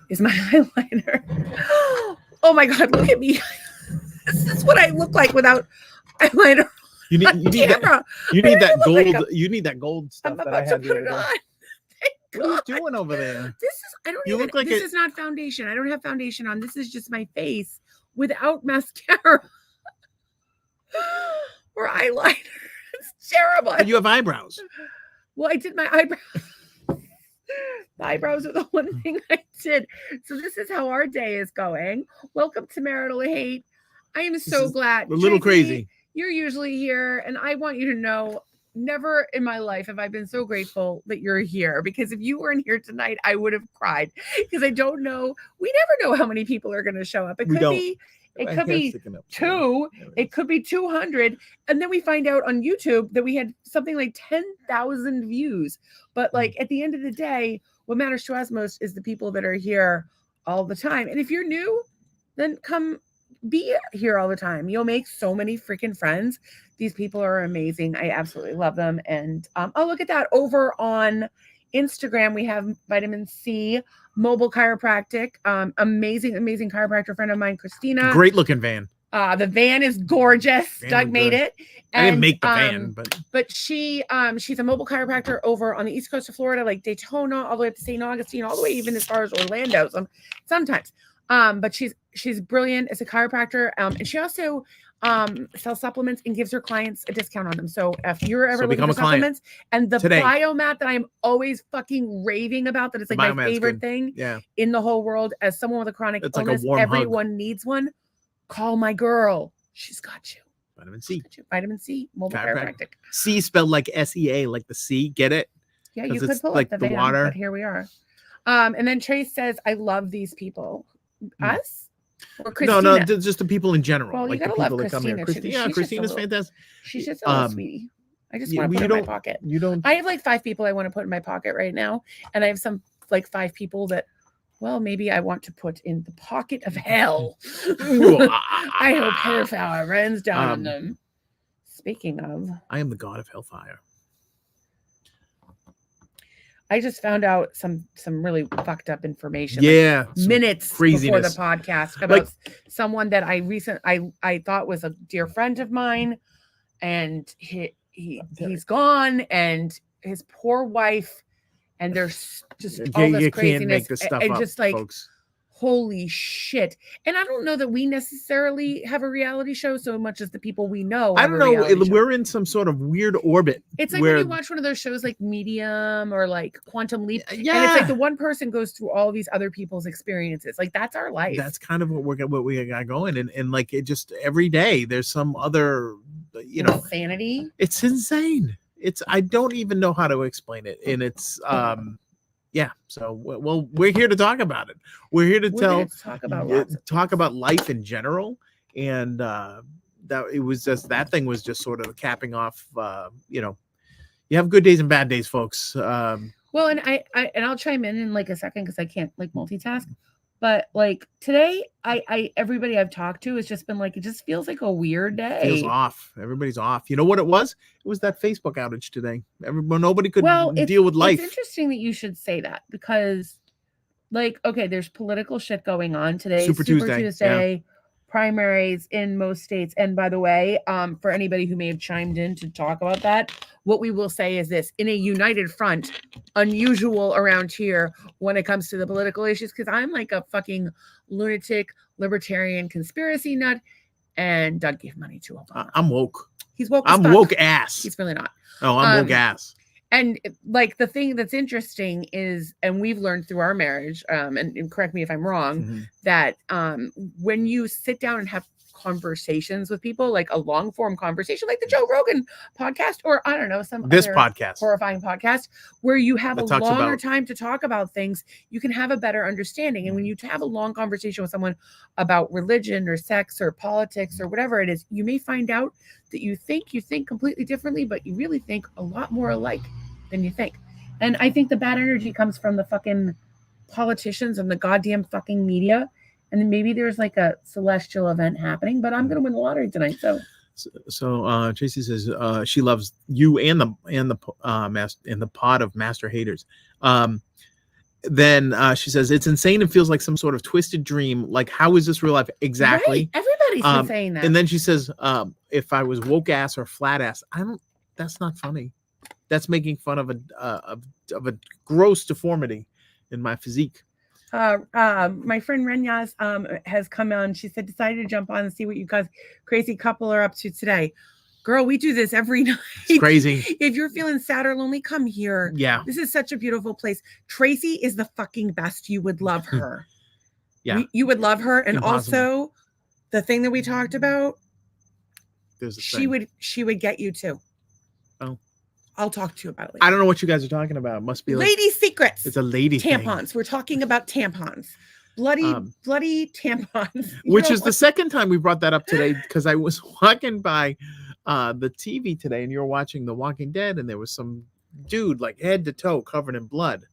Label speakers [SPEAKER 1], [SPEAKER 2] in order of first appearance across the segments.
[SPEAKER 1] is my eyeliner. Oh my God, look at me. This is what I look like without eyeliner.
[SPEAKER 2] You need
[SPEAKER 1] Camera.
[SPEAKER 2] that gold.
[SPEAKER 1] Like
[SPEAKER 2] you need that gold stuff
[SPEAKER 1] I'm
[SPEAKER 2] that I
[SPEAKER 1] about to
[SPEAKER 2] had the
[SPEAKER 1] put
[SPEAKER 2] other
[SPEAKER 1] it
[SPEAKER 2] day.
[SPEAKER 1] on.
[SPEAKER 2] What are you doing over there?
[SPEAKER 1] This is I don't
[SPEAKER 2] You
[SPEAKER 1] even
[SPEAKER 2] look like
[SPEAKER 1] this is not foundation. I don't have foundation on. This is just my face without mascara or eyeliner. It's terrible.
[SPEAKER 2] But you have eyebrows.
[SPEAKER 1] Well, I did my eyebrows. The eyebrows are the one thing I did. So this is how our day is going. Welcome to Marital Hate. I am so glad.
[SPEAKER 2] A little
[SPEAKER 1] Tracy,
[SPEAKER 2] crazy.
[SPEAKER 1] You're usually here, and I want you to know never in my life have I been so grateful that you're here, because if you weren't here tonight, I would have cried, because I don't know. We never know how many people are going to show up. It could be 2, it could be 200, and then we find out on YouTube that we had something like 10,000 views. But like at the end of the day, what matters to us most is the people that are here all the time. And if you're new, then come be here all the time. You'll make so many freaking friends. These people are amazing. I absolutely love them. And oh, look at that. Over on Instagram, we have Vitamin C Mobile Chiropractic. Amazing chiropractor friend of mine, Christina.
[SPEAKER 2] Great looking van.
[SPEAKER 1] The van is gorgeous. Doug made it.
[SPEAKER 2] And, I didn't make the van,
[SPEAKER 1] but she's a mobile chiropractor over on the east coast of Florida, like Daytona, all the way up to St. Augustine, all the way even as far as Orlando. Sometimes. But she's brilliant as a chiropractor. And she also sells supplements and gives her clients a discount on them. So if you're ever looking for supplements, and the biomat that I'm always fucking raving about, that is like my favorite thing in the whole world, as someone with a chronic illness, like everyone needs one. Call my girl. She's got you.
[SPEAKER 2] Vitamin C.
[SPEAKER 1] Vitamin C. Mobile chiropractic.
[SPEAKER 2] C spelled like SEA, like the sea. Get it?
[SPEAKER 1] Yeah, you could pull like up the van, water. But here we are. And then Trace says, I love these people. Us? Or Christina?
[SPEAKER 2] No, just the people in general.
[SPEAKER 1] Well,
[SPEAKER 2] like
[SPEAKER 1] you gotta
[SPEAKER 2] the people
[SPEAKER 1] love
[SPEAKER 2] that come here. Christina's fantastic.
[SPEAKER 1] She's just a little sweetie. I just want to put in my pocket.
[SPEAKER 2] You don't.
[SPEAKER 1] I have like 5 people I want to put in my pocket right now, and I have some like 5 people that, well, maybe I want to put in the pocket of hell. I hope hellfire runs down on them. Speaking of,
[SPEAKER 2] I am the god of hellfire.
[SPEAKER 1] I just found out some really fucked up information.
[SPEAKER 2] Yeah,
[SPEAKER 1] like minutes before the podcast about someone that I thought was a dear friend of mine, and he's gone, and his poor wife, and there's just all this craziness. Can't make this stuff up, just like, folks. Holy shit. And I don't know that we necessarily have a reality show so much as the people we know.
[SPEAKER 2] I don't know. We're in some sort of weird orbit.
[SPEAKER 1] It's like when you watch one of those shows like Medium or like Quantum Leap. Yeah. And it's like the one person goes through all these other people's experiences. Like that's our life.
[SPEAKER 2] That's kind of what we got going. And like it just every day there's some other,
[SPEAKER 1] insanity.
[SPEAKER 2] It's insane. I don't even know how to explain it. And it's, yeah. So, well, we're here to talk about it. We're here to talk about life in general. And that it was just, that thing was just sort of capping off, you have good days and bad days, folks.
[SPEAKER 1] Well, and I'll chime in like a second, because I can't like multitask. But like today, everybody I've talked to has just been like, it just feels like a weird day.
[SPEAKER 2] It feels off. Everybody's off. You know what it was? It was that Facebook outage today. Nobody could deal with life.
[SPEAKER 1] It's interesting that you should say that, because like, okay, there's political shit going on today.
[SPEAKER 2] Super Tuesday.
[SPEAKER 1] Primaries in most states. And by the way, for anybody who may have chimed in to talk about that, what we will say is this: in a united front, unusual around here when it comes to the political issues, because I'm like a fucking lunatic libertarian conspiracy nut, and Doug gave money to Obama.
[SPEAKER 2] I'm woke.
[SPEAKER 1] He's woke.
[SPEAKER 2] I'm woke ass.
[SPEAKER 1] He's really not.
[SPEAKER 2] Oh, I'm woke ass.
[SPEAKER 1] And like the thing that's interesting is, and we've learned through our marriage, and correct me if I'm wrong, that when you sit down and have conversations with people, like a long form conversation, like the Joe Rogan podcast, or I don't know,
[SPEAKER 2] this podcast,
[SPEAKER 1] horrifying podcast, where you have a longer time to talk about things, you can have a better understanding. And when you have a long conversation with someone about religion or sex or politics or whatever it is, you may find out that you think completely differently, but you really think a lot more alike than you think. And I think the bad energy comes from the fucking politicians and the goddamn fucking media. And then maybe there's like a celestial event happening, but I'm going to win the lottery tonight.
[SPEAKER 2] So Tracy says she loves you and the pod of master haters. then she says it's insane and feels like some sort of twisted dream. Like, how is this real life? Exactly.
[SPEAKER 1] Right. Everybody's been saying that.
[SPEAKER 2] And then she says, if I was woke ass or flat ass, that's not funny. That's making fun of a gross deformity in my physique.
[SPEAKER 1] My friend Renyaz has come on. She said, decided to jump on and see what you guys crazy couple are up to today. Girl, we do this every night.
[SPEAKER 2] It's crazy.
[SPEAKER 1] If you're feeling sad or lonely, come here.
[SPEAKER 2] Yeah.
[SPEAKER 1] This is such a beautiful place. Tracy is the fucking best. You would love her.
[SPEAKER 2] Yeah.
[SPEAKER 1] You would love her. And
[SPEAKER 2] Impossible.
[SPEAKER 1] Also, the thing that we talked about,
[SPEAKER 2] she
[SPEAKER 1] would get you too.
[SPEAKER 2] Oh.
[SPEAKER 1] I'll talk to you about it later.
[SPEAKER 2] I don't know what you guys are talking about. It must be like
[SPEAKER 1] lady secrets.
[SPEAKER 2] It's a lady
[SPEAKER 1] tampons.
[SPEAKER 2] thing.
[SPEAKER 1] We're talking about tampons. Bloody tampons.
[SPEAKER 2] Which is the second time we brought that up today, because I was walking by the TV today and you were watching The Walking Dead and there was some dude like head to toe covered in blood.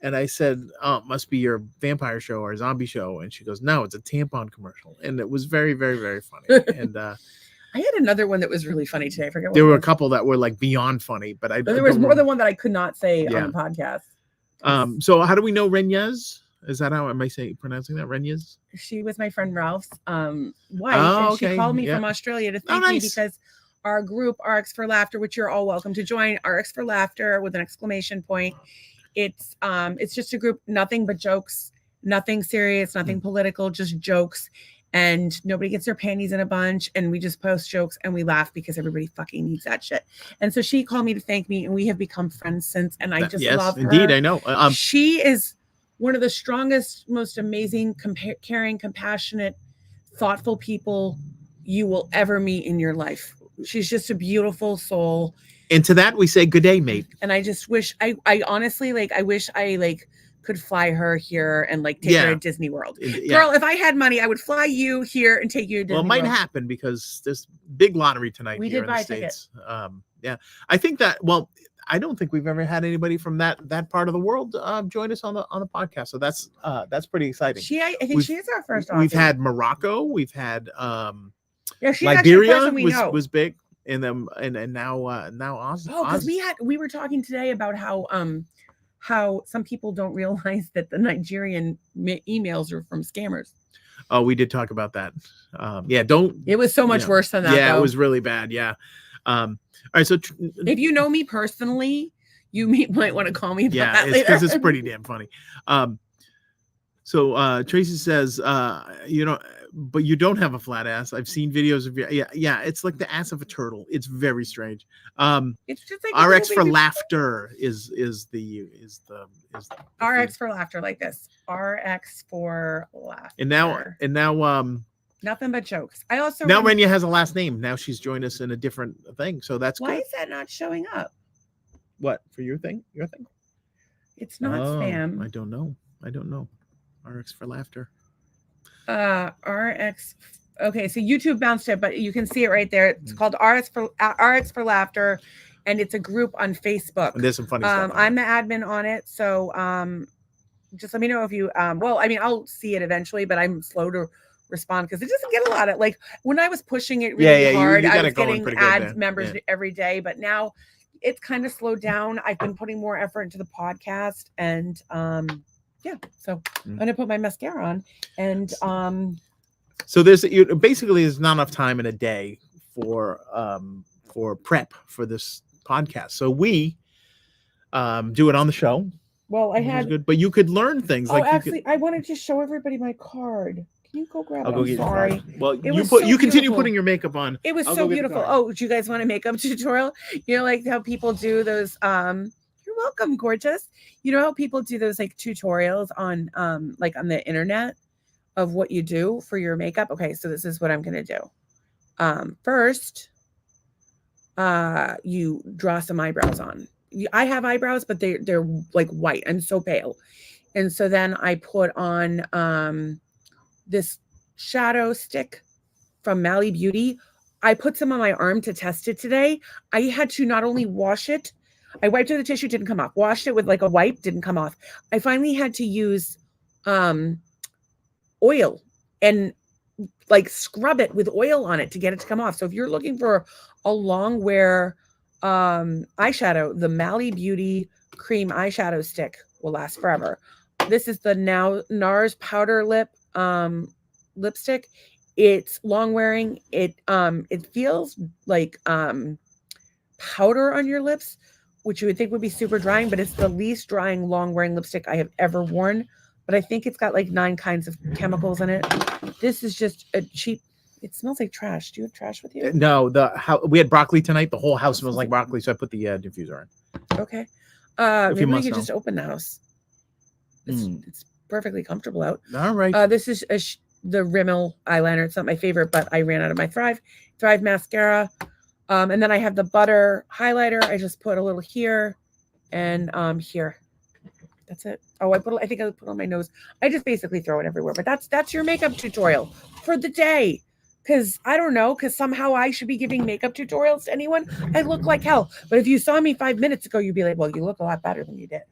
[SPEAKER 2] And I said, oh, it must be your vampire show or zombie show. And she goes, no, it's a tampon commercial. And it was very, very, very funny. And I
[SPEAKER 1] had another one that was really funny today. I forget what
[SPEAKER 2] there were a couple that were like beyond funny, but
[SPEAKER 1] there was more than one that I could not say on the podcast.
[SPEAKER 2] So how do we know Renyaz? Is that how am I pronouncing that? Renyaz?
[SPEAKER 1] She was my friend Ralph's wife.
[SPEAKER 2] Oh,
[SPEAKER 1] and she called me from Australia to thank me because our group RX for Laughter, which you're all welcome to join, RX for Laughter with an exclamation point. It's just a group, nothing but jokes, nothing serious, nothing political, just jokes. And nobody gets their panties in a bunch. And we just post jokes and we laugh because everybody fucking needs that shit. And so she called me to thank me and we have become friends since. And I just love her.
[SPEAKER 2] Indeed, I know.
[SPEAKER 1] She is one of the strongest, most amazing, caring, compassionate, thoughtful people you will ever meet in your life. She's just a beautiful soul.
[SPEAKER 2] And to that we say good day, mate.
[SPEAKER 1] And I just wish I honestly I wish I could fly her here and take her to Disney World. Girl, if I had money, I would fly you here and take you to Disney World.
[SPEAKER 2] Well, it might happen because there's big lottery tonight. We did buy tickets. I think that, I don't think we've ever had anybody from that part of the world join us on the podcast. So that's pretty exciting.
[SPEAKER 1] I think she is our first author.
[SPEAKER 2] We've had Morocco, we've had
[SPEAKER 1] she's
[SPEAKER 2] Liberia was big, and then and now Oz.
[SPEAKER 1] Oh, because we were talking today about how some people don't realize that the Nigerian emails are from scammers.
[SPEAKER 2] Oh, we did talk about that.
[SPEAKER 1] It was so much worse than that.
[SPEAKER 2] Yeah,
[SPEAKER 1] though.
[SPEAKER 2] It was really bad. Yeah. All right. So
[SPEAKER 1] if you know me personally, you might want to call me.
[SPEAKER 2] Yeah, because it's pretty damn funny. So Tracy says, but you don't have a flat ass. I've seen videos of you. Yeah. It's like the ass of a turtle. It's very strange.
[SPEAKER 1] It's just like
[SPEAKER 2] RX for Laughter is the
[SPEAKER 1] RX for Laughter, like this. RX for Laughter.
[SPEAKER 2] And now
[SPEAKER 1] nothing but jokes. I also
[SPEAKER 2] now Renya has a last name. Now she's joined us in a different thing. So that's
[SPEAKER 1] why
[SPEAKER 2] good.
[SPEAKER 1] is that not showing up?
[SPEAKER 2] What for your thing? Your thing?
[SPEAKER 1] It's not spam.
[SPEAKER 2] I don't know. RX for Laughter.
[SPEAKER 1] RX. Okay, so YouTube bounced it, but you can see it right there. It's called RX for Laughter, and it's a group on Facebook.
[SPEAKER 2] And there's some funny stuff.
[SPEAKER 1] I'm the admin on it, so just let me know if you. I'll see it eventually, but I'm slow to respond because it doesn't get a lot of when I was pushing it really hard. I was getting members every day, but now it's kind of slowed down. I've been putting more effort into the podcast, and so I'm gonna put my mascara on, and
[SPEAKER 2] so there's not enough time in a day for prep for this podcast. So we do it on the show.
[SPEAKER 1] Well, I had
[SPEAKER 2] good, but you could learn things.
[SPEAKER 1] I wanted to show everybody my card. Can you go grab it?
[SPEAKER 2] I'll go get
[SPEAKER 1] sorry.
[SPEAKER 2] Well, you continue putting your makeup on.
[SPEAKER 1] It was so beautiful. Oh, do you guys want a makeup tutorial? Like how people do those. You're welcome, gorgeous. You know how people do those tutorials on on the internet of what you do for your makeup? Okay, so this is what I'm gonna do. First, you draw some eyebrows on. I have eyebrows, but they're white. I'm so pale. And so then I put on this shadow stick from Mally Beauty. I put some on my arm to test it today. I had to not only wash it, I wiped it, the tissue didn't come off. Washed it with a wipe, didn't come off. I finally had to use oil and scrub it with oil on it to get it to come off. So if you're looking for a long wear eyeshadow, the Mally Beauty cream eyeshadow stick will last forever. This is the NARS powder lipstick. It's long wearing. It feels like powder on your lips, which you would think would be super drying, but it's the least drying long wearing lipstick I have ever worn. But I think it's got like 9 kinds of chemicals in it. This is just a cheap. It smells like trash. Do you have trash with you?
[SPEAKER 2] No, we had broccoli tonight. The whole house smells like broccoli, so I put the diffuser in.
[SPEAKER 1] Okay. Maybe we could just open the house. It's perfectly comfortable out.
[SPEAKER 2] All right.
[SPEAKER 1] This is the Rimmel eyeliner. It's not my favorite, but I ran out of my Thrive mascara. And then I have the butter highlighter. I just put a little here and here. That's it. Oh, I think I put it on my nose. I just basically throw it everywhere. But that's your makeup tutorial for the day. Because I don't know, because somehow I should be giving makeup tutorials to anyone. I look like hell. But if you saw me 5 minutes ago, you'd be like, well, you look a lot better than you did.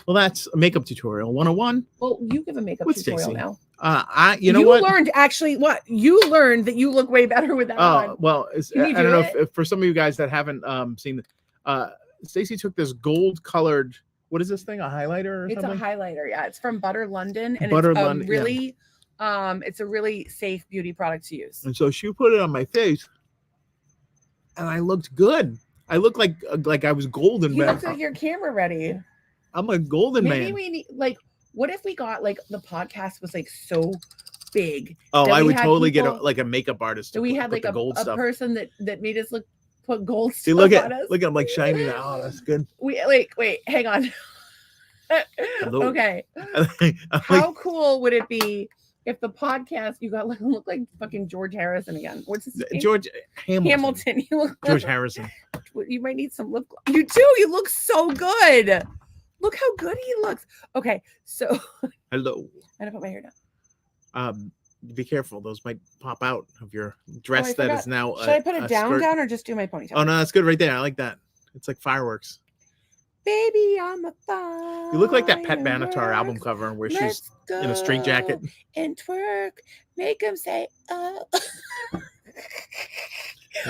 [SPEAKER 2] Well, that's a makeup tutorial 101.
[SPEAKER 1] Well, you give a makeup tutorial
[SPEAKER 2] Stacey?
[SPEAKER 1] now.
[SPEAKER 2] You know what?
[SPEAKER 1] You learned actually what? You learned that you look way better with that on.
[SPEAKER 2] Well, I don't know if for some of you guys that haven't seen Stacey took this gold colored, what is this thing? A highlighter or something?
[SPEAKER 1] It's a highlighter, yeah. It's from Butter London. And it's a really safe beauty product to use.
[SPEAKER 2] And so she put it on my face and I looked good. I looked like I was golden.
[SPEAKER 1] You look like you're camera ready.
[SPEAKER 2] I'm a golden man.
[SPEAKER 1] Maybe we need what if we got the podcast was so big?
[SPEAKER 2] Oh, I would totally get a makeup artist.
[SPEAKER 1] So we had a gold stuff. Person that made us put gold stuff.
[SPEAKER 2] See, look at I'm like shiny now. Oh, that's good.
[SPEAKER 1] Wait, hang on. Okay. How cool would it be if the podcast you got look like fucking George Harrison again? What's his name?
[SPEAKER 2] George Hamilton.
[SPEAKER 1] You look
[SPEAKER 2] George Harrison.
[SPEAKER 1] You might need some lip gloss. You do. You look so good. Look how good he looks. Okay, so
[SPEAKER 2] hello.
[SPEAKER 1] I'm gonna put my hair down.
[SPEAKER 2] Be careful; those might pop out of your dress. That is now.
[SPEAKER 1] Should I put it down, or just do my ponytail?
[SPEAKER 2] Oh no, that's good right there. I like that. It's like fireworks.
[SPEAKER 1] Baby, I'm a fire.
[SPEAKER 2] You look like that Pat Benatar album cover where she's in a straight jacket
[SPEAKER 1] and twerk. Make them say, "Oh."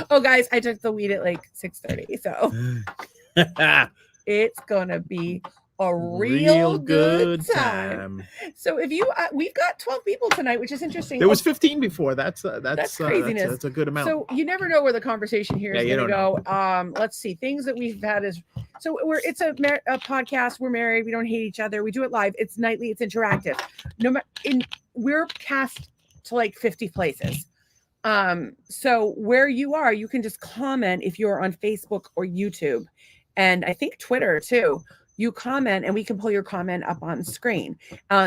[SPEAKER 1] Oh, guys, I took the weed at 6:30, so it's gonna be a real good time. So if you we've got 12 people tonight, which is interesting.
[SPEAKER 2] There was 15 before. That's
[SPEAKER 1] craziness.
[SPEAKER 2] That's a good amount.
[SPEAKER 1] So you never know where the conversation here is going to go. Let's see, things that we've had is it's a podcast. We're married. We don't hate each other. We do it live. It's nightly. It's interactive. We're cast to 50 places. So where you are, you can just comment if you're on Facebook or YouTube, and I think Twitter too. You comment and we can pull your comment up on screen.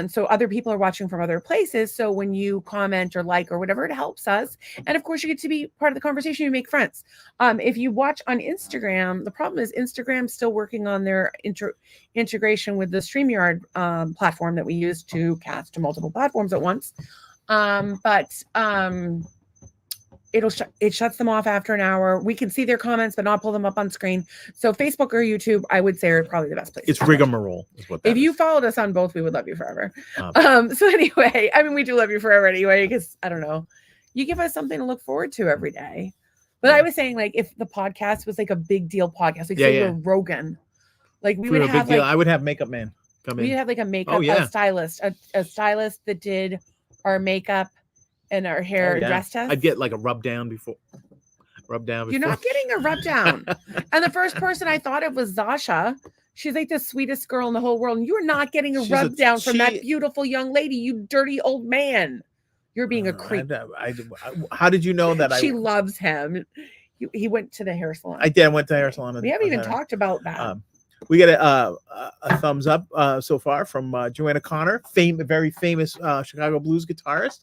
[SPEAKER 1] So other people are watching from other places. So when you comment or or whatever, it helps us. And of course, you get to be part of the conversation. You make friends. If you watch on Instagram, the problem is Instagram's still working on their integration with the StreamYard platform that we use to cast to multiple platforms at once. It shuts them off after an hour. We can see their comments, but not pull them up on screen. So Facebook or YouTube, I would say, are probably the best place.
[SPEAKER 2] It's rigmarole, is what that
[SPEAKER 1] is. You followed us on both, we would love you forever. So anyway, we do love you forever anyway, because I don't know, you give us something to look forward to every day. But I was saying, if the podcast was a big deal podcast, we're Rogan, we would have
[SPEAKER 2] I would have Makeup Man come in.
[SPEAKER 1] We'd have a makeup a stylist, a stylist that did our makeup and our hair dress test.
[SPEAKER 2] I'd get a rub down before.
[SPEAKER 1] You're not getting a rub down. And the first person I thought of was Zasha. She's the sweetest girl in the whole world. And you're not getting a rub down from that beautiful young lady, you dirty old man. You're being a creep.
[SPEAKER 2] How did you know that?
[SPEAKER 1] She loves him. He went to the hair salon.
[SPEAKER 2] I did. I went to the hair salon.
[SPEAKER 1] We haven't even talked about that.
[SPEAKER 2] We get a thumbs up so far from Joanna Connor, very famous Chicago blues guitarist,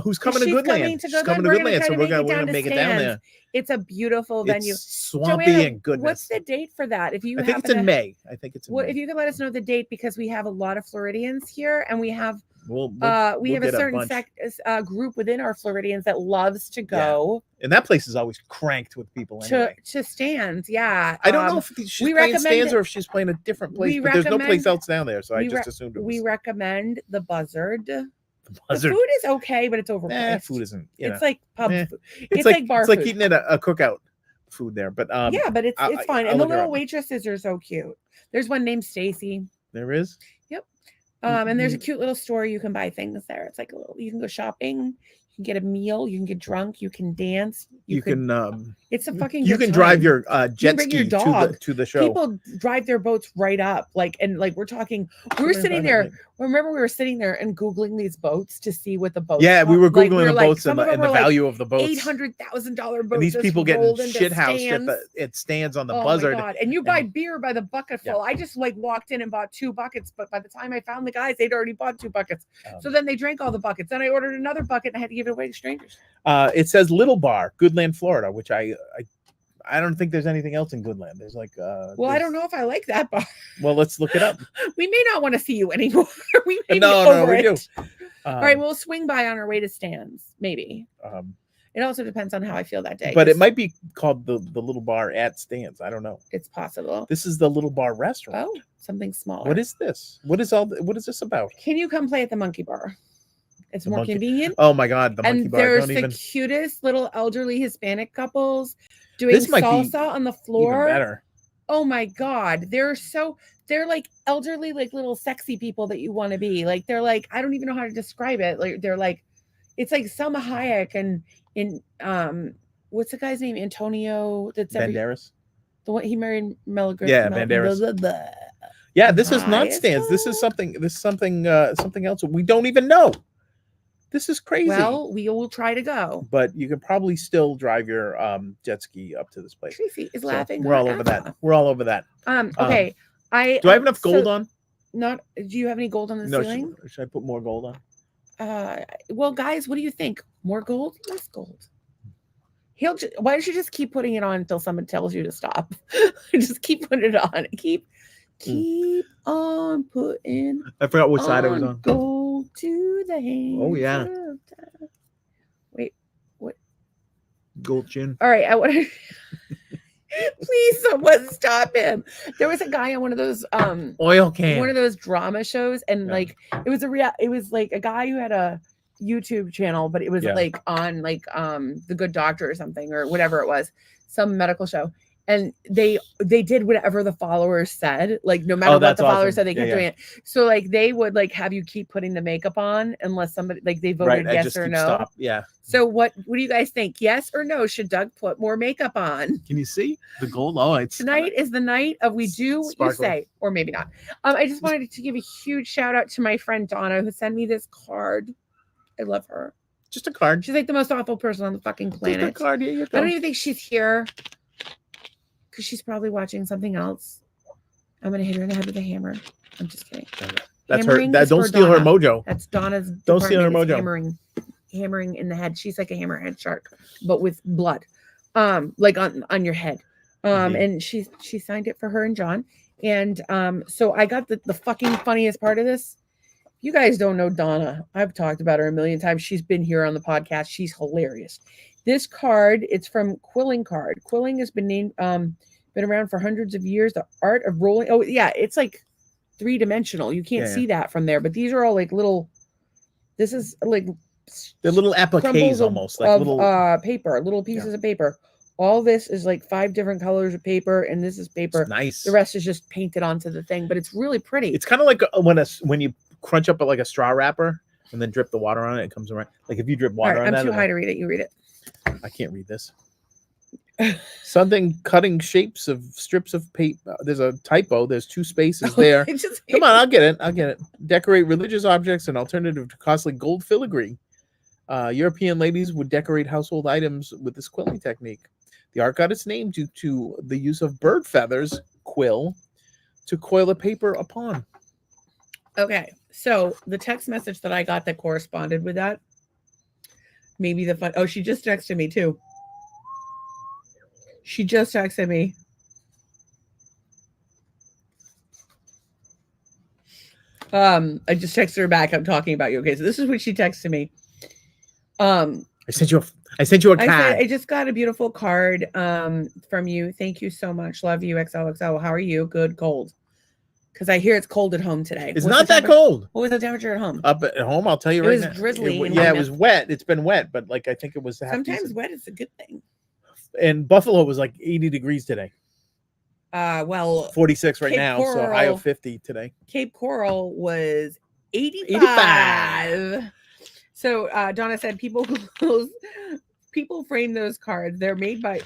[SPEAKER 2] who's coming to Goodland. She's coming to Goodland, so we're gonna make it down there.
[SPEAKER 1] It's a beautiful venue.
[SPEAKER 2] It's swampy and goodness.
[SPEAKER 1] What's the date for that? I think
[SPEAKER 2] it's in May. I think it's in May.
[SPEAKER 1] If you could let us know the date, because we have a lot of Floridians here, and we have
[SPEAKER 2] we'll
[SPEAKER 1] have a certain group within our Floridians that loves to go.
[SPEAKER 2] Yeah. And that place is always cranked with people anyway.
[SPEAKER 1] To stands, yeah.
[SPEAKER 2] I don't know if she's playing stands or if she's playing a different place, but there's no place else down there, so I just assumed it was.
[SPEAKER 1] We recommend the Buzzard. The food is okay, but it's overpriced.
[SPEAKER 2] Food isn't.
[SPEAKER 1] It's like pub food.
[SPEAKER 2] It's like bar food. It's like eating at a cookout food there, but
[SPEAKER 1] yeah, but it's fine. And the little waitresses are so cute. There's one named Stacy.
[SPEAKER 2] There is.
[SPEAKER 1] Yep. And there's a cute little store you can buy things there. It's like you can go shopping, you can get a meal, you can get drunk, you can dance,
[SPEAKER 2] you can
[SPEAKER 1] it's a fucking
[SPEAKER 2] you
[SPEAKER 1] good
[SPEAKER 2] can
[SPEAKER 1] time.
[SPEAKER 2] drive your jet
[SPEAKER 1] bring
[SPEAKER 2] ski
[SPEAKER 1] your dog.
[SPEAKER 2] to the show.
[SPEAKER 1] People drive their boats right up, we're talking. We were sitting there. Remember, we were sitting there and googling these boats to see what the boats.
[SPEAKER 2] Yeah, we were googling the boats
[SPEAKER 1] and
[SPEAKER 2] the value of the boats.
[SPEAKER 1] $800,000 boats.
[SPEAKER 2] And these people getting shit housed
[SPEAKER 1] at
[SPEAKER 2] stands on the
[SPEAKER 1] oh
[SPEAKER 2] buzzard.
[SPEAKER 1] My God. And you buy beer by the bucket full. I just walked in and bought 2 buckets, but by the time I found the guys, they'd already bought 2 buckets. So then they drank all the buckets. Then I ordered another bucket and I had to give it away to strangers.
[SPEAKER 2] It says Little Bar, Goodland, Florida, which I don't think there's anything else in Goodland. There's
[SPEAKER 1] I don't know if I like that bar.
[SPEAKER 2] Well, let's look it up.
[SPEAKER 1] We may not want to see you anymore. We may
[SPEAKER 2] no, we do.
[SPEAKER 1] All right, we'll swing by on our way to Stan's, maybe. It also depends on how I feel that day.
[SPEAKER 2] But it might be called the Little Bar at Stan's. I don't know.
[SPEAKER 1] It's possible.
[SPEAKER 2] This is the Little Bar restaurant.
[SPEAKER 1] Oh, something smaller.
[SPEAKER 2] What is this? What is this about?
[SPEAKER 1] Can you come play at the Monkey Bar? It's more convenient.
[SPEAKER 2] Oh my God, the Monkey Bar.
[SPEAKER 1] And there's cutest little elderly Hispanic couples doing salsa on the floor.
[SPEAKER 2] Even better.
[SPEAKER 1] Oh my God, they're like elderly, like little sexy people that you want to be. Like they're like, I don't even know how to describe it. Like they're like, it's like Selma Hayek and what's the guy's name? Antonio. That's
[SPEAKER 2] Banderas.
[SPEAKER 1] The one he married Mel Gibson.
[SPEAKER 2] Yeah, Banderas. Yeah, this is not Stan's. This is something else we don't even know. This is crazy.
[SPEAKER 1] Well, we will try to go.
[SPEAKER 2] But you can probably still drive your jet ski up to this place.
[SPEAKER 1] Tracy is laughing.
[SPEAKER 2] We're all over that. We're all over that.
[SPEAKER 1] Okay.
[SPEAKER 2] Do I have enough gold on?
[SPEAKER 1] Do you have any gold on the ceiling?
[SPEAKER 2] Should I put more gold on?
[SPEAKER 1] Well, guys, what do you think? More gold? Less gold? Why don't you just keep putting it on until someone tells you to stop? Just keep putting it on. Keep on putting.
[SPEAKER 2] I forgot what side I was on.
[SPEAKER 1] Gold to the hand.
[SPEAKER 2] Oh yeah.
[SPEAKER 1] Wait, what?
[SPEAKER 2] Gold chin.
[SPEAKER 1] All right, I want to. Please, someone stop him. There was a guy on one of those
[SPEAKER 2] oil can,
[SPEAKER 1] one of those drama shows, and it was a guy who had a YouTube channel, but it was on The Good Doctor or something or whatever it was, some medical show. And they did whatever the followers said, like no matter what the followers said, they kept doing it. So they would have you keep putting the makeup on unless somebody they voted yes or no.
[SPEAKER 2] Stop. Yeah.
[SPEAKER 1] So what do you guys think? Yes or no? Should Doug put more makeup on?
[SPEAKER 2] Can you see the gold? Oh, it's
[SPEAKER 1] tonight is the night of we do what you say, or maybe not. I just wanted to give a huge shout out to my friend Donna who sent me this card. I love her.
[SPEAKER 2] Just a card.
[SPEAKER 1] She's like the most awful person on the fucking planet.
[SPEAKER 2] Just a card. Here you go.
[SPEAKER 1] I don't even think she's here. Because she's probably watching something else. I'm going to hit her in the head with a hammer. I'm just kidding.
[SPEAKER 2] That's her. Don't steal her mojo.
[SPEAKER 1] That's Donna's.
[SPEAKER 2] Don't steal her mojo.
[SPEAKER 1] Hammering in the head. She's like a hammerhead shark, but with blood, like on your head. And she signed it for her and John. And so I got the fucking funniest part of this. You guys don't know Donna. I've talked about her a million times. She's been here on the podcast. She's hilarious. This card, it's from Quilling Card. Quilling has been been around for hundreds of years. The art of rolling. Oh yeah, it's like 3-dimensional. You can't see that from there, but these are all like little. This is like
[SPEAKER 2] they're little appliques almost, like little
[SPEAKER 1] paper, little pieces of paper. All this is like 5 different colors of paper, and this is paper.
[SPEAKER 2] It's nice.
[SPEAKER 1] The rest is just painted onto the thing, but it's really pretty.
[SPEAKER 2] It's kind of like when you crunch up like a straw wrapper and then drip the water on it. It comes around like if you drip water on that.
[SPEAKER 1] I'm too high to read it. You read it.
[SPEAKER 2] I can't read this. Something cutting shapes of strips of paper. There's a typo. There's 2 spaces there. Come on, I'll get it. Decorate religious objects, an alternative to costly gold filigree. European ladies would decorate household items with this quilling technique. The art got its name due to the use of bird feathers, quill, to coil the paper upon.
[SPEAKER 1] Okay, so the text message that I got that corresponded with that. Maybe the fun. Oh, she just texted me too. She just texted me. I just texted her back. I'm talking about you. Okay, so this is what she texted me.
[SPEAKER 2] I sent you a card.
[SPEAKER 1] I just got a beautiful card from you. Thank you so much. Love you, XOXO. How are you? Good, cold. Because I hear it's cold at home today.
[SPEAKER 2] It's not that cold.
[SPEAKER 1] What was the temperature at home?
[SPEAKER 2] Up at home, I'll tell you right now. It was
[SPEAKER 1] drizzly.
[SPEAKER 2] It was wet. It's been wet, but like I think it was
[SPEAKER 1] sometimes wet is a good thing.
[SPEAKER 2] And Buffalo was like 80 degrees today.
[SPEAKER 1] Well,
[SPEAKER 2] 46 right
[SPEAKER 1] Cape
[SPEAKER 2] now, so high of 50 today.
[SPEAKER 1] Cape Coral was 85.
[SPEAKER 2] 85.
[SPEAKER 1] So Donna said people frame those cards. They're made by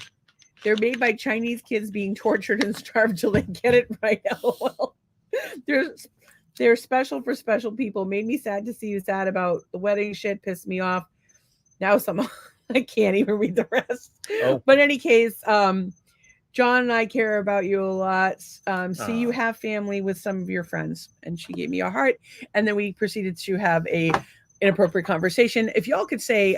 [SPEAKER 1] Chinese kids being tortured and starved till they get it right. LOL. They're special for special people. Made me sad to see you sad about the wedding shit. Pissed me off. Now I can't even read the rest.
[SPEAKER 2] Oh.
[SPEAKER 1] But in any case, John and I care about you a lot. See, you have family with some of your friends. And she gave me a heart. And then we proceeded to have a inappropriate conversation. If y'all could say,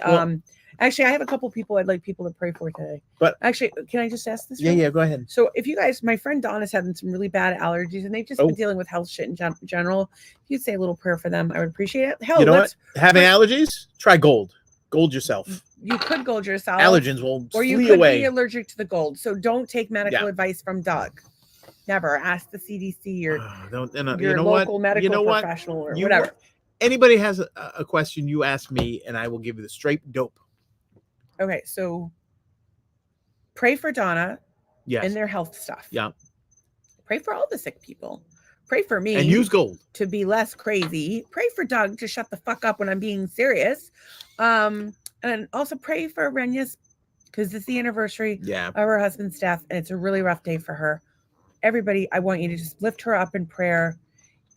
[SPEAKER 1] actually, I have a couple people I'd like people to pray for today. But actually, can I just ask this?
[SPEAKER 2] Yeah, go ahead.
[SPEAKER 1] So if you guys, my friend Donna's having some really bad allergies and they've just been dealing with health shit in general. If you'd say a little prayer for them, I would appreciate it. Hell,
[SPEAKER 2] you know what? Having allergies? Try gold. Gold yourself.
[SPEAKER 1] You could gold yourself.
[SPEAKER 2] Allergens will
[SPEAKER 1] or you
[SPEAKER 2] flee
[SPEAKER 1] could
[SPEAKER 2] away.
[SPEAKER 1] be allergic to the gold. So don't take medical advice from Doug. Never ask the CDC or your local medical professional or whatever.
[SPEAKER 2] Anybody has a question, you ask me, and I will give you the straight dope.
[SPEAKER 1] Okay, so pray for Donna and their health stuff.
[SPEAKER 2] Yeah.
[SPEAKER 1] Pray for all the sick people. Pray for me.
[SPEAKER 2] And use gold.
[SPEAKER 1] To be less crazy. Pray for Doug to shut the fuck up when I'm being serious. And also pray for Renya's, because it's the anniversary of her husband's death, and it's a really rough day for her. Everybody, I want you to just lift her up in prayer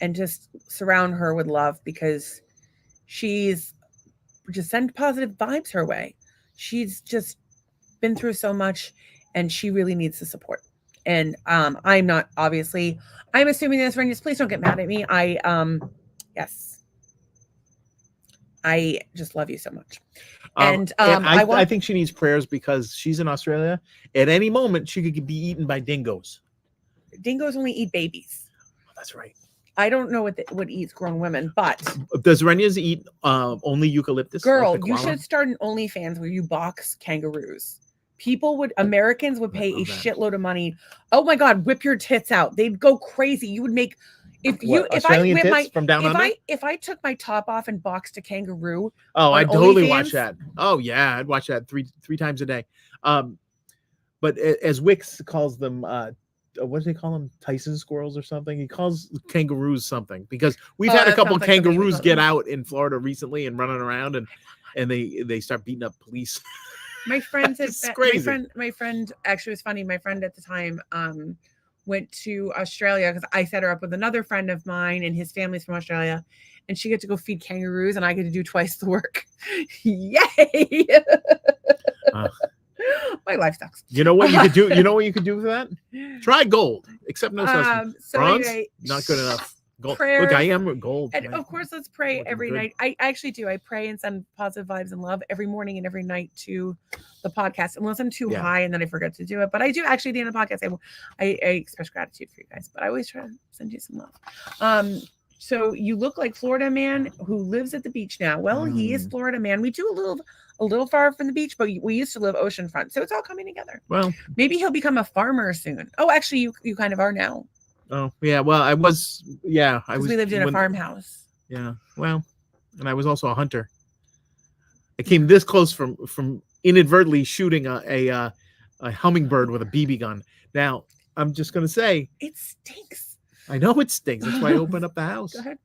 [SPEAKER 1] and just surround her with love, because just send positive vibes her way. She's just been through so much and she really needs the support. And I'm not, obviously, I'm assuming this, Renya's, please don't get mad at me. Yes. I just love you so much. And
[SPEAKER 2] I think she needs prayers because she's in Australia. At any moment, she could be eaten by dingoes.
[SPEAKER 1] Dingoes only eat babies.
[SPEAKER 2] Oh, that's right.
[SPEAKER 1] I don't know what eats grown women, but
[SPEAKER 2] does Renya's eat only eucalyptus?
[SPEAKER 1] Girl, you should start an OnlyFans where you box kangaroos. Americans would pay a shitload of money. Oh my God, whip your tits out. They'd go crazy. You would make if I took my top off and boxed a kangaroo.
[SPEAKER 2] Oh, I'd totally watch that. Oh yeah, I'd watch that three times a day. But as Wix calls them, what do they call them? Tyson squirrels or something? He calls kangaroos something, because we've had a couple kangaroos get out in Florida recently and running around, and they start beating up police.
[SPEAKER 1] My friend said
[SPEAKER 2] crazy.
[SPEAKER 1] My friend actually was funny. My friend at the time went to Australia because I set her up with another friend of mine, and his family's from Australia, and she got to go feed kangaroos, and I get to do twice the work. Yay! My life sucks.
[SPEAKER 2] You know what you could do? You know what you could do for that? Try gold, except no substance.
[SPEAKER 1] So
[SPEAKER 2] bronze,
[SPEAKER 1] anyway,
[SPEAKER 2] not good enough. Gold.
[SPEAKER 1] Prayer,
[SPEAKER 2] look, I am gold.
[SPEAKER 1] And of course, let's pray every night. I actually do. I pray and send positive vibes and love every morning and every night to the podcast, unless I'm too high and then I forget to do it. But I do actually at the end of the podcast. I express gratitude for you guys, but I always try to send you some love. So you look like Florida man who lives at the beach now. Well, he is Florida man. We do a little far from the beach, but we used to live oceanfront, so it's all coming together.
[SPEAKER 2] Well,
[SPEAKER 1] maybe he'll become a farmer soon. Oh, actually, you kind of are now.
[SPEAKER 2] Oh yeah, well I was. Yeah, I was.
[SPEAKER 1] We lived in a farmhouse.
[SPEAKER 2] Yeah, well, and I was also a hunter. I came this close from inadvertently shooting a hummingbird with a BB gun. Now I'm just gonna say
[SPEAKER 1] it stinks. I
[SPEAKER 2] know it stinks. That's why I opened up the house.
[SPEAKER 1] Go ahead.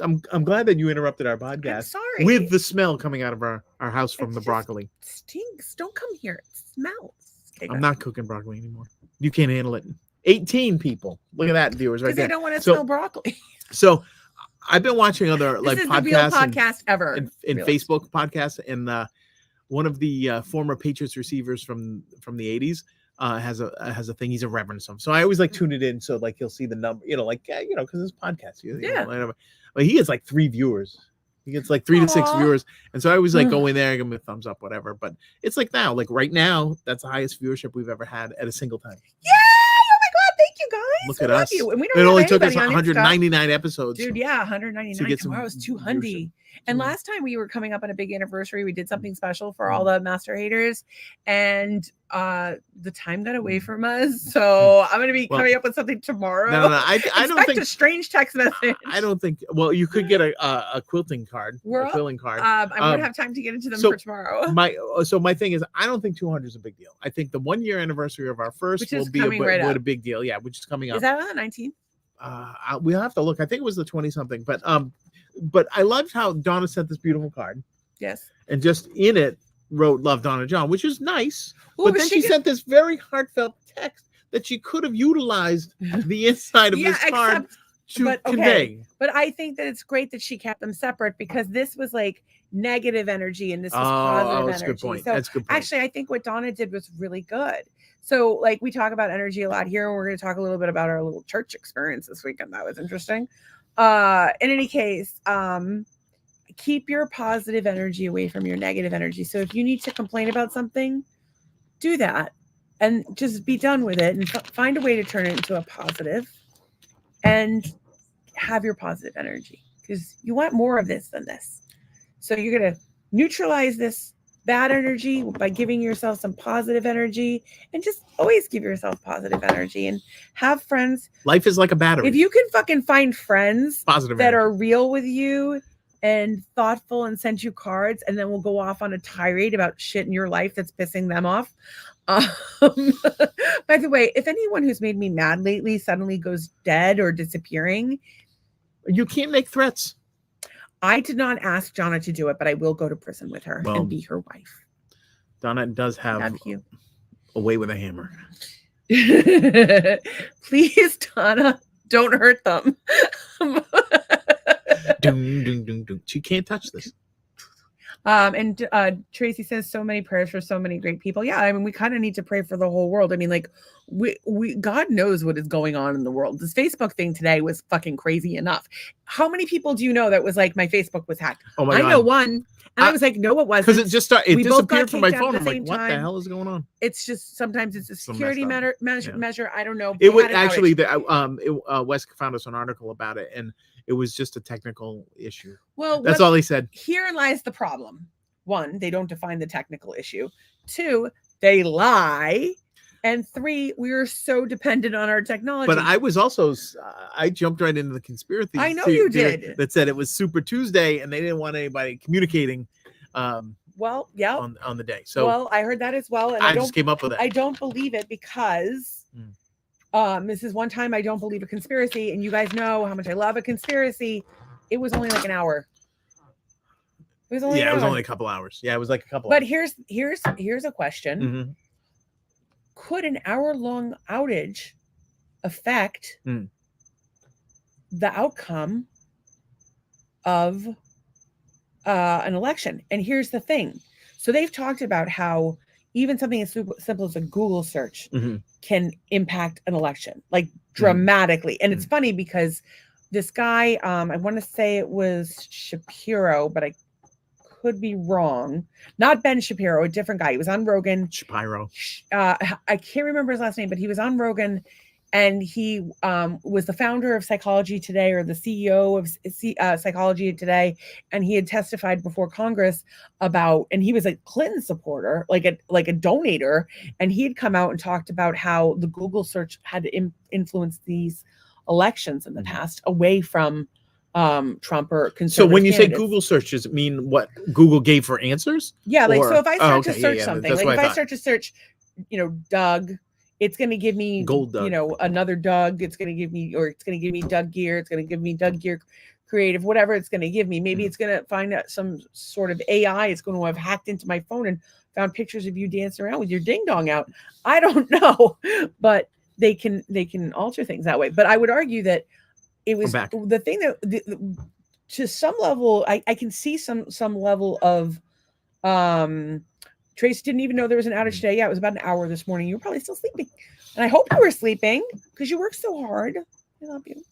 [SPEAKER 2] I'm glad that you interrupted our podcast.
[SPEAKER 1] I'm sorry.
[SPEAKER 2] With the smell coming out of our house from the broccoli.
[SPEAKER 1] Stinks. Don't come here. It smells. Okay,
[SPEAKER 2] I'm not cooking broccoli anymore. You can't handle it. 18 people. Look at that, viewers, right there.
[SPEAKER 1] I don't want to smell broccoli.
[SPEAKER 2] So I've been watching other
[SPEAKER 1] this is
[SPEAKER 2] podcasts.
[SPEAKER 1] The real podcast ever.
[SPEAKER 2] In Facebook podcasts, and one of the former Patriots receivers from the 80s has a thing. He's a reverend, so I always like tune it in, so like he'll see the number, because it's podcast. But he gets like 3 viewers. He gets like 3 to 6 viewers, and so I always like go in there and give him a thumbs up, whatever. But it's like now, like right now, that's the highest viewership we've ever had at a single time.
[SPEAKER 1] Yeah.
[SPEAKER 2] Look at us.
[SPEAKER 1] And we
[SPEAKER 2] it only took us 199 episodes.
[SPEAKER 1] Dude, yeah, 199. Tomorrow's 200. And last time we were coming up on a big anniversary, we did something special for all the master haters. And the time got away from us, so I'm gonna be coming up with something tomorrow.
[SPEAKER 2] No. I don't think
[SPEAKER 1] a strange text message.
[SPEAKER 2] I don't think. Well, you could get a quilting card. Quilling card.
[SPEAKER 1] I won't have time to get into them for tomorrow.
[SPEAKER 2] My thing is, I don't think 200 is a big deal. I think the 1 year anniversary of our first will be a big deal. Yeah, which is coming up.
[SPEAKER 1] Is that on the 19th?
[SPEAKER 2] We'll have to look. I think it was the 20 something. But I loved how Donna sent this beautiful card.
[SPEAKER 1] Yes.
[SPEAKER 2] And just in it wrote "Love, Donna John," which is nice.
[SPEAKER 1] Ooh,
[SPEAKER 2] but then she sent this very heartfelt text that she could have utilized the inside of this card to convey.
[SPEAKER 1] But I think that it's great that she kept them separate, because this was like negative energy and this was positive energy.
[SPEAKER 2] Good point.
[SPEAKER 1] So
[SPEAKER 2] that's a good point.
[SPEAKER 1] Actually, I think what Donna did was really good. So like we talk about energy a lot here, and we're going to talk a little bit about our little church experience this weekend. That was interesting. In any case, keep your positive energy away from your negative energy. So if you need to complain about something, do that and just be done with it, and find a way to turn it into a positive and have your positive energy, because you want more of this than this. So you're going to neutralize this bad energy by giving yourself some positive energy, and just always give yourself positive energy and have friends.
[SPEAKER 2] Life is like a battery.
[SPEAKER 1] If you can fucking find friends
[SPEAKER 2] positive
[SPEAKER 1] that
[SPEAKER 2] energy
[SPEAKER 1] are real with you and thoughtful and send you cards, and then we'll go off on a tirade about shit in your life that's pissing them off. By the way, if anyone who's made me mad lately suddenly goes dead or disappearing,
[SPEAKER 2] you can't make threats.
[SPEAKER 1] I did not ask Donna to do it, but I will go to prison with her and be her wife.
[SPEAKER 2] Donna does have a way with a hammer.
[SPEAKER 1] Please, Donna, don't hurt them.
[SPEAKER 2] She can't touch this.
[SPEAKER 1] And Tracy says, so many prayers for so many great people. Yeah, I mean, we kind of need to pray for the whole world. I mean, like, we God knows what is going on in the world. This Facebook thing today was fucking crazy enough. How many people do you know that was like, my Facebook was hacked?
[SPEAKER 2] Oh my God.
[SPEAKER 1] I know one. And I was like, no, it wasn't.
[SPEAKER 2] Because it just started, it disappeared from my phone. I'm like, what the hell is going on?
[SPEAKER 1] It's just, sometimes it's a security measure. I don't know.
[SPEAKER 2] It would actually, Wes found us an article about it, and it was just a technical issue.
[SPEAKER 1] Well,
[SPEAKER 2] that's all he said.
[SPEAKER 1] Herein lies the problem. One, they don't define the technical issue. Two, they lie. And three, we are so dependent on our technology.
[SPEAKER 2] But I was also, I jumped right into the conspiracy.
[SPEAKER 1] I know you did.
[SPEAKER 2] That said it was Super Tuesday, and they didn't want anybody communicating.
[SPEAKER 1] Well, yeah.
[SPEAKER 2] On the day. So
[SPEAKER 1] well, I heard that as well, and
[SPEAKER 2] I just came up with it.
[SPEAKER 1] I don't believe it because this is one time I don't believe a conspiracy, and you guys know how much I love a conspiracy. It was only like an hour. It was only
[SPEAKER 2] it was only a couple hours. Yeah, it was like a couple.
[SPEAKER 1] But
[SPEAKER 2] hours.
[SPEAKER 1] here's a question.
[SPEAKER 2] Mm-hmm.
[SPEAKER 1] Could an hour-long outage affect the outcome of an election? And here's the thing. So they've talked about how even something as simple as a Google search can impact an election, like dramatically. And it's funny because this guy, I want to say it was Shapiro, but I could be wrong. Not Ben Shapiro, a different guy. He was on Rogan.
[SPEAKER 2] Shapiro.
[SPEAKER 1] I can't remember his last name, but he was on Rogan, and he was the founder of Psychology Today, or the CEO of Psychology Today, and he had testified before Congress about, and he was a Clinton supporter, like a donator, and he had come out and talked about how the Google search had influenced these elections in the past away from Trump or conservative.
[SPEAKER 2] So when you say Google search, does it mean what Google gave for answers?
[SPEAKER 1] Yeah, like so if I start to search something, like if I start to search, Doug, it's going to give me
[SPEAKER 2] Gold Doug.
[SPEAKER 1] Another Doug. It's going to give me, or it's going to give me Doug Gear. It's going to give me Doug Gear Creative, whatever it's going to give me. Maybe it's going to find out some sort of AI. It's going to have hacked into my phone and found pictures of you dancing around with your ding dong out. I don't know, but they can alter things that way. But I would argue that it was the thing that to some level, I can see some level of Trace didn't even know there was an outage today. Yeah, it was about an hour this morning. You were probably still sleeping. And I hope you were sleeping because you work so hard. I love you.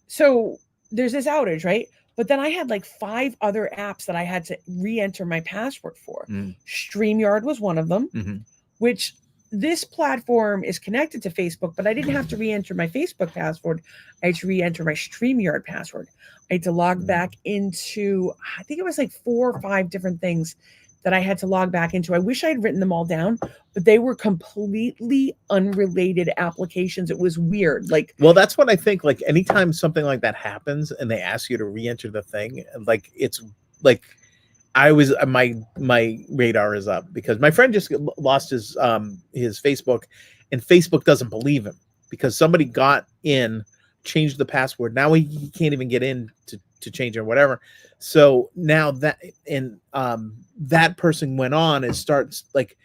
[SPEAKER 1] So there's this outage, right? But then I had like 5 other apps that I had to re-enter my password for. StreamYard was one of them, which this platform is connected to Facebook, but I didn't have to re-enter my Facebook password. I had to re-enter my StreamYard password. I had to log back into, I think it was like 4 or 5 different things that I had to log back into. I wish I had written them all down, but they were completely unrelated applications. It was weird. Like,
[SPEAKER 2] well, that's what I think. Like anytime something like that happens and they ask you to re-enter the thing, like it's like I was my radar is up because my friend just lost his Facebook, and Facebook doesn't believe him because somebody got in, changed the password. Now he can't even get in to change it or whatever. So now that that person went on and starts like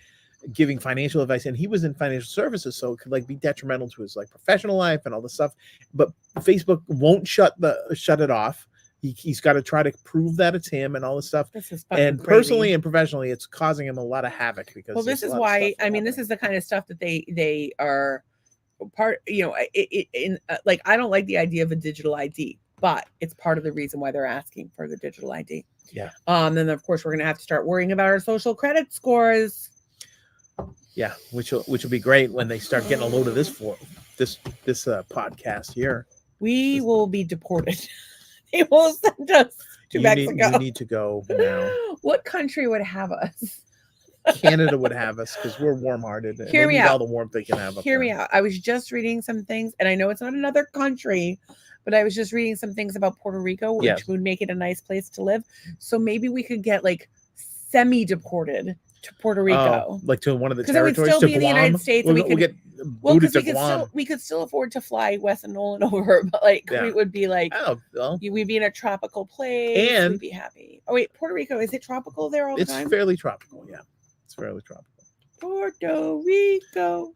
[SPEAKER 2] giving financial advice, and he was in financial services, so it could like be detrimental to his like professional life and all this stuff. But Facebook won't shut it off. He's got to try to prove that it's him and all this stuff.
[SPEAKER 1] This is
[SPEAKER 2] and
[SPEAKER 1] crazy.
[SPEAKER 2] Personally and professionally, it's causing him a lot of havoc because.
[SPEAKER 1] Well, this is why I mean, this is the kind of stuff that they are part. You know, like I don't like the idea of a digital ID, but it's part of the reason why they're asking for the digital ID.
[SPEAKER 2] Yeah.
[SPEAKER 1] Then of course we're going to have to start worrying about our social credit scores.
[SPEAKER 2] Yeah, which will be great when they start getting a load of this podcast here.
[SPEAKER 1] We will be deported. They will send us to Mexico.
[SPEAKER 2] You need to go now.
[SPEAKER 1] What country would have us?
[SPEAKER 2] Canada would have us because we're warm-hearted. And
[SPEAKER 1] Hear me out.
[SPEAKER 2] All the warmth they can have.
[SPEAKER 1] Hear me out. I was just reading some things, and I know it's not another country, but I was just reading some things about Puerto Rico, which would make it a nice place to live. So maybe we could get like semi-deported to Puerto Rico,
[SPEAKER 2] like to one of the
[SPEAKER 1] territories. Because it would still be in the United States, and we could
[SPEAKER 2] get.
[SPEAKER 1] Well, because we could still afford to fly Wes and Nolan over, but like we would be like, we'd be in a tropical place, and we'd be happy. Oh wait, Puerto Rico, is it tropical there all the time?
[SPEAKER 2] It's fairly tropical, yeah. It's fairly tropical.
[SPEAKER 1] Puerto Rico.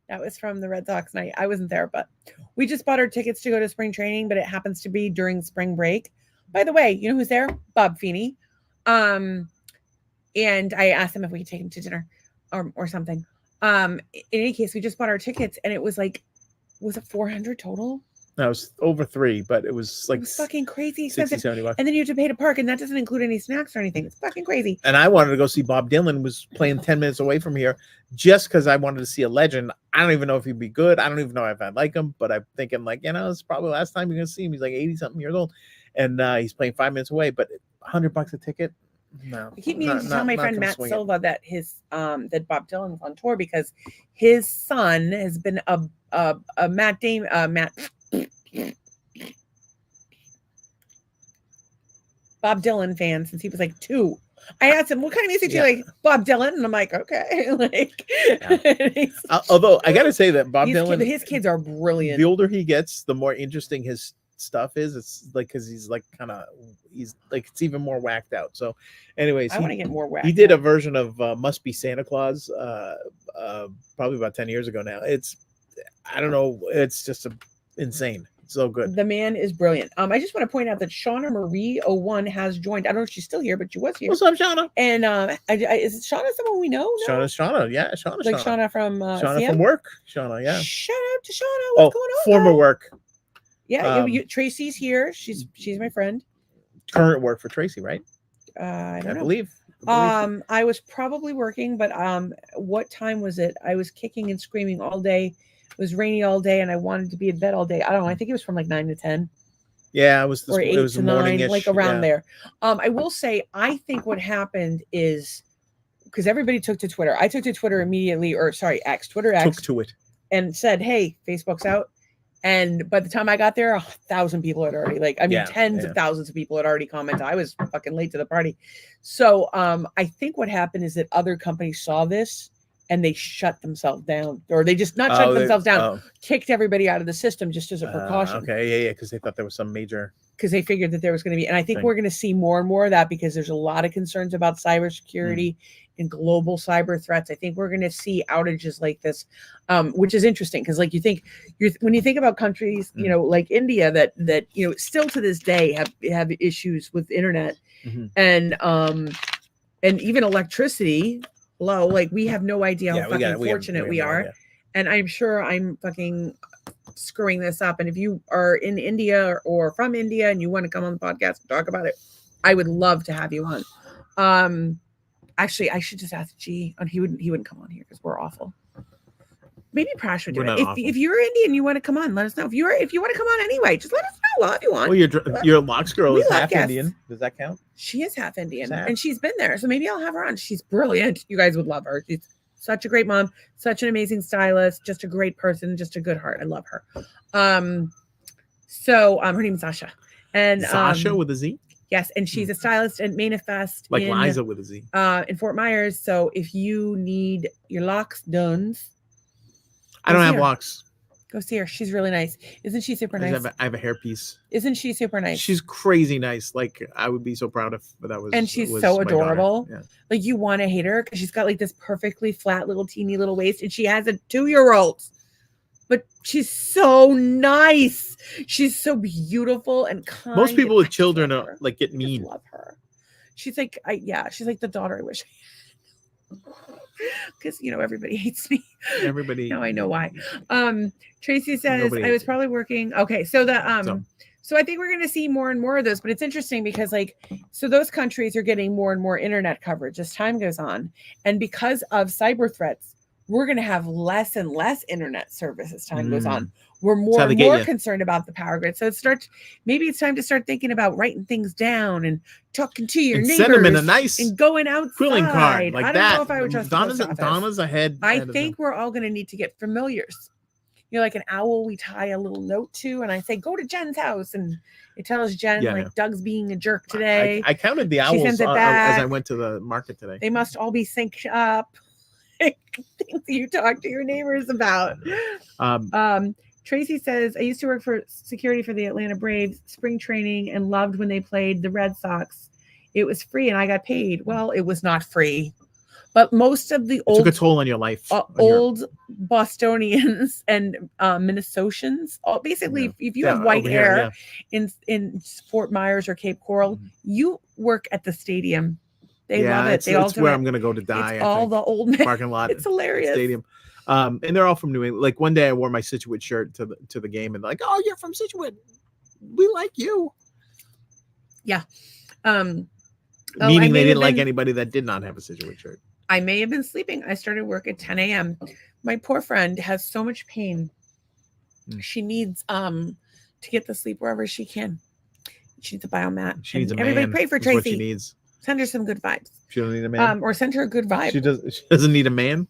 [SPEAKER 1] That was from the Red Sox night. I wasn't there, but we just bought our tickets to go to spring training, but it happens to be during spring break. By the way, you know who's there? Bob Feeney. And I asked him if we could take him to dinner or something. In any case, we just bought our tickets, and it was like, was it $400 total?
[SPEAKER 2] No, it was over $300, but it was like
[SPEAKER 1] fucking crazy expensive.
[SPEAKER 2] $60-$70.
[SPEAKER 1] And then you have to pay to park, and that doesn't include any snacks or anything. It's fucking crazy.
[SPEAKER 2] And I wanted to go see Bob Dylan, was playing 10 minutes away from here, just because I wanted to see a legend. I don't even know if he'd be good. I don't even know if I'd like him, but I'm thinking like, it's probably the last time you're gonna see him. He's like 80-something years old, and he's playing 5 minutes away. But $100 a ticket. No,
[SPEAKER 1] I keep meaning to tell my friend Matt Silva that that Bob Dylan's on tour because his son has been a Matt Bob Dylan fan since he was like 2. I asked him, what kind of music do you like? Bob Dylan. And I'm like, okay.
[SPEAKER 2] Although I got to say that Bob Dylan,
[SPEAKER 1] his kids are brilliant.
[SPEAKER 2] The older he gets, the more interesting his stuff is. It's like, because he's like it's even more whacked out. So anyways,
[SPEAKER 1] I want to get more whacked.
[SPEAKER 2] He did a version of Must Be Santa Claus probably about 10 years ago now. I don't know, it's just insane. So good.
[SPEAKER 1] The man is brilliant. I just want to point out that Shauna Marie 01 has joined. I don't know if she's still here, but she was here.
[SPEAKER 2] What's up, Shauna?
[SPEAKER 1] And is Shauna someone we know? No?
[SPEAKER 2] Shauna, yeah, Shauna.
[SPEAKER 1] Like Shauna from
[SPEAKER 2] Shauna from work. Shauna, yeah.
[SPEAKER 1] Shout out to Shauna. What's going on?
[SPEAKER 2] Former work.
[SPEAKER 1] Yeah, Tracy's here. She's my friend.
[SPEAKER 2] Current work for Tracy, right?
[SPEAKER 1] I don't know.
[SPEAKER 2] Believe.
[SPEAKER 1] I was probably working, but what time was it? I was kicking and screaming all day. It was rainy all day, and I wanted to be in bed all day. I don't know. I think it was from like 9 to 10.
[SPEAKER 2] Yeah, it was.
[SPEAKER 1] Or 8 to 9, like around there. I will say, I think what happened is because everybody took to Twitter. I took to Twitter immediately, X, Twitter X.
[SPEAKER 2] Took to it
[SPEAKER 1] and said, "Hey, Facebook's out." And by the time I got there, 1,000 people had already tens of thousands of people had already commented. I was fucking late to the party. So I think what happened is that other companies saw this and they shut themselves down, or they just kicked everybody out of the system just as a precaution.
[SPEAKER 2] Okay, yeah, because they thought there was some major.
[SPEAKER 1] Because they figured that there was going to be, and I think we're going to see more and more of that because there's a lot of concerns about cybersecurity and global cyber threats. I think we're going to see outages like this, which is interesting because, like, when you think about countries, like India that still to this day have issues with internet and even electricity. Low, like we have no idea how fucking fortunate we are. And I'm sure I'm fucking screwing this up. And if you are in India or from India and you want to come on the podcast and talk about it, I would love to have you on. Actually, I should just ask G, and he wouldn't come on here because we're awful. maybe Prash would do
[SPEAKER 2] We're
[SPEAKER 1] it.
[SPEAKER 2] not awful.
[SPEAKER 1] If you're Indian, you want to come on, let us know. If you want to come on anyway, just let us know. Well, if you want.
[SPEAKER 2] Well, your Locks girl
[SPEAKER 1] We
[SPEAKER 2] is
[SPEAKER 1] love
[SPEAKER 2] half
[SPEAKER 1] guests.
[SPEAKER 2] Indian. Does that count?
[SPEAKER 1] She is half Indian,
[SPEAKER 2] Sad.
[SPEAKER 1] and she's been there, so maybe I'll have her on. She's brilliant. You guys would love her. She's such a great mom, such an amazing stylist, just a great person, just a good heart. I love her. So her name is Sasha, and
[SPEAKER 2] Sasha with a Z.
[SPEAKER 1] Yes, and she's a stylist at Manifest,
[SPEAKER 2] like Liza with a Z,
[SPEAKER 1] in Fort Myers. So if you need your locks done,
[SPEAKER 2] I don't have locks.
[SPEAKER 1] Go see her. She's really nice. Isn't she super nice?
[SPEAKER 2] I have a hairpiece.
[SPEAKER 1] Isn't she super nice?
[SPEAKER 2] She's crazy nice. Like I would be so proud if that was.
[SPEAKER 1] And she's so adorable.
[SPEAKER 2] Yeah.
[SPEAKER 1] Like you want to hate her because she's got like this perfectly flat little teeny little waist, and she has a 2-year-old. But she's so nice. She's so beautiful and kind.
[SPEAKER 2] Most people with children are like get mean.
[SPEAKER 1] I love her. She's like, she's like the daughter I wish I had. Because everybody hates me.
[SPEAKER 2] Everybody.
[SPEAKER 1] Now I know why. Tracy says I was probably working. Okay, so so I think we're going to see more and more of those. But it's interesting because so those countries are getting more and more internet coverage as time goes on, and because of cyber threats, we're going to have less and less internet service as time goes on. We're more and more concerned about the power grid. So maybe it's time to start thinking about writing things down and talking to your neighbors.
[SPEAKER 2] Send them in a nice
[SPEAKER 1] and going outside.
[SPEAKER 2] Quilling card like
[SPEAKER 1] I don't
[SPEAKER 2] that.
[SPEAKER 1] know if I would trust
[SPEAKER 2] Donna's ahead.
[SPEAKER 1] I think we're all going to need to get familiars. Like an owl we tie a little note to, and I say, go to Jen's house, and it tells Jen Doug's being a jerk today.
[SPEAKER 2] I counted the owls as I went to the market today.
[SPEAKER 1] They must all be synced up. Things you talk to your neighbors about. Tracy says, I used to work for security for the Atlanta Braves spring training and loved when they played the Red Sox. It was free and I got paid. Well, it was not free. But most of the old
[SPEAKER 2] took a toll on your life.
[SPEAKER 1] Old Bostonians and Minnesotans, basically, if you have white hair in Fort Myers or Cape Coral, you work at the stadium. They love it.
[SPEAKER 2] That's where I'm going to go to die.
[SPEAKER 1] It's all the old men.
[SPEAKER 2] Parking lot.
[SPEAKER 1] It's hilarious.
[SPEAKER 2] Stadium. And they're all from New England. Like one day I wore my Scituate shirt to the game, and they're like, oh, you're from Scituate. We like you.
[SPEAKER 1] Yeah.
[SPEAKER 2] Meaning they didn't like anybody that did not have a Scituate shirt.
[SPEAKER 1] I may have been sleeping. I started work at 10 a.m. My poor friend has so much pain. She needs to get the sleep wherever she can. She needs a biomat.
[SPEAKER 2] She needs a man.
[SPEAKER 1] Everybody pray for Tracy.
[SPEAKER 2] What she needs.
[SPEAKER 1] Send her some good vibes.
[SPEAKER 2] She doesn't need a man.
[SPEAKER 1] Or send her a good vibe.
[SPEAKER 2] She doesn't need a man.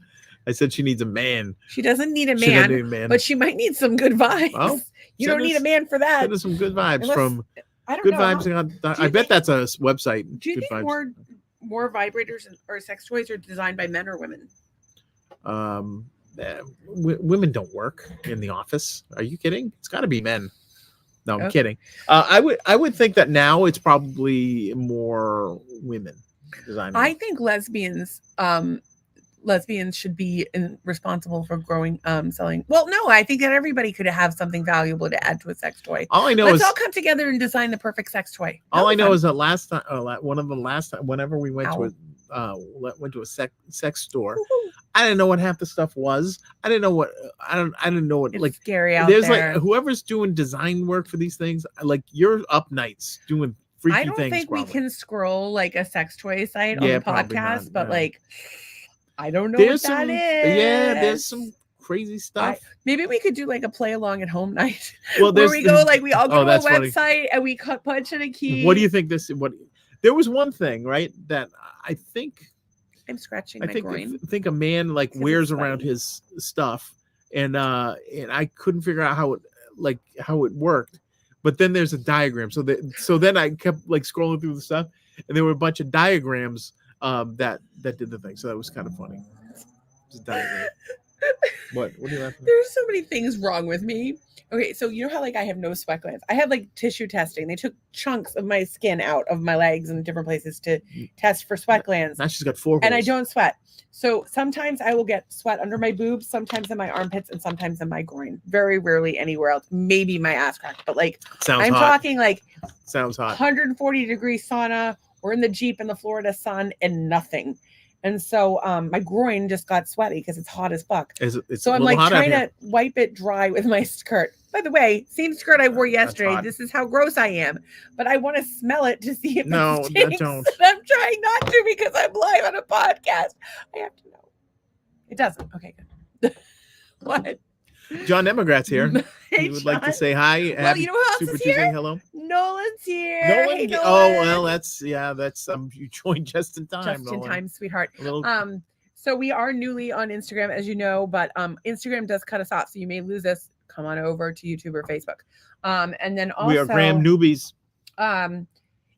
[SPEAKER 2] I said she needs a man.
[SPEAKER 1] She doesn't need a man, but she might need some good vibes. Oh, you don't need a man for that.
[SPEAKER 2] Send her some good vibes from
[SPEAKER 1] I don't
[SPEAKER 2] Good
[SPEAKER 1] know.
[SPEAKER 2] Vibes. I bet that's a website.
[SPEAKER 1] Do you think more vibrators or sex toys are designed by men or women?
[SPEAKER 2] Women don't work in the office. Are you kidding? It's got to be men. No, I'm kidding. I would think that now it's probably more women designing.
[SPEAKER 1] I think lesbians should be responsible for growing, selling. Well, no, I think that everybody could have something valuable to add to a sex toy.
[SPEAKER 2] All I know
[SPEAKER 1] Let's all come together and design the perfect sex toy.
[SPEAKER 2] All I know is that last time, whenever we went to a sex store, I didn't know what half the stuff was. I didn't know what
[SPEAKER 1] it's
[SPEAKER 2] like
[SPEAKER 1] scary out
[SPEAKER 2] there's
[SPEAKER 1] there.
[SPEAKER 2] Like whoever's doing design work for these things, like you're up nights doing freaky things.
[SPEAKER 1] I don't think we can scroll like a sex toy site on the podcast, but like I don't know what that is.
[SPEAKER 2] Yeah, there's some crazy stuff.
[SPEAKER 1] Maybe we could do like a play along at home night.
[SPEAKER 2] Well,
[SPEAKER 1] where we go, like we all go to a website and we punch in a key.
[SPEAKER 2] What do you think there was one thing, right? That I think
[SPEAKER 1] I'm scratching my groin.
[SPEAKER 2] I think a man like wears around his stuff, and I couldn't figure out how it worked. But then there's a diagram. So then I kept like scrolling through the stuff, and there were a bunch of diagrams that did the thing. So that was kind of funny. Just diagram. What are you laughing at?
[SPEAKER 1] There's so many things wrong with me. Okay, so you know how like I have no sweat glands. I had like tissue testing. They took chunks of my skin out of my legs and different places to test for sweat glands.
[SPEAKER 2] Now she's got 4 holes.
[SPEAKER 1] And I don't sweat. So sometimes I will get sweat under my boobs, sometimes in my armpits, and sometimes in my groin. Very rarely anywhere else. Maybe my ass crack. But like I'm talking like
[SPEAKER 2] sounds hot.
[SPEAKER 1] 140-degree sauna. We're in the Jeep in the Florida sun and nothing. And so my groin just got sweaty because it's hot as fuck. So I'm like trying to wipe it dry with my skirt. By the way, same skirt I wore yesterday. This is how gross I am. But I want to smell it to see if it stinks.
[SPEAKER 2] Don't.
[SPEAKER 1] I'm trying not to because I'm live on a podcast. I have to know. It doesn't. Okay, good. What?
[SPEAKER 2] John Demograt's here.
[SPEAKER 1] Hey,
[SPEAKER 2] He would like to
[SPEAKER 1] John.
[SPEAKER 2] say hi.
[SPEAKER 1] Well, you know who else
[SPEAKER 2] Super
[SPEAKER 1] is here?
[SPEAKER 2] Tuesday. Hello.
[SPEAKER 1] Nolan's here.
[SPEAKER 2] Nolan.
[SPEAKER 1] Hey, Nolan.
[SPEAKER 2] Oh well, that's you joined just in time.
[SPEAKER 1] Just
[SPEAKER 2] Nolan.
[SPEAKER 1] in time, sweetheart.
[SPEAKER 2] A little...
[SPEAKER 1] So we are newly on Instagram, as you know, but Instagram does cut us off, so you may lose us. Come on over to YouTube or Facebook. And then also
[SPEAKER 2] we are Graham newbies.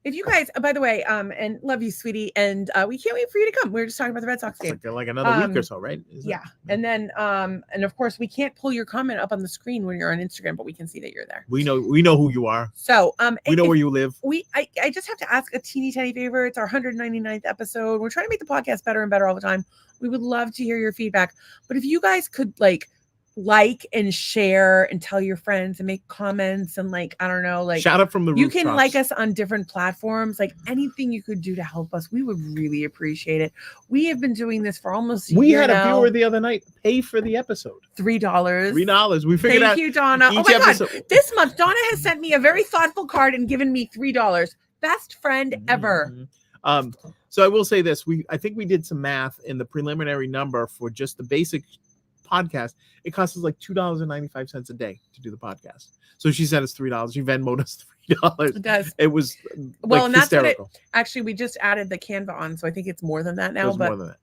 [SPEAKER 1] If you guys, by the way, and love you, sweetie, and we can't wait for you to come. We were just talking about the Red Sox game.
[SPEAKER 2] Like another week or so, right?
[SPEAKER 1] Yeah. And then and of course we can't pull your comment up on the screen when you're on Instagram, but we can see that you're there.
[SPEAKER 2] We know who you are.
[SPEAKER 1] So
[SPEAKER 2] we know where you live.
[SPEAKER 1] I just have to ask a teeny tiny favor. It's our 199th episode. We're trying to make the podcast better and better all the time. We would love to hear your feedback. But if you guys could like and share and tell your friends and make comments and I don't know,
[SPEAKER 2] shout out from the rooftops.
[SPEAKER 1] You can like us on different platforms, anything you could do to help us, we would really appreciate it. We have been doing this for almost a year.
[SPEAKER 2] We had a viewer the other night pay for the episode.
[SPEAKER 1] $3.
[SPEAKER 2] We figured out.
[SPEAKER 1] Thank you, Donna. Oh my God. This month Donna has sent me a very thoughtful card and given me $3. Best friend ever.
[SPEAKER 2] So I will say this, I think we did some math, in the preliminary number for just the basic podcast. It costs us like $2.95 a day to do the podcast. So she sent us $3. She Venmoed us $3.
[SPEAKER 1] It does.
[SPEAKER 2] It was
[SPEAKER 1] and
[SPEAKER 2] hysterical.
[SPEAKER 1] That's what actually, we just added the Canva on, so I think it's more than that now.
[SPEAKER 2] More than that.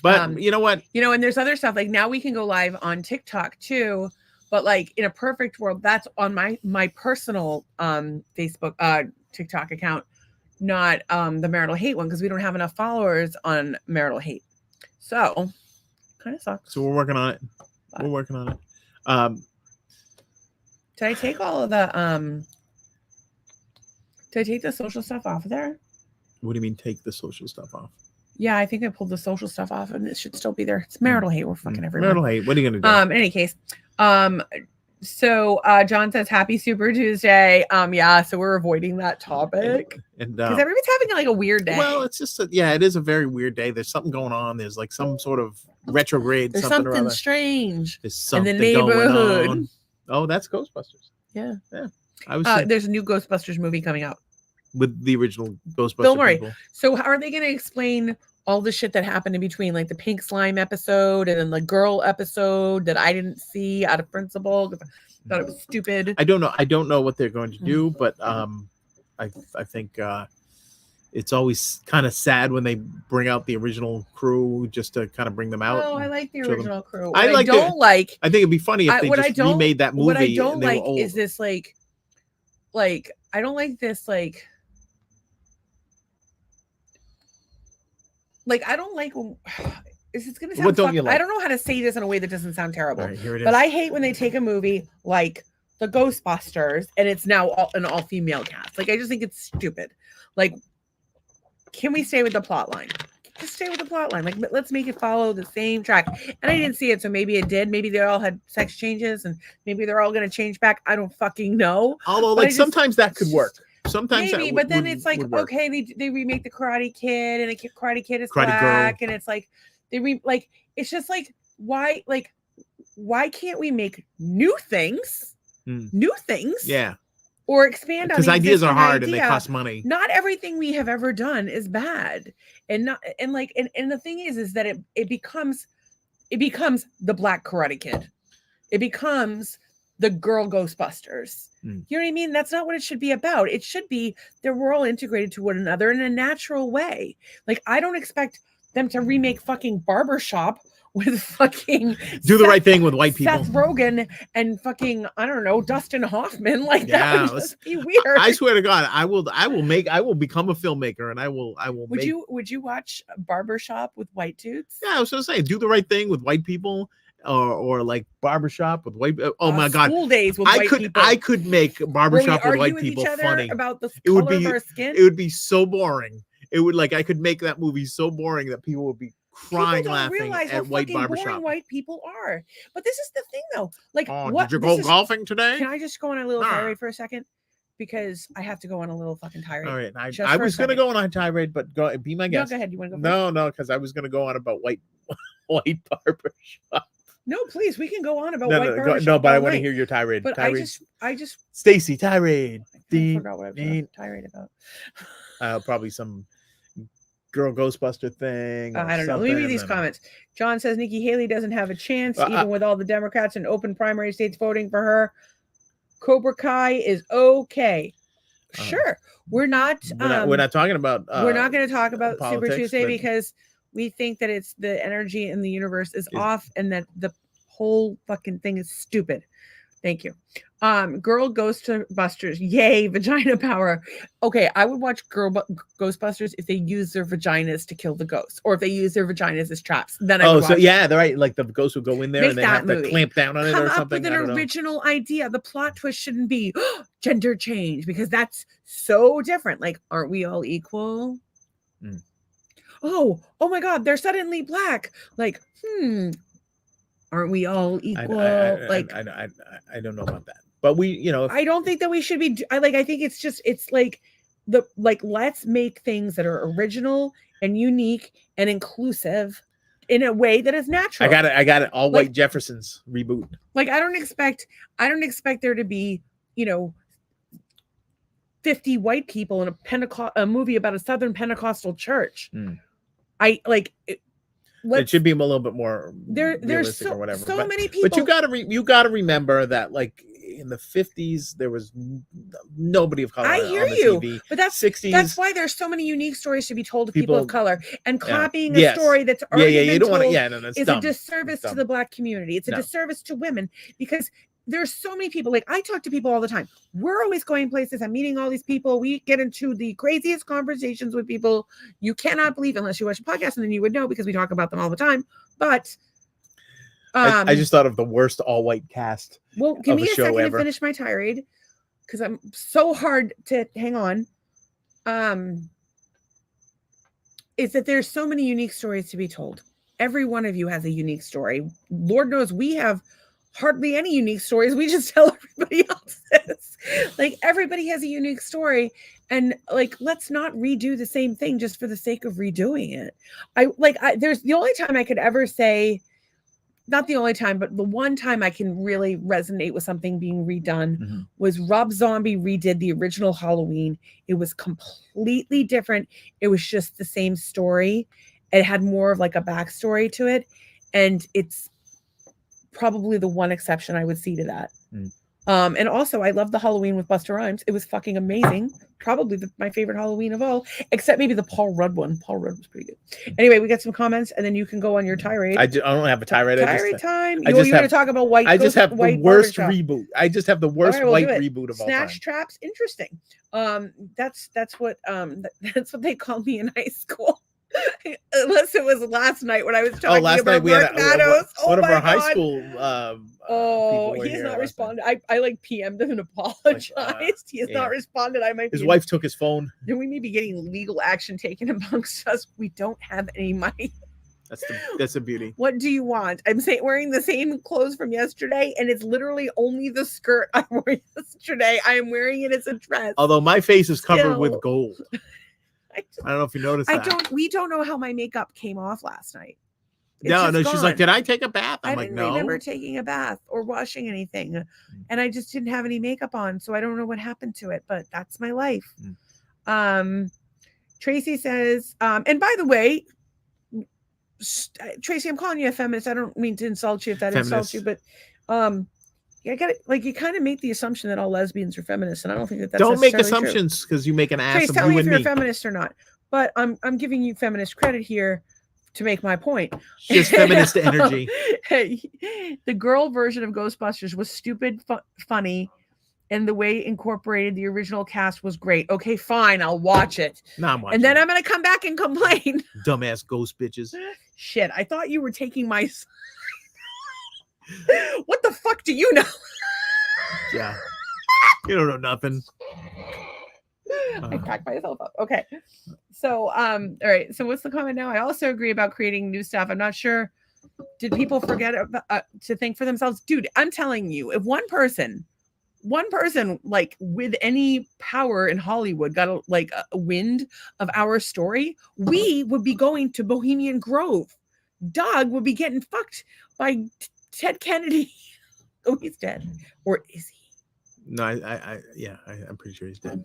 [SPEAKER 2] But you know what?
[SPEAKER 1] And there's other stuff. Now we can go live on TikTok too. But in a perfect world, that's on my personal Facebook TikTok account, not the Marital Hate one, because we don't have enough followers on Marital Hate. So kind of sucks.
[SPEAKER 2] So we're working on it.
[SPEAKER 1] Did I take all of the did I take the social stuff off of there?
[SPEAKER 2] What do you mean take the social stuff off?
[SPEAKER 1] Yeah, I think I pulled the social stuff off and it should still be there. It's Marital Hate. We're fucking everywhere.
[SPEAKER 2] Marital Hate. What are you gonna do?
[SPEAKER 1] In any case, so John says happy Super Tuesday. Yeah, so we're avoiding that topic.
[SPEAKER 2] And
[SPEAKER 1] because everybody's having a weird day.
[SPEAKER 2] Well, it's just it is a very weird day. There's something going on. There's some sort of retrograde.
[SPEAKER 1] There's something strange.
[SPEAKER 2] There's something
[SPEAKER 1] in the neighborhood.
[SPEAKER 2] Going on. Oh, that's Ghostbusters.
[SPEAKER 1] Yeah.
[SPEAKER 2] I was.
[SPEAKER 1] There's a new Ghostbusters movie coming out
[SPEAKER 2] with the original Ghostbusters.
[SPEAKER 1] Bill Murray.
[SPEAKER 2] People.
[SPEAKER 1] So how are they going to explain all the shit that happened in between, the pink slime episode and then the girl episode that I didn't see out of principle because I thought it was stupid?
[SPEAKER 2] I don't know what they're going to do, but I think it's always kind of sad when they bring out the original crew just to kind of bring them out.
[SPEAKER 1] Oh, I like the original crew.
[SPEAKER 2] I think it'd be funny if they just remade that movie.
[SPEAKER 1] What I don't like is this I don't like this I don't like this is gonna sound
[SPEAKER 2] what don't you like?
[SPEAKER 1] I don't know how to say this in a way that doesn't sound terrible.
[SPEAKER 2] All right, here it is.
[SPEAKER 1] But I hate when they take a movie like the Ghostbusters and it's now an all-female cast. I just think it's stupid. Can we stay with the plot line? Just stay with the plot line. Let's make it follow the same track. And I didn't see it, so maybe it did. Maybe they all had sex changes and maybe they're all going to change back. I don't fucking know.
[SPEAKER 2] Although sometimes that could work. Sometimes
[SPEAKER 1] maybe, but then it's okay, they remake the Karate Kid and the Karate Kid is black, and it's it's just why can't we make new things? New things?
[SPEAKER 2] Yeah.
[SPEAKER 1] Or expand on
[SPEAKER 2] because ideas are hard and they cost money.
[SPEAKER 1] Not everything we have ever done is bad, and the thing is that it becomes the Black Karate Kid, it becomes the girl Ghostbusters. You know what I mean? That's not what it should be about. It should be that we're all integrated to one another in a natural way. I don't expect them to remake fucking Barbershop with fucking
[SPEAKER 2] Do the Right Thing with white people.
[SPEAKER 1] Seth Rogen and fucking, I don't know, Dustin Hoffman. That would just be weird.
[SPEAKER 2] I swear to God, I will become a filmmaker and I will
[SPEAKER 1] Would you watch Barbershop with white dudes?
[SPEAKER 2] Yeah, I was gonna say Do the Right Thing with white people. Or Barbershop with white. Oh my God!
[SPEAKER 1] School Days with white people.
[SPEAKER 2] I could make Barbershop with white people funny.
[SPEAKER 1] About the color of our skin.
[SPEAKER 2] It would be so boring. It would I could make that movie so boring that people would be crying laughing at white Barbershop.
[SPEAKER 1] White people are. But this is the thing though.
[SPEAKER 2] Did you go golfing today?
[SPEAKER 1] Can I just go on a little tirade for a second? Because I have to go on a little fucking tirade.
[SPEAKER 2] All right, I was going to go on a tirade, but be my guest.
[SPEAKER 1] No, go ahead. You want to go?
[SPEAKER 2] No, because I was going to go on about white Barbershop.
[SPEAKER 1] No, please, we can go on about white Barbershop.
[SPEAKER 2] No, but I want to hear your tirade.
[SPEAKER 1] But
[SPEAKER 2] tirade.
[SPEAKER 1] I just
[SPEAKER 2] Stacy tirade.
[SPEAKER 1] I forgot what I was tirade about.
[SPEAKER 2] Probably some girl Ghostbuster thing. Or
[SPEAKER 1] I don't know. Let me read these comments. John says Nikki Haley doesn't have a chance, even with all the Democrats in open primary states voting for her. Cobra Kai is okay. Sure. We're not
[SPEAKER 2] talking about
[SPEAKER 1] we're not going to talk about Super Tuesday
[SPEAKER 2] but
[SPEAKER 1] because we think that it's the energy in the universe is off and that the whole fucking thing is stupid. Thank you. Girl Ghostbusters. Yay, vagina power. Okay, I would watch Ghostbusters if they use their vaginas to kill the ghosts, or if they use their vaginas as traps. Then I would watch
[SPEAKER 2] they're right. Like the ghosts would go in there and they have to clamp down on it or something. Come up
[SPEAKER 1] with an original idea. The plot twist shouldn't be gender change because that's so different. Like, aren't we all equal?
[SPEAKER 2] Mm.
[SPEAKER 1] Oh my God, they're suddenly black. Like, aren't we all equal?
[SPEAKER 2] I don't know about that, but I
[SPEAKER 1] don't think that we should be. I think it's like let's make things that are original and unique and inclusive in a way that is natural.
[SPEAKER 2] I got it. All white Jeffersons reboot.
[SPEAKER 1] Like I don't expect there to be 50 white people in a movie about a Southern Pentecostal church.
[SPEAKER 2] It should be a little bit more realistic or whatever.
[SPEAKER 1] So many people.
[SPEAKER 2] But you gotta remember that like in the 50s there was nobody of color.
[SPEAKER 1] I hear
[SPEAKER 2] on the
[SPEAKER 1] you,
[SPEAKER 2] TV.
[SPEAKER 1] but that's
[SPEAKER 2] 60s.
[SPEAKER 1] That's why there's so many unique stories to be told to people of color, and copying a story that's already been told is a disservice to the Black community. It's a disservice to women because there's so many people. Like I talk to people all the time. We're always going places. I'm meeting all these people. We get into the craziest conversations with people you cannot believe unless you watch a podcast, and then you would know because we talk about them all the time. But
[SPEAKER 2] I just thought of the worst all-white cast.
[SPEAKER 1] Well, give me a second to finish my tirade because I'm so hard to hang on. Is that there's so many unique stories to be told. Every one of you has a unique story. Lord knows we have hardly any unique stories. We just tell everybody else's. Like everybody has a unique story, and like let's not redo the same thing just for the sake of redoing it. There's the only time I could ever say, not the only time, but the one time I can really resonate with something being redone was Rob Zombie redid the original Halloween. It was completely different. It was just the same story. It had more of like a backstory to it, and it's probably the one exception I would see to that. And also I love the Halloween with Busta Rhymes. It was fucking amazing. Probably my favorite Halloween of all, except maybe the Paul Rudd one. Paul Rudd was pretty good. Anyway, we got some comments and then you can go on your tirade.
[SPEAKER 2] I don't have a tirade.
[SPEAKER 1] Tirade time. You're going to talk about white.
[SPEAKER 2] I just have the worst reboot. I just have the worst white reboot of all time.
[SPEAKER 1] Snatch Traps. Interesting. That's what they called me in high school. Unless it was last night when I was talking about Mark Meadows.
[SPEAKER 2] One of our high school
[SPEAKER 1] he has not responded. I like PM'd him and apologized. He has not responded.
[SPEAKER 2] His wife took his phone.
[SPEAKER 1] Then we may be getting legal action taken amongst us. We don't have any money.
[SPEAKER 2] That's a beauty.
[SPEAKER 1] What do you want? I'm wearing the same clothes from yesterday, and it's literally only the skirt I wore yesterday. I am wearing it as a dress.
[SPEAKER 2] Although my face is covered with gold. I don't know if you noticed that.
[SPEAKER 1] We don't know how my makeup came off last night.
[SPEAKER 2] No, she's like, did I take a bath?
[SPEAKER 1] I didn't remember taking a bath or washing anything. And I just didn't have any makeup on. So I don't know what happened to it, but that's my life. Tracy says, and by the way, Tracy, I'm calling you a feminist. I don't mean to insult you if that insults you, but I got it. Like you kind of make the assumption that all lesbians are feminists, and I don't think that's
[SPEAKER 2] don't make assumptions because you make an ass
[SPEAKER 1] Trace,
[SPEAKER 2] of
[SPEAKER 1] tell
[SPEAKER 2] you
[SPEAKER 1] me
[SPEAKER 2] and
[SPEAKER 1] if you're a feminist or not. But I'm giving you feminist credit here to make my point.
[SPEAKER 2] Just feminist energy.
[SPEAKER 1] Hey, the girl version of Ghostbusters was stupid, funny, and the way it incorporated the original cast was great. Okay, fine, I'll watch it.
[SPEAKER 2] No, I'm watching.
[SPEAKER 1] And then I'm gonna come back and complain.
[SPEAKER 2] Dumbass ghost bitches.
[SPEAKER 1] Shit, I thought you were taking my. What the fuck do you know?
[SPEAKER 2] Yeah. You don't know nothing.
[SPEAKER 1] I cracked myself up. Okay. So, all right. So what's the comment now? I also agree about creating new stuff. I'm not sure. Did people forget to think for themselves? Dude, I'm telling you, if one person like with any power in Hollywood got a wind of our story, we would be going to Bohemian Grove. Doug would be getting fucked by Ted Kennedy. Oh, he's dead. Or is he?
[SPEAKER 2] No, I'm pretty sure he's dead.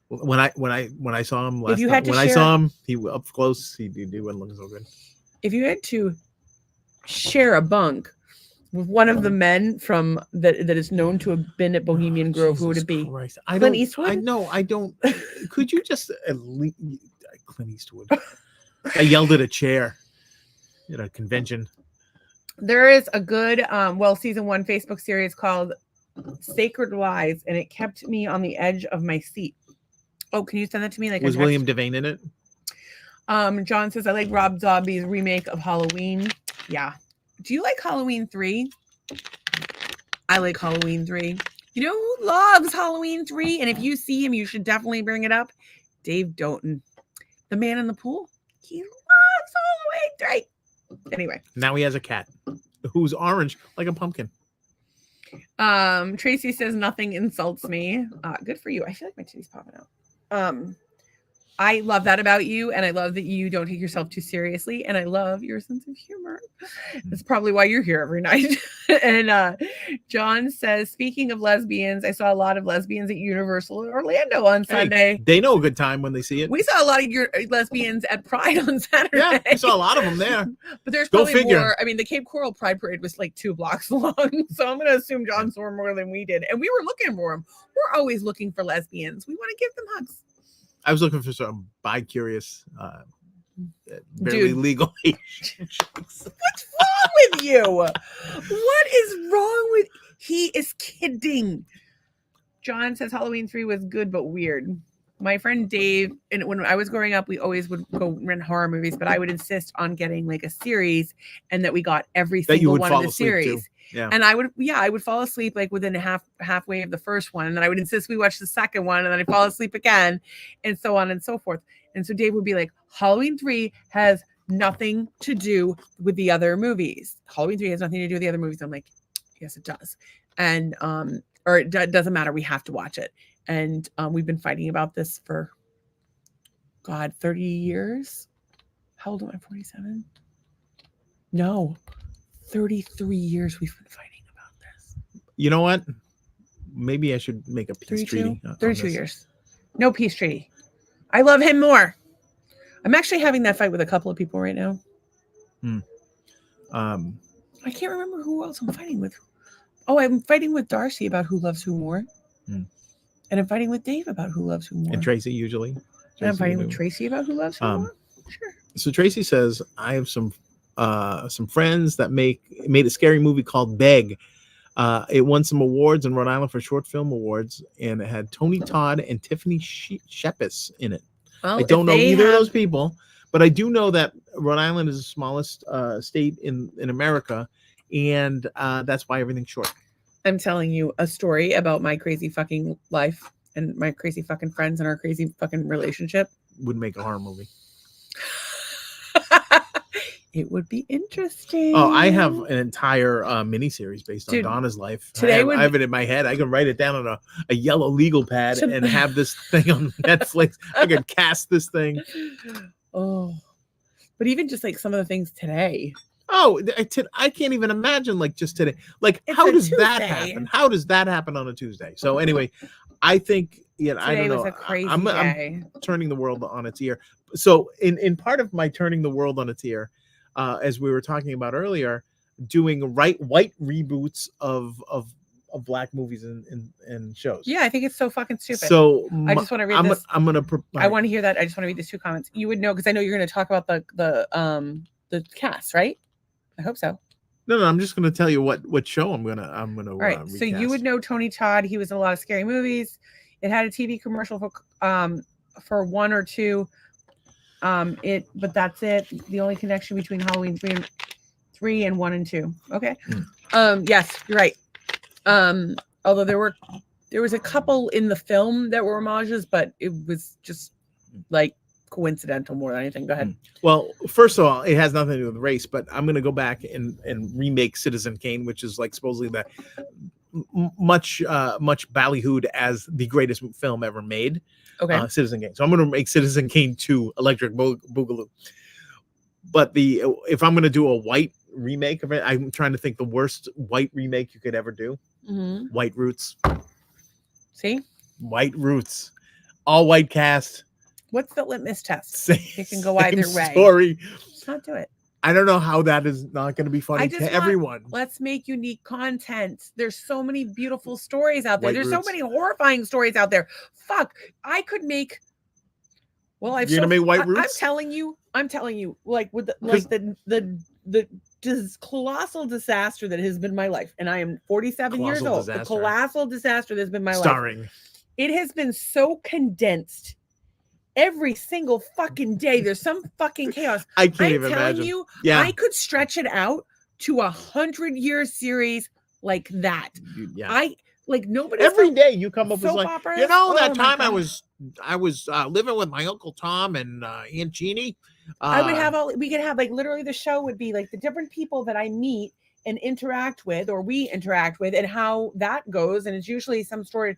[SPEAKER 2] When I saw him last
[SPEAKER 1] If you
[SPEAKER 2] time,
[SPEAKER 1] had to
[SPEAKER 2] when I
[SPEAKER 1] share-
[SPEAKER 2] saw him, he up close. He wouldn't look so good.
[SPEAKER 1] If you had to share a bunk with one of the men from that is known to have been at Bohemian Grove, who would it be?
[SPEAKER 2] Christ.
[SPEAKER 1] Clint Eastwood?
[SPEAKER 2] I know. I don't. Could you just at least Clint Eastwood? I yelled at a chair at a convention.
[SPEAKER 1] There is a good season 1 Facebook series called Sacred Lies, and it kept me on the edge of my seat. Oh, can you send that to me? Like,
[SPEAKER 2] Was William Devane in it?
[SPEAKER 1] John says, I like Rob Zombie's remake of Halloween. Yeah. Do you like Halloween 3? I like Halloween 3. You know who loves Halloween 3? And if you see him, you should definitely bring it up. Dave Doughton, the man in the pool. He loves Halloween 3. Anyway.
[SPEAKER 2] Now he has a cat who's orange like a pumpkin.
[SPEAKER 1] Tracy says nothing insults me. Good for you. I feel like my titty's popping out. I love that about you, and I love that you don't take yourself too seriously, and I love your sense of humor. That's probably why you're here every night. And John says, speaking of lesbians, I saw a lot of lesbians at Universal in Orlando on Sunday.
[SPEAKER 2] They know a good time when they see it.
[SPEAKER 1] We saw a lot of lesbians at Pride on Saturday.
[SPEAKER 2] Yeah, we saw a lot of them there.
[SPEAKER 1] But there's probably more. I mean, the Cape Coral Pride Parade was like 2 blocks long, so I'm going to assume John saw more than we did. And we were looking for them. We're always looking for lesbians. We want to give them hugs.
[SPEAKER 2] I was looking for some bi-curious, barely legal
[SPEAKER 1] What's wrong with you? What is wrong with? He is kidding. John says Halloween 3 was good but weird. My friend Dave, and when I was growing up, we always would go rent horror movies, but I would insist on getting like a series, and that we got every single one of the series.
[SPEAKER 2] Yeah.
[SPEAKER 1] And I would fall asleep like within halfway of the first one, and then I would insist we watch the second one, and then I'd fall asleep again, and so on and so forth. And so Dave would be like, Halloween 3 has nothing to do with the other movies. Halloween 3 has nothing to do with the other movies. I'm like, yes, it does. And or it doesn't matter. We have to watch it. And we've been fighting about this for 30 years. How old am I? 47? No. 33 years we've been fighting about this.
[SPEAKER 2] You know what? Maybe I should make a peace treaty.
[SPEAKER 1] 32 years. No peace treaty. I love him more. I'm actually having that fight with a couple of people right now. I can't remember who else I'm fighting with. Oh, I'm fighting with Darcy about who loves who more. And I'm fighting with Dave about who loves who more.
[SPEAKER 2] And Tracy usually.
[SPEAKER 1] And I'm fighting with Tracy about who loves who more. Sure.
[SPEAKER 2] So Tracy says, I have some friends that made a scary movie called Beg. It won some awards in Rhode Island for short film awards, and it had Tony Todd and Tiffany Shepis in it. Well, I don't know either of those people, but I do know that Rhode Island is the smallest state in America, and that's why everything's short.
[SPEAKER 1] I'm telling you a story about my crazy fucking life and my crazy fucking friends and our crazy fucking relationship.
[SPEAKER 2] Would make a horror movie.
[SPEAKER 1] It would be interesting.
[SPEAKER 2] Oh, I have an entire miniseries based on Donna's life. I have it in my head. I can write it down on a yellow legal pad and have this thing on Netflix. I could cast this thing.
[SPEAKER 1] Oh, but even just like some of the things today.
[SPEAKER 2] Oh, I can't even imagine like just today. Like, how does that happen? How does that happen on a Tuesday? So anyway, I think I don't know.
[SPEAKER 1] Was a crazy day.
[SPEAKER 2] I'm turning the world on its ear. So in part of my turning the world on its ear, as we were talking about earlier, doing white reboots of black movies and shows.
[SPEAKER 1] Yeah, I think it's so fucking stupid.
[SPEAKER 2] So
[SPEAKER 1] I just want to read this.
[SPEAKER 2] I
[SPEAKER 1] want to hear that. I just want to read these 2 comments. You would know because I know you're going to talk about the cast, right? I hope so.
[SPEAKER 2] No, I'm just going to tell you what show I'm gonna. All
[SPEAKER 1] right. So you would know Tony Todd. He was in a lot of scary movies. It had a TV commercial for 1 or 2. But that's it. The only connection between Halloween 3 and 1 and 2. Okay. Yes, you're right. Although there was a couple in the film that were homages, but it was just like coincidental more than anything. Go ahead.
[SPEAKER 2] Well, first of all, it has nothing to do with race, but I'm going to go back and remake Citizen Kane, which is like supposedly the much ballyhooed as the greatest film ever made.
[SPEAKER 1] Okay.
[SPEAKER 2] Citizen Kane. So I'm going to make Citizen Kane 2 Electric Boogaloo. But if I'm going to do a white remake of it, I'm trying to think the worst white remake you could ever do. White Roots.
[SPEAKER 1] See?
[SPEAKER 2] White Roots. all white cast.
[SPEAKER 1] What's the litmus test?
[SPEAKER 2] Same,
[SPEAKER 1] It can go either way.
[SPEAKER 2] Story.
[SPEAKER 1] Let's not do it.
[SPEAKER 2] I don't know how that is not going to be funny to everyone.
[SPEAKER 1] Let's make unique content. There's so many beautiful stories out there.
[SPEAKER 2] White
[SPEAKER 1] There's
[SPEAKER 2] Roots.
[SPEAKER 1] so many horrifying stories out there. Fuck, I could make. Well,
[SPEAKER 2] You're gonna make White Roots.
[SPEAKER 1] I'm telling you, like with the colossal disaster that has been my life, and I am 47 years old. The colossal disaster that's been my life. It has been so condensed. Every single fucking day, there's some fucking chaos.
[SPEAKER 2] I can't even imagine.
[SPEAKER 1] You, yeah. I could stretch it out to 100-year series like that.
[SPEAKER 2] Yeah.
[SPEAKER 1] I like nobody.
[SPEAKER 2] Every day you come up with like,
[SPEAKER 1] operas?
[SPEAKER 2] That time I was living with my Uncle Tom and Aunt Jeannie.
[SPEAKER 1] We could have like literally the show would be like the different people that I meet and interact with, or we interact with, and how that goes. And it's usually some story,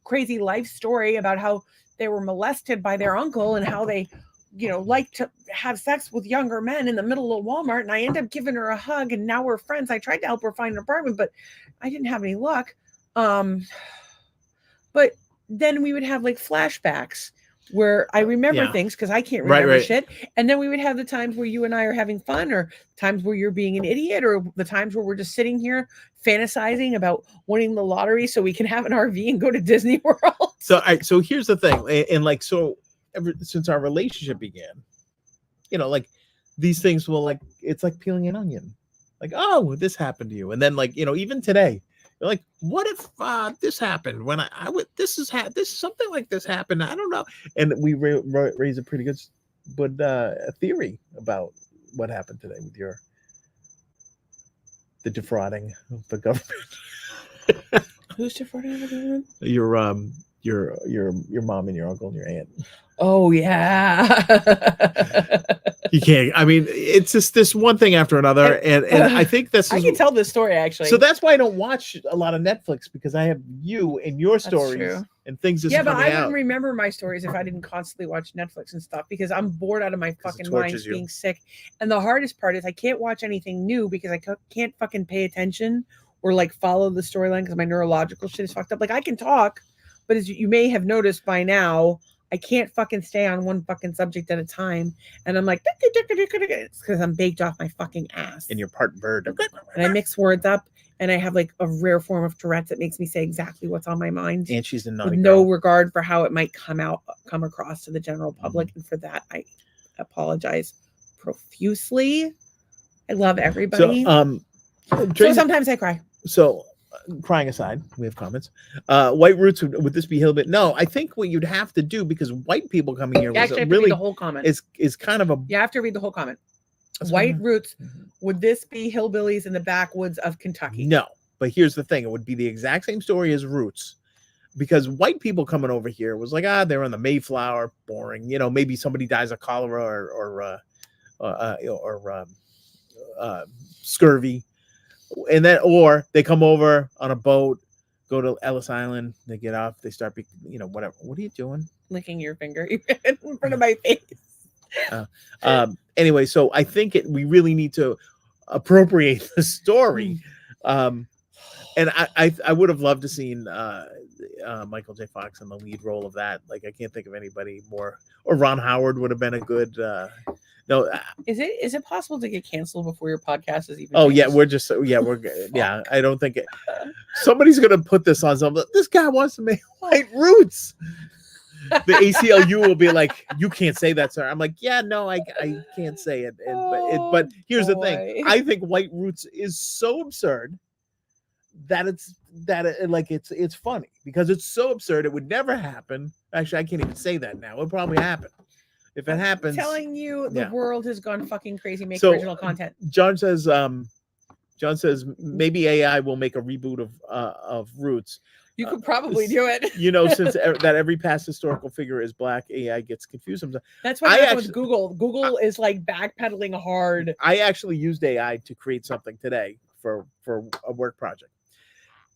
[SPEAKER 1] crazy life story about how they were molested by their uncle and how they, like to have sex with younger men in the middle of Walmart. And I end up giving her a hug, and now we're friends. I tried to help her find an apartment, but I didn't have any luck. But then we would have like flashbacks where I remember things because I can't remember shit. And then we would have the times where you and I are having fun, or times where you're being an idiot, or the times where we're just sitting here fantasizing about winning the lottery so we can have an RV and go to Disney World.
[SPEAKER 2] So here's the thing. And like, since our relationship began, like these things will like, it's like peeling an onion. Like, oh, this happened to you. And then like, even today, you're like, what if this happened when I would, this is something like this happened. I don't know. And we raise a pretty good, a theory about what happened today with the defrauding of the government.
[SPEAKER 1] Who's defrauding the government?
[SPEAKER 2] Your mom and your uncle and your aunt.
[SPEAKER 1] Oh yeah.
[SPEAKER 2] You can't. I mean, it's just this one thing after another, and I think I
[SPEAKER 1] can tell this story actually.
[SPEAKER 2] So that's why I don't watch a lot of Netflix, because I have you and your stories and things. Just
[SPEAKER 1] but I wouldn't remember my stories if I didn't constantly watch Netflix and stuff, because I'm bored out of my fucking mind being sick. And the hardest part is I can't watch anything new because I can't fucking pay attention or like follow the storyline because my neurological shit is fucked up. Like I can talk, but as you may have noticed by now, I can't fucking stay on one fucking subject at a time. And I'm like, it's because I'm baked off my fucking ass.
[SPEAKER 2] And you're part bird.
[SPEAKER 1] And I mix words up, and I have like a rare form of Tourette's that makes me say exactly what's on my mind.
[SPEAKER 2] And she's
[SPEAKER 1] with no regard for how it might come across to the general public. Mm-hmm. And for that, I apologize profusely. I love everybody. So sometimes I cry.
[SPEAKER 2] So crying aside, we have comments. White Roots, would this be hillbilly? No, I think what you'd have to do, because white people coming here
[SPEAKER 1] was really the whole comment
[SPEAKER 2] is kind of a.
[SPEAKER 1] You have to read the whole comment. White Roots, would this be hillbillies in the backwoods of Kentucky?
[SPEAKER 2] No, but here's the thing: it would be the exact same story as Roots, because white people coming over here was like, they're on the Mayflower, boring. Maybe somebody dies of cholera or scurvy. And then, or they come over on a boat, go to Ellis Island, they get off, they start, whatever. What are you doing?
[SPEAKER 1] Licking your finger in front of my face.
[SPEAKER 2] Anyway, so I think we really need to appropriate the story. And I would have loved to seen Michael J. Fox in the lead role of that. Like, I can't think of anybody more. Or Ron Howard would have been a good. No,
[SPEAKER 1] is it possible to get canceled before your podcast is even?
[SPEAKER 2] Oh finished? Yeah, I don't think somebody's gonna put this on something. This guy wants to make White Roots. The ACLU will be like, you can't say that, sir. I'm like, yeah, no, I can't say it. But here's the thing: I think White Roots is so absurd that it's funny, because it's so absurd it would never happen. Actually, I can't even say that now. It'll probably happen. If it happens,
[SPEAKER 1] I'm telling you, the world has gone fucking crazy. Make original content.
[SPEAKER 2] John says maybe AI will make a reboot of Roots.
[SPEAKER 1] You could probably do it.
[SPEAKER 2] Since that every past historical figure is black, AI gets confused sometimes.
[SPEAKER 1] That's what happened with Google. Google is like backpedaling hard.
[SPEAKER 2] I actually used AI to create something today for a work project.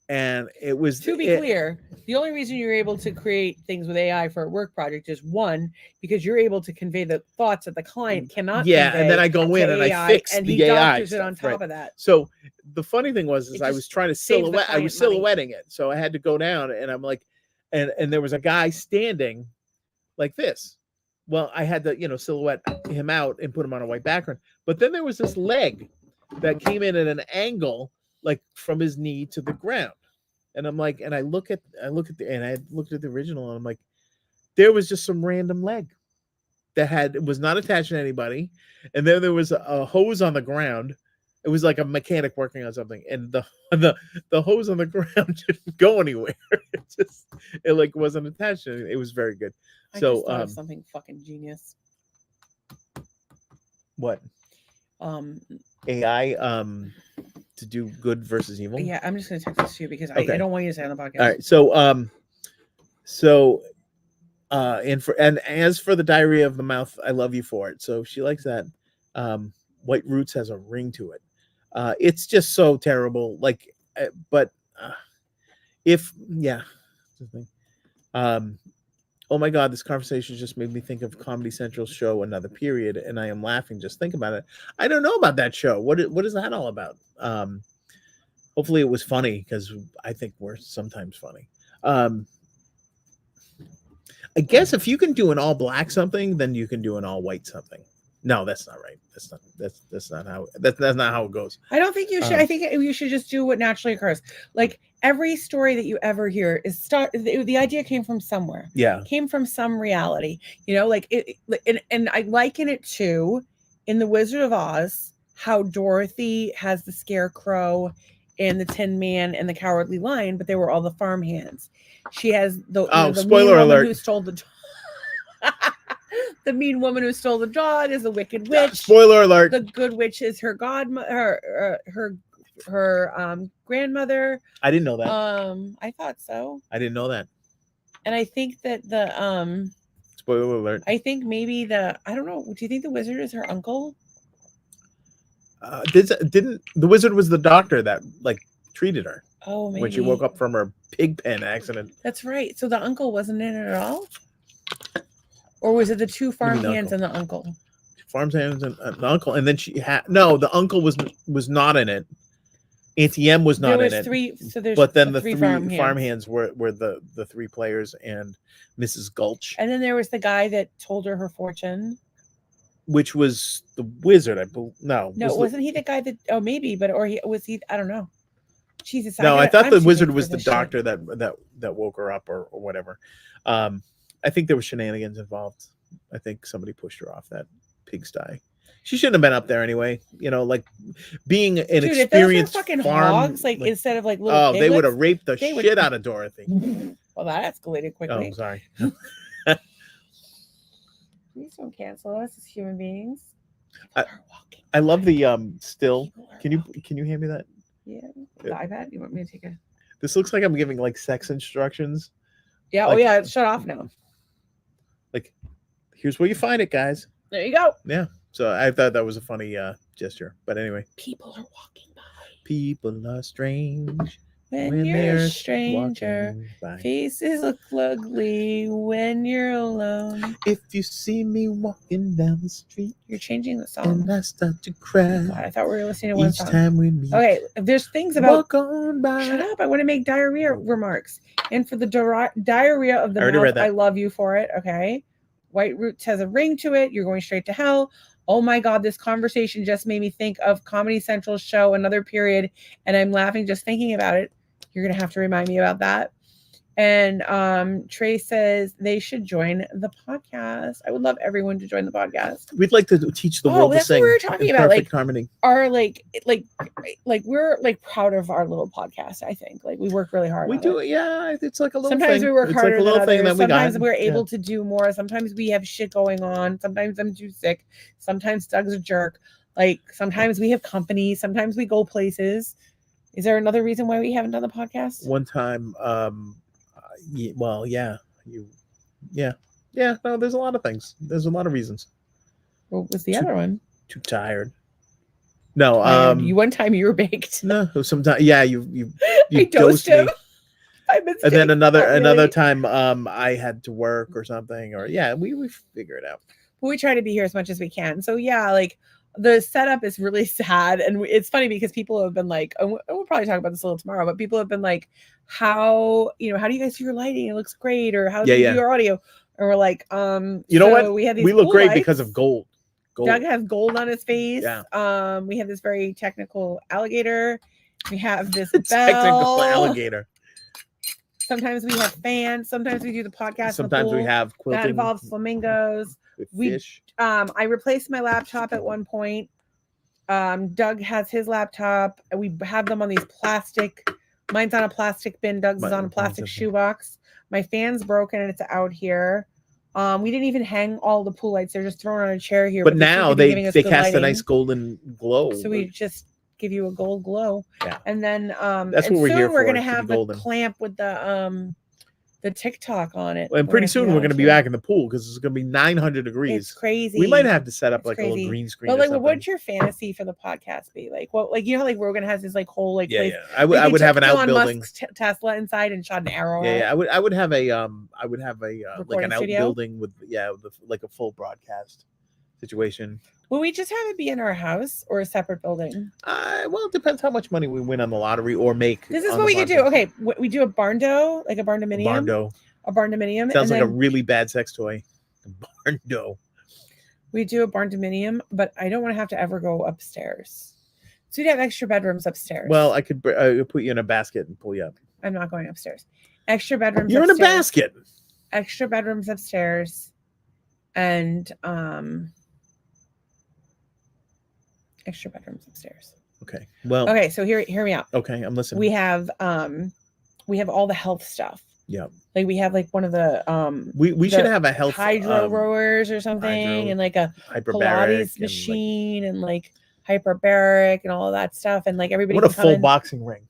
[SPEAKER 2] And it was,
[SPEAKER 1] to be clear, the only reason you're able to create things with AI for a work project is one, because you're able to convey the thoughts that the client cannot.
[SPEAKER 2] Yeah, and then I go in and I fix
[SPEAKER 1] and
[SPEAKER 2] the AI
[SPEAKER 1] doctors it on top of that.
[SPEAKER 2] So the funny thing was, I was trying to silhouette. I was silhouetting it, so I had to go down, and I'm like, and there was a guy standing like this. Well, I had to, silhouette him out and put him on a white background. But then there was this leg that came in at an angle, like from his knee to the ground. And I'm like, and I looked at the original, and I'm like, there was just some random leg that was not attached to anybody. And then there was a hose on the ground. It was like a mechanic working on something, and the hose on the ground didn't go anywhere. It like wasn't attached to anything. It was very good.
[SPEAKER 1] I just thought of something fucking genius.
[SPEAKER 2] What? AI to do good versus evil.
[SPEAKER 1] Yeah, I'm just gonna text this to you because I don't want you to say on the podcast.
[SPEAKER 2] All right, and as for the diarrhea of the mouth, I love you for it. So she likes that. White Roots has a ring to it. It's just so terrible. Like, but oh my God, this conversation just made me think of Comedy Central's show, Another Period, and I am laughing just think about it. I don't know about that show. What is that all about? Hopefully it was funny, because I think we're sometimes funny. I guess if you can do an all black something, then you can do an all white something. No, that's not right. That's not how it goes.
[SPEAKER 1] I don't think you should. I think you should just do what naturally occurs. Like every story that you ever hear is the idea came from somewhere.
[SPEAKER 2] Yeah,
[SPEAKER 1] came from some reality. Like it, and I liken it to in The Wizard of Oz how Dorothy has the Scarecrow and the Tin Man and the Cowardly Lion, but they were all the farm hands. She has the
[SPEAKER 2] spoiler alert,
[SPEAKER 1] who stole the. The mean woman who stole the dog is the Wicked Witch.
[SPEAKER 2] Spoiler alert.
[SPEAKER 1] The Good Witch is her godmother, her grandmother.
[SPEAKER 2] I didn't know that.
[SPEAKER 1] I thought so.
[SPEAKER 2] I didn't know that.
[SPEAKER 1] And I think that the
[SPEAKER 2] spoiler alert.
[SPEAKER 1] I think maybe I don't know. Do you think the wizard is her uncle?
[SPEAKER 2] Didn't the wizard was the doctor that like treated her?
[SPEAKER 1] Oh, maybe
[SPEAKER 2] when she woke up from her pig pen accident.
[SPEAKER 1] That's right. So the uncle wasn't in it at all. Or was it the two farm hands and the uncle?
[SPEAKER 2] Farm hands and the uncle, and then she had the uncle was not in it. Auntie M was not in it. But then the three farm hands were the three players and Mrs. Gulch.
[SPEAKER 1] And then there was the guy that told her fortune,
[SPEAKER 2] which was the wizard. I believe. No,
[SPEAKER 1] wasn't he the guy that? Oh, maybe, but was he? I don't know. Jesus.
[SPEAKER 2] No, I thought the wizard was the doctor that woke her up or whatever. I think there were shenanigans involved. I think somebody pushed her off that pigsty. She shouldn't have been up there anyway. Like being an experienced
[SPEAKER 1] fucking
[SPEAKER 2] farm,
[SPEAKER 1] hogs, like instead of like little piglets,
[SPEAKER 2] they would have raped the shit out of Dorothy.
[SPEAKER 1] Well, that escalated quickly.
[SPEAKER 2] Oh, sorry.
[SPEAKER 1] Please don't cancel us as human beings.
[SPEAKER 2] I love the still. Can you hand me that?
[SPEAKER 1] Yeah. The iPad. You want me to take it?
[SPEAKER 2] This looks like I'm giving like sex instructions.
[SPEAKER 1] Yeah. Like, yeah. Shut off now.
[SPEAKER 2] Like, here's where you find it, guys.
[SPEAKER 1] There you go.
[SPEAKER 2] Yeah. So I thought that was a funny gesture. But anyway.
[SPEAKER 1] People are walking by.
[SPEAKER 2] People are strange.
[SPEAKER 1] When you're a stranger, faces look ugly when you're alone.
[SPEAKER 2] If you see me walking down the street,
[SPEAKER 1] you're changing the song.
[SPEAKER 2] And I start to cry.
[SPEAKER 1] God, I thought we were listening to one song.
[SPEAKER 2] Each time we meet.
[SPEAKER 1] Okay, there's things about.
[SPEAKER 2] Walk on by.
[SPEAKER 1] Shut up! I want to make diarrhea remarks. And for the diarrhea of the mouth, I love you for it. Okay, White Roots has a ring to it. You're going straight to hell. Oh my God, this conversation just made me think of Comedy Central's show, Another Period, and I'm laughing just thinking about it. You're going to have to remind me about that. And Trey says they should join the podcast. I would love everyone to join the podcast.
[SPEAKER 2] We'd like to teach the world to sing.
[SPEAKER 1] What we were talking about, like
[SPEAKER 2] harmony.
[SPEAKER 1] Our like we're like proud of our little podcast. I think like we work really hard.
[SPEAKER 2] We do, yeah. It's like a little.
[SPEAKER 1] Sometimes
[SPEAKER 2] thing.
[SPEAKER 1] we work
[SPEAKER 2] it's
[SPEAKER 1] harder
[SPEAKER 2] like a little
[SPEAKER 1] than
[SPEAKER 2] thing
[SPEAKER 1] others.
[SPEAKER 2] That we
[SPEAKER 1] Sometimes
[SPEAKER 2] got.
[SPEAKER 1] we're able to do more. Sometimes we have shit going on. Sometimes I'm too sick. Sometimes Doug's a jerk. Like sometimes we have company. Sometimes we go places. Is there another reason why we haven't done the podcast?
[SPEAKER 2] One time, well, yeah. No, there's a lot of things. There's a lot of reasons.
[SPEAKER 1] What was the other one?
[SPEAKER 2] Too tired. No,
[SPEAKER 1] one time you were baked.
[SPEAKER 2] No, sometimes, yeah, you
[SPEAKER 1] I dosed him.
[SPEAKER 2] And then another time, I had to work or something, or we figure it out.
[SPEAKER 1] But we try to be here as much as we can. So yeah, like. The setup is really sad, and it's funny because people have been like, and we'll probably talk about this a little tomorrow, but people have been like, how do you guys do your lighting? It looks great. Or how do you do your audio? we're like,
[SPEAKER 2] you know what?
[SPEAKER 1] we have these
[SPEAKER 2] We look
[SPEAKER 1] pool
[SPEAKER 2] great
[SPEAKER 1] lights.
[SPEAKER 2] because of gold.
[SPEAKER 1] Doug has gold on his face.
[SPEAKER 2] Yeah.
[SPEAKER 1] We have this very technical alligator. We have this
[SPEAKER 2] Technical
[SPEAKER 1] bell.
[SPEAKER 2] alligator.
[SPEAKER 1] Sometimes we have fans. Sometimes we do the podcast.
[SPEAKER 2] Sometimes
[SPEAKER 1] in the pool.
[SPEAKER 2] we have quilting.
[SPEAKER 1] That involves flamingos.
[SPEAKER 2] Fish.
[SPEAKER 1] I replaced my laptop at one point. Doug has his laptop. We have them on these plastic. Mine's on a plastic bin. Doug's is on a plastic shoebox. My fan's broken and it's out here. We didn't even hang all the pool lights. They're just thrown on a chair here.
[SPEAKER 2] But now they cast lighting. A nice golden glow.
[SPEAKER 1] So we just give you a gold glow.
[SPEAKER 2] Yeah.
[SPEAKER 1] And then
[SPEAKER 2] that's what we're here for.
[SPEAKER 1] We're gonna have the clamp with the TikTok on it.
[SPEAKER 2] And pretty soon we're going to be back in the pool because it's going to be 900 degrees.
[SPEAKER 1] It's crazy.
[SPEAKER 2] We might have to set up a little green screen.
[SPEAKER 1] But like, what'd your fantasy for the podcast be? Like, what, like, you know, like Rogan has this like whole like
[SPEAKER 2] place.
[SPEAKER 1] Yeah.
[SPEAKER 2] I would have an outbuilding.
[SPEAKER 1] Musk's Tesla inside and shot an arrow.
[SPEAKER 2] Yeah. I would have a like an outbuilding with like a full broadcast situation.
[SPEAKER 1] Will we just have it be in our house or a separate building?
[SPEAKER 2] Well, it depends how much money we win on the lottery or make.
[SPEAKER 1] This is what we could do. Okay, we do a barndo, like a barndominium. A barndominium.
[SPEAKER 2] Sounds like a really bad sex toy. Barndo.
[SPEAKER 1] We do a barndominium, but I don't want to have to ever go upstairs. So you'd have extra bedrooms upstairs.
[SPEAKER 2] Well, I could put you in a basket and pull you up.
[SPEAKER 1] I'm not going upstairs. Extra bedrooms.
[SPEAKER 2] You're upstairs. In a basket.
[SPEAKER 1] Extra bedrooms upstairs, and extra bedrooms upstairs.
[SPEAKER 2] Okay. Well.
[SPEAKER 1] Okay. So hear me out.
[SPEAKER 2] Okay, I'm listening.
[SPEAKER 1] We have all the health stuff.
[SPEAKER 2] Yeah.
[SPEAKER 1] Like we have like one of the
[SPEAKER 2] we should have a health
[SPEAKER 1] hydro rowers or something and like a Pilates machine and like hyperbaric and all of that stuff and like everybody.
[SPEAKER 2] What a full boxing ring.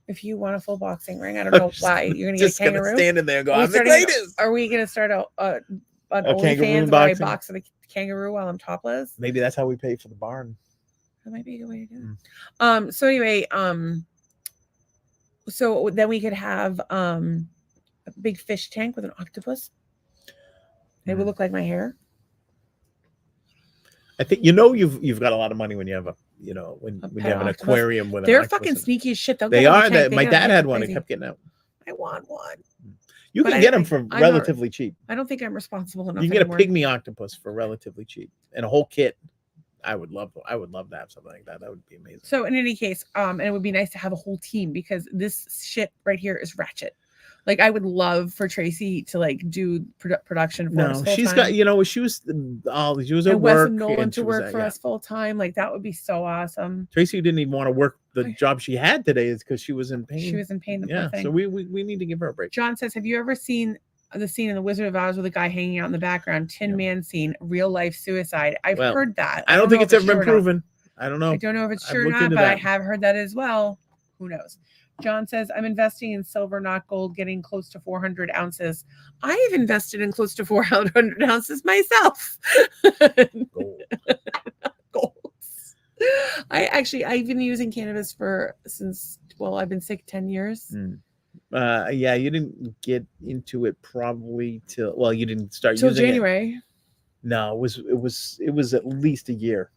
[SPEAKER 1] If you want a full boxing ring, I don't know why you're gonna get a kangaroo.
[SPEAKER 2] Gonna stand in there and go, I'm the greatest.
[SPEAKER 1] Are we gonna start an OnlyFans where I box the kangaroo while I'm topless?
[SPEAKER 2] Maybe that's how we pay for the barn.
[SPEAKER 1] That might be a good way to do it. So anyway, so then we could have a big fish tank with an octopus. It would look like my hair.
[SPEAKER 2] I think you've got a lot of money when you have when you have an aquarium with.
[SPEAKER 1] They're fucking sneaky as shit.
[SPEAKER 2] They are. My dad had one. It kept getting out.
[SPEAKER 1] I want one.
[SPEAKER 2] You can get them for relatively cheap.
[SPEAKER 1] I don't think I'm responsible enough.
[SPEAKER 2] You can get a pygmy octopus for relatively cheap and a whole kit. I would love to have something like that. That would be amazing.
[SPEAKER 1] So in any case, and it would be nice to have a whole team because this shit right here is ratchet. Like I would love for Tracy to like do production for us.
[SPEAKER 2] No, she's got she was at work.
[SPEAKER 1] Wes and Nolan to work for us full time. Like that would be so awesome.
[SPEAKER 2] Tracy didn't even want to work the job she had today is because she was in pain.
[SPEAKER 1] She was in pain.
[SPEAKER 2] So we need to give her a break.
[SPEAKER 1] John says, have you ever seen the scene in The Wizard of Oz with a guy hanging out in the background? Tin Man scene, real life suicide. I've heard that.
[SPEAKER 2] I don't think it's ever been proven. I don't know.
[SPEAKER 1] I don't know if it's true or not, but I have heard that as well. Who knows? John says, I'm investing in silver, not gold, getting close to 400 ounces. I have invested in close to 400 ounces myself.
[SPEAKER 2] Gold.
[SPEAKER 1] Gold. I've been using cannabis I've been sick 10 years.
[SPEAKER 2] You didn't get into it probably you didn't start
[SPEAKER 1] till
[SPEAKER 2] using
[SPEAKER 1] January.
[SPEAKER 2] It. No, it was at least a year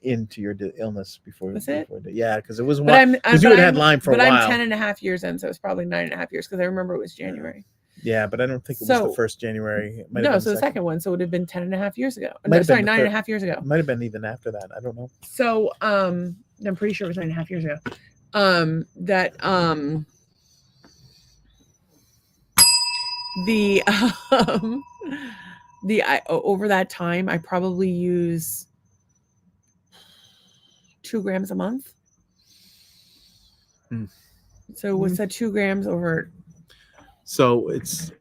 [SPEAKER 2] into your illness before.
[SPEAKER 1] Was it?
[SPEAKER 2] Yeah, because it was one. Because you had Lyme for a while.
[SPEAKER 1] But I'm 10 and a half years in, so it's probably 9.5 years because I remember it was January.
[SPEAKER 2] Yeah, but I don't think it was the first January. It might have been
[SPEAKER 1] the second one. So it would have been 10 and a half years ago.
[SPEAKER 2] No, sorry,
[SPEAKER 1] 9.5 years ago.
[SPEAKER 2] Might have been even after that. I don't know.
[SPEAKER 1] So I'm pretty sure it was 9.5 years ago. Over that time, I probably use 2 grams a month. So what's that 2 grams over?
[SPEAKER 2] So it's,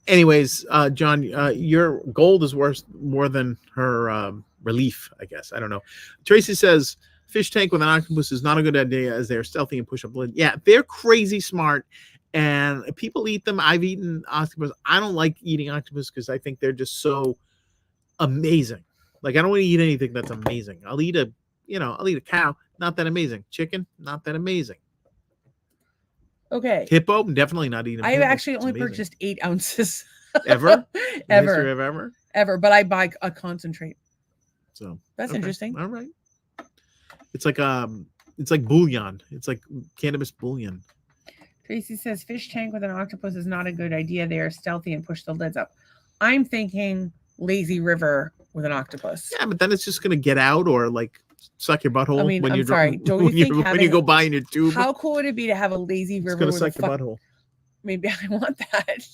[SPEAKER 2] anyways, John, your gold is worth more than her relief, I guess. I don't know. Tracy says fish tank with an octopus is not a good idea as they're stealthy and push up blood. Yeah, they're crazy smart. And people eat them. I've eaten octopus. I don't like eating octopus because I think they're just so amazing. Like I don't want to eat anything that's amazing. I'll eat a cow, not that amazing. Chicken, not that amazing.
[SPEAKER 1] Okay.
[SPEAKER 2] Hippo, definitely not eating.
[SPEAKER 1] I've actually only purchased 8 ounces.
[SPEAKER 2] Ever?
[SPEAKER 1] Ever. But I buy a concentrate.
[SPEAKER 2] So
[SPEAKER 1] that's interesting.
[SPEAKER 2] All right. It's like bouillon. It's like cannabis bouillon.
[SPEAKER 1] Tracy says fish tank with an octopus is not a good idea. They are stealthy and push the lids up. I'm thinking lazy river with an octopus.
[SPEAKER 2] Yeah, but then it's just gonna get out or like suck your butthole.
[SPEAKER 1] I mean,
[SPEAKER 2] when
[SPEAKER 1] I'm
[SPEAKER 2] you're
[SPEAKER 1] sorry. Don't you think
[SPEAKER 2] when you go by in your tube?
[SPEAKER 1] How cool would it be to have a lazy river?
[SPEAKER 2] It's gonna suck your butthole.
[SPEAKER 1] Maybe I want that.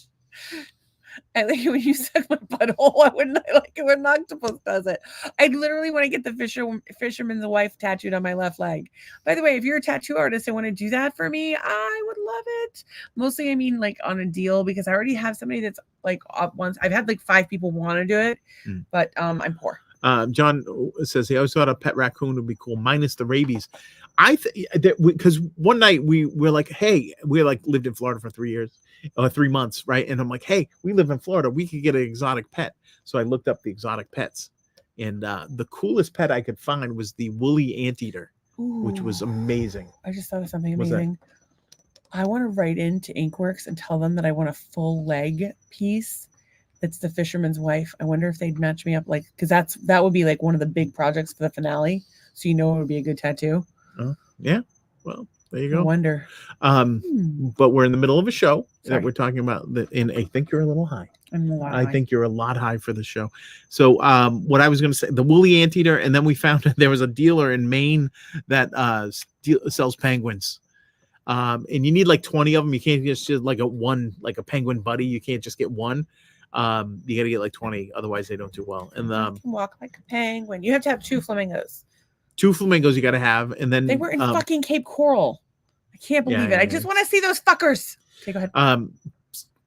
[SPEAKER 1] I like it when you suck my butthole. Why wouldn't I like it when an octopus does it? I literally want to get the fisherman's wife tattooed on my left leg. By the way, if you're a tattoo artist and want to do that for me, I would love it. Mostly, I mean, like on a deal because I already have somebody that's like up once. I've had like 5 people want to do it, but I'm poor.
[SPEAKER 2] John says he always thought a pet raccoon would be cool, minus the rabies. I because one night we're like, hey, we like lived in Florida for 3 months, right? And I'm like, hey, we live in Florida, we could get an exotic pet. So I looked up the exotic pets, and the coolest pet I could find was the woolly anteater, which was amazing.
[SPEAKER 1] I just thought of something amazing. I want to write into Inkworks and tell them that I want a full leg piece. It's the fisherman's wife. I wonder if they'd match me up, like, because that would be like one of the big projects for the finale. So it would be a good tattoo.
[SPEAKER 2] Yeah. Well, there you go.
[SPEAKER 1] I wonder.
[SPEAKER 2] But we're in the middle of a show that we're talking about, and I think you're a little high. I think you're a lot high for the show. So what I was going to say, the woolly anteater, and then we found there was a dealer in Maine that sells penguins. And you need like 20 of them. You can't just like a penguin buddy. You can't just get one. You got to get like 20, otherwise they don't do well. And
[SPEAKER 1] you can walk like a penguin. You have to have 2 flamingos.
[SPEAKER 2] 2 flamingos you got to have, and then
[SPEAKER 1] they were in fucking Cape Coral. I can't believe it. I just want to see those fuckers. Okay, go ahead.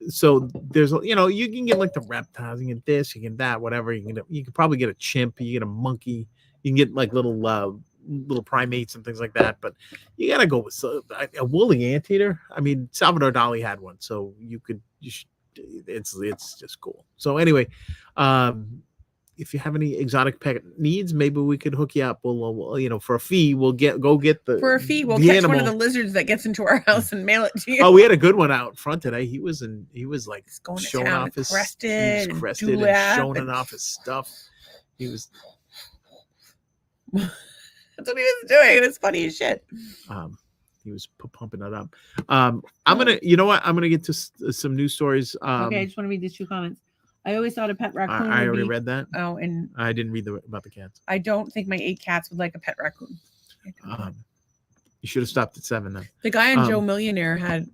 [SPEAKER 2] So there's you can get like the reptiles, you can get this, you can get that, whatever. You can probably get a chimp, you get a monkey, you can get like little primates and things like that. But you gotta go with a woolly anteater. I mean, Salvador Dali had one, so it's just cool. So anyway, if you have any exotic pet needs, maybe we could hook you up. We'll for a fee, we'll get the
[SPEAKER 1] for a fee. We'll catch animal. One of the lizards that gets into our house and mail it to you.
[SPEAKER 2] Oh, we had a good one out front today. He was like
[SPEAKER 1] showing off his crested
[SPEAKER 2] and showing off his stuff. He was.
[SPEAKER 1] That's what he was doing. It was funny as shit.
[SPEAKER 2] He was pumping it up. I'm gonna get to some news stories.
[SPEAKER 1] Okay, I just want to read these 2 comments. I always thought a pet raccoon.
[SPEAKER 2] I already read that.
[SPEAKER 1] Oh, and
[SPEAKER 2] I didn't read about the cats.
[SPEAKER 1] I don't think my 8 cats would like a pet raccoon.
[SPEAKER 2] You should have stopped at 7 then.
[SPEAKER 1] The guy on Joe Millionaire had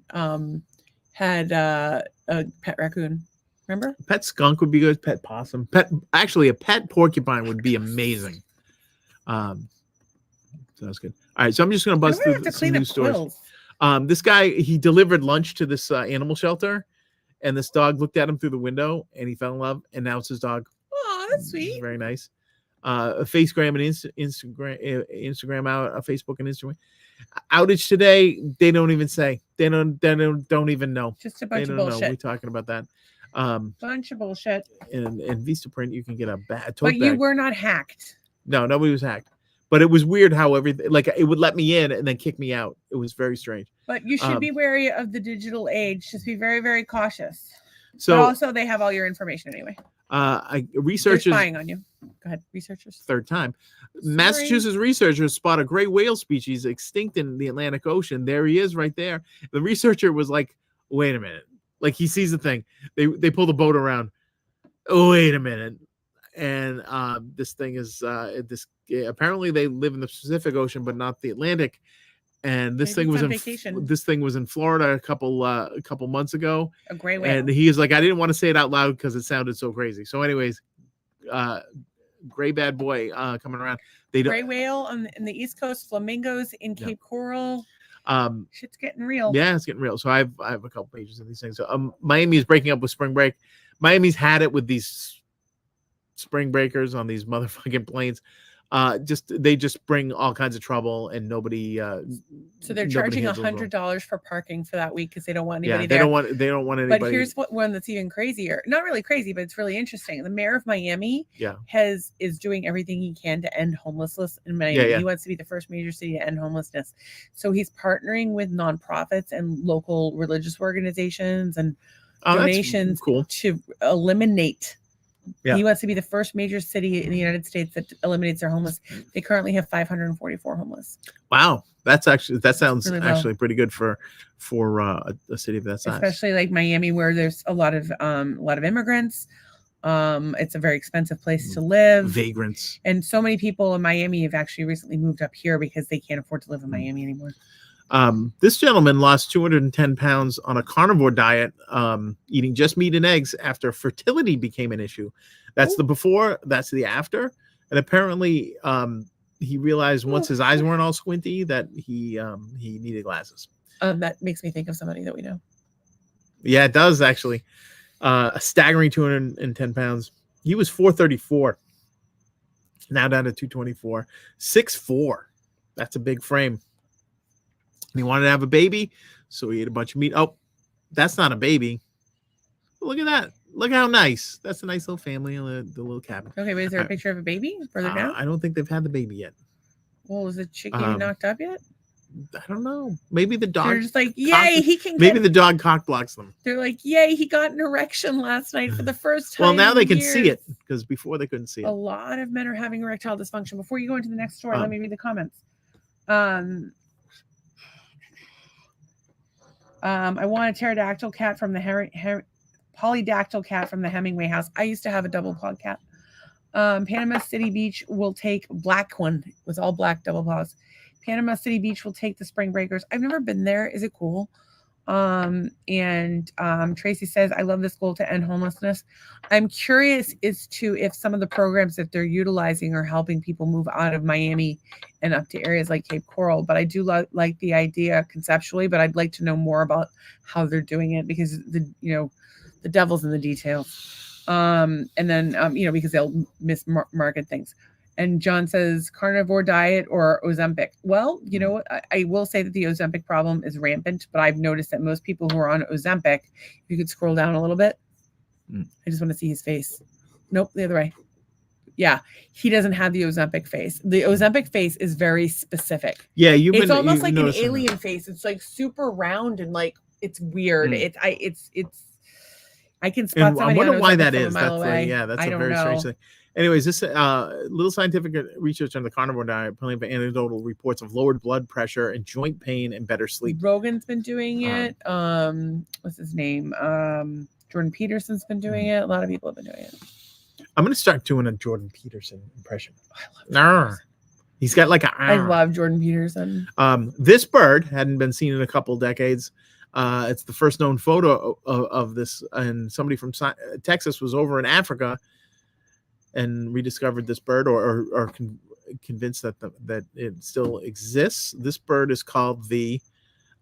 [SPEAKER 1] a pet raccoon. Remember?
[SPEAKER 2] Pet skunk would be good. Pet possum. A pet porcupine would be amazing. So that's good. All right, so I'm just gonna buzz through some news stories. This guy, he delivered lunch to this animal shelter. And this dog looked at him through the window, and he fell in love. And now it's his dog.
[SPEAKER 1] Oh, that's sweet.
[SPEAKER 2] Very nice. Facegram and Instagram out. Facebook and Instagram outage today. They don't even say. They don't even know.
[SPEAKER 1] Just a bunch of bullshit.
[SPEAKER 2] We're talking about that.
[SPEAKER 1] Bunch of bullshit.
[SPEAKER 2] And Vistaprint, you can get a tote
[SPEAKER 1] but you
[SPEAKER 2] bag.
[SPEAKER 1] were not hacked.
[SPEAKER 2] No, nobody was hacked. But it was weird how everything, like it would let me in and then kick me out. It was very strange.
[SPEAKER 1] But you should be wary of the digital age. Just be very, very cautious.
[SPEAKER 2] So
[SPEAKER 1] but also, they have all your information anyway.
[SPEAKER 2] Researchers
[SPEAKER 1] They're spying on you. Go ahead, researchers.
[SPEAKER 2] Third time. Sorry. Massachusetts researchers spot a gray whale species extinct in the Atlantic Ocean. There he is right there. The researcher was like, wait a minute. Like he sees the thing. They pull the boat around. Oh, wait a minute. And this thing is apparently they live in the Pacific Ocean, but not the Atlantic. And this thing was in Florida a couple months ago.
[SPEAKER 1] A gray whale.
[SPEAKER 2] And he is like, I didn't want to say it out loud because it sounded so crazy. So, anyways, gray bad boy coming around.
[SPEAKER 1] Gray whale in the East Coast, flamingos in Cape Coral. Shit's getting real.
[SPEAKER 2] Yeah, it's getting real. So I have a couple pages of these things. So Miami is breaking up with spring break. Miami's had it with these spring breakers on these motherfucking planes. They just bring all kinds of trouble, and nobody.
[SPEAKER 1] So they're charging $100 for parking for that week because they don't want anybody there.
[SPEAKER 2] They don't want anybody.
[SPEAKER 1] But here's one that's even crazier. Not really crazy, but it's really interesting. The mayor of Miami, is doing everything he can to end homelessness in Miami. Yeah. He wants to be the first major city to end homelessness. So he's partnering with nonprofits and local religious organizations and donations to eliminate. Yeah. He wants to be the first major city in the United States that eliminates their homeless. They currently have 544 homeless.
[SPEAKER 2] Wow, that sounds really pretty good for a city of that size.
[SPEAKER 1] Especially like Miami, where there's a lot of immigrants, It's a very expensive place to live.
[SPEAKER 2] Vagrants.
[SPEAKER 1] And so many people in Miami have actually recently moved up here because they can't afford to live in Miami anymore.
[SPEAKER 2] This gentleman lost 210 pounds on a carnivore diet, eating just meat and eggs after fertility became an issue. That's the before, that's the after. And apparently, he realized once his eyes weren't all squinty that he needed glasses.
[SPEAKER 1] That makes me think of somebody that we know.
[SPEAKER 2] Yeah, it does actually. A staggering 210 pounds. He was 434. Now down to 224. 6'4". That's a big frame. And he wanted to have a baby, so he ate a bunch of meat. Oh, that's not a baby. Look at that. Look how nice. That's a nice little family in the little cabin.
[SPEAKER 1] Okay, but is there a picture of a baby further down?
[SPEAKER 2] I don't think they've had the baby yet.
[SPEAKER 1] Well, is the chick getting knocked up yet?
[SPEAKER 2] I don't know. Maybe the dog.
[SPEAKER 1] They're just like, yay, he can.
[SPEAKER 2] Maybe the dog cock blocks them.
[SPEAKER 1] They're like, yay, he got an erection last night for the first time.
[SPEAKER 2] Well, now they can see it because before they couldn't see it.
[SPEAKER 1] A lot of men are having erectile dysfunction. Before you go into the next story, let me read the comments. I want a pterodactyl cat from the polydactyl cat from the Hemingway house. I used to have a double paw cat. Panama City Beach will take black one with all black double paws. Panama City Beach will take the Spring Breakers. I've never been there. Is it cool? Tracy says, I love this goal to end homelessness. I'm curious as to if some of the programs that they're utilizing are helping people move out of Miami and up to areas like Cape Coral. But I do like the idea conceptually, but I'd like to know more about how they're doing it because the devil's in the details. And then, because they'll mismarket things. And John says carnivore diet or Ozempic. Well, I will say that the Ozempic problem is rampant, but I've noticed that most people who are on Ozempic, if you could scroll down a little bit. I just want to see his face. Nope, the other way. Yeah, he doesn't have the Ozempic face. The Ozempic face is very specific.
[SPEAKER 2] Yeah,
[SPEAKER 1] it's almost like an alien face. It's like super round and like it's weird. I can spot somebody.
[SPEAKER 2] I wonder
[SPEAKER 1] on
[SPEAKER 2] why
[SPEAKER 1] Ozempic
[SPEAKER 2] that
[SPEAKER 1] from
[SPEAKER 2] is. That's a very strange thing. Anyways, this little scientific research on the carnivore diet, plenty of anecdotal reports of lowered blood pressure and joint pain and better sleep.
[SPEAKER 1] Rogan's been doing it. What's his name? Jordan Peterson's been doing it. A lot of people have been doing it.
[SPEAKER 2] I'm going to start doing a Jordan Peterson impression. I love Jordan. He's got like a.
[SPEAKER 1] I love Jordan Peterson.
[SPEAKER 2] This bird hadn't been seen in a couple decades. It's the first known photo of this, and somebody from Texas was over in Africa and rediscovered this bird, or convinced that it still exists. This bird is called the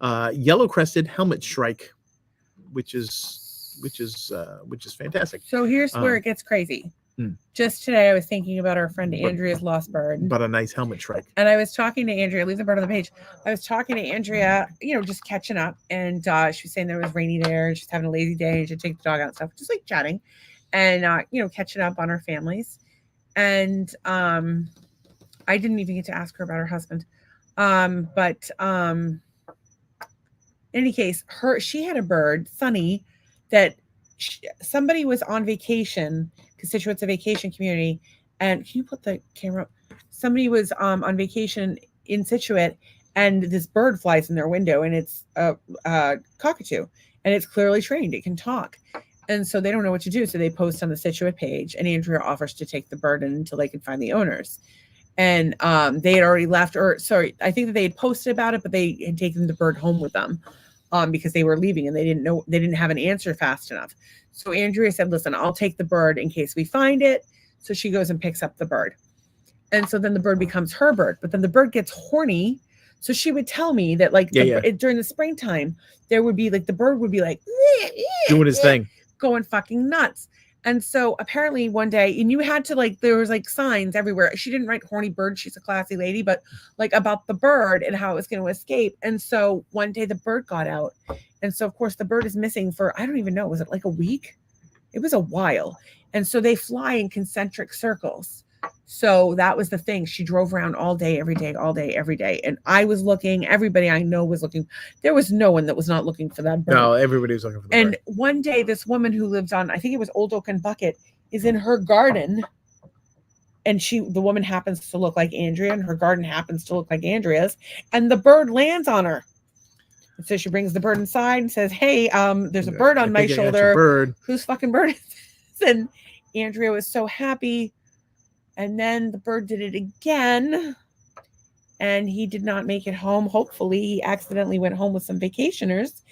[SPEAKER 2] yellow-crested helmet shrike, which is fantastic.
[SPEAKER 1] So here's where it gets crazy. Just today, I was thinking about our friend Andrea's lost bird.
[SPEAKER 2] But a nice helmet shrike.
[SPEAKER 1] And I was talking to Andrea. Leave the bird on the page. I was talking to Andrea, just catching up, and she was saying there was rainy there, and she's having a lazy day, and she'd take the dog out and stuff, just like chatting. And catching up on our families. And I didn't even get to ask her about her husband. But in any case, she had a bird, Sunny, that somebody was on vacation, because Scituate's a vacation community. And can you put the camera up? Somebody was on vacation in Scituate, and this bird flies in their window, and it's a cockatoo, and it's clearly trained. It can talk. And so they don't know what to do. So they post on the Scituate page, and Andrea offers to take the bird in until they can find the owners. And they had already left, I think that they had posted about it, but they had taken the bird home with them because they were leaving and they didn't have an answer fast enough. So Andrea said, listen, I'll take the bird in case we find it. So she goes and picks up the bird. And so then the bird becomes her bird, but then the bird gets horny. So she would tell me that during the springtime, there would be the bird would be
[SPEAKER 2] doing his thing.
[SPEAKER 1] Going fucking nuts. And so apparently one day, and you had to there was signs everywhere. She didn't write horny bird. She's a classy lady, but about the bird and how it was going to escape. And so one day the bird got out. And so of course the bird is missing for, I don't even know, was it a week? It was a while. And so they fly in concentric circles. So that was the thing. She drove around all day, every day, all day, every day. And I was looking, everybody I know was looking. There was no one that was not looking for that bird.
[SPEAKER 2] No, everybody was looking for the bird.
[SPEAKER 1] And one day this woman who lives on, I think it was Old Oak and Bucket, is in her garden. And the woman happens to look like Andrea, and her garden happens to look like Andrea's. And the bird lands on her. And so she brings the bird inside and says, hey, there's a bird on my shoulder.
[SPEAKER 2] Bird.
[SPEAKER 1] Whose fucking bird is this? Andrea was so happy. And then the bird did it again. And he did not make it home. Hopefully, he accidentally went home with some vacationers.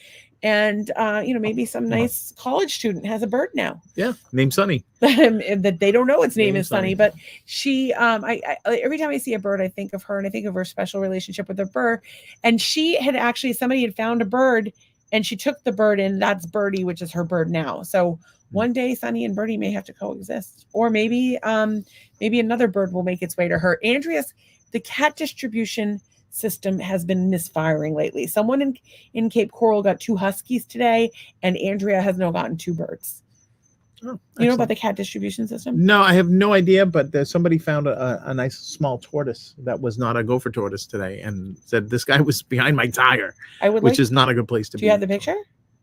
[SPEAKER 1] And, maybe some nice college student has a bird now.
[SPEAKER 2] Yeah, named Sunny.
[SPEAKER 1] That they don't know its name is Sunny. But she, I every time I see a bird, I think of her and I think of her special relationship with her bird. And she had actually, somebody had found a bird and she took the bird and that's Birdie, which is her bird now. So one day Sunny and Birdie may have to coexist. Or maybe another bird will make its way to her. The cat distribution system has been misfiring lately. Someone in Cape Coral got 2 huskies today, and Andrea has now gotten 2 birds.
[SPEAKER 2] Oh,
[SPEAKER 1] you know about the cat distribution system?
[SPEAKER 2] No, I have no idea, but somebody found a nice small tortoise that was not a gopher tortoise today and said this guy was behind my tire, which is not a good place to be.
[SPEAKER 1] Do you have the picture?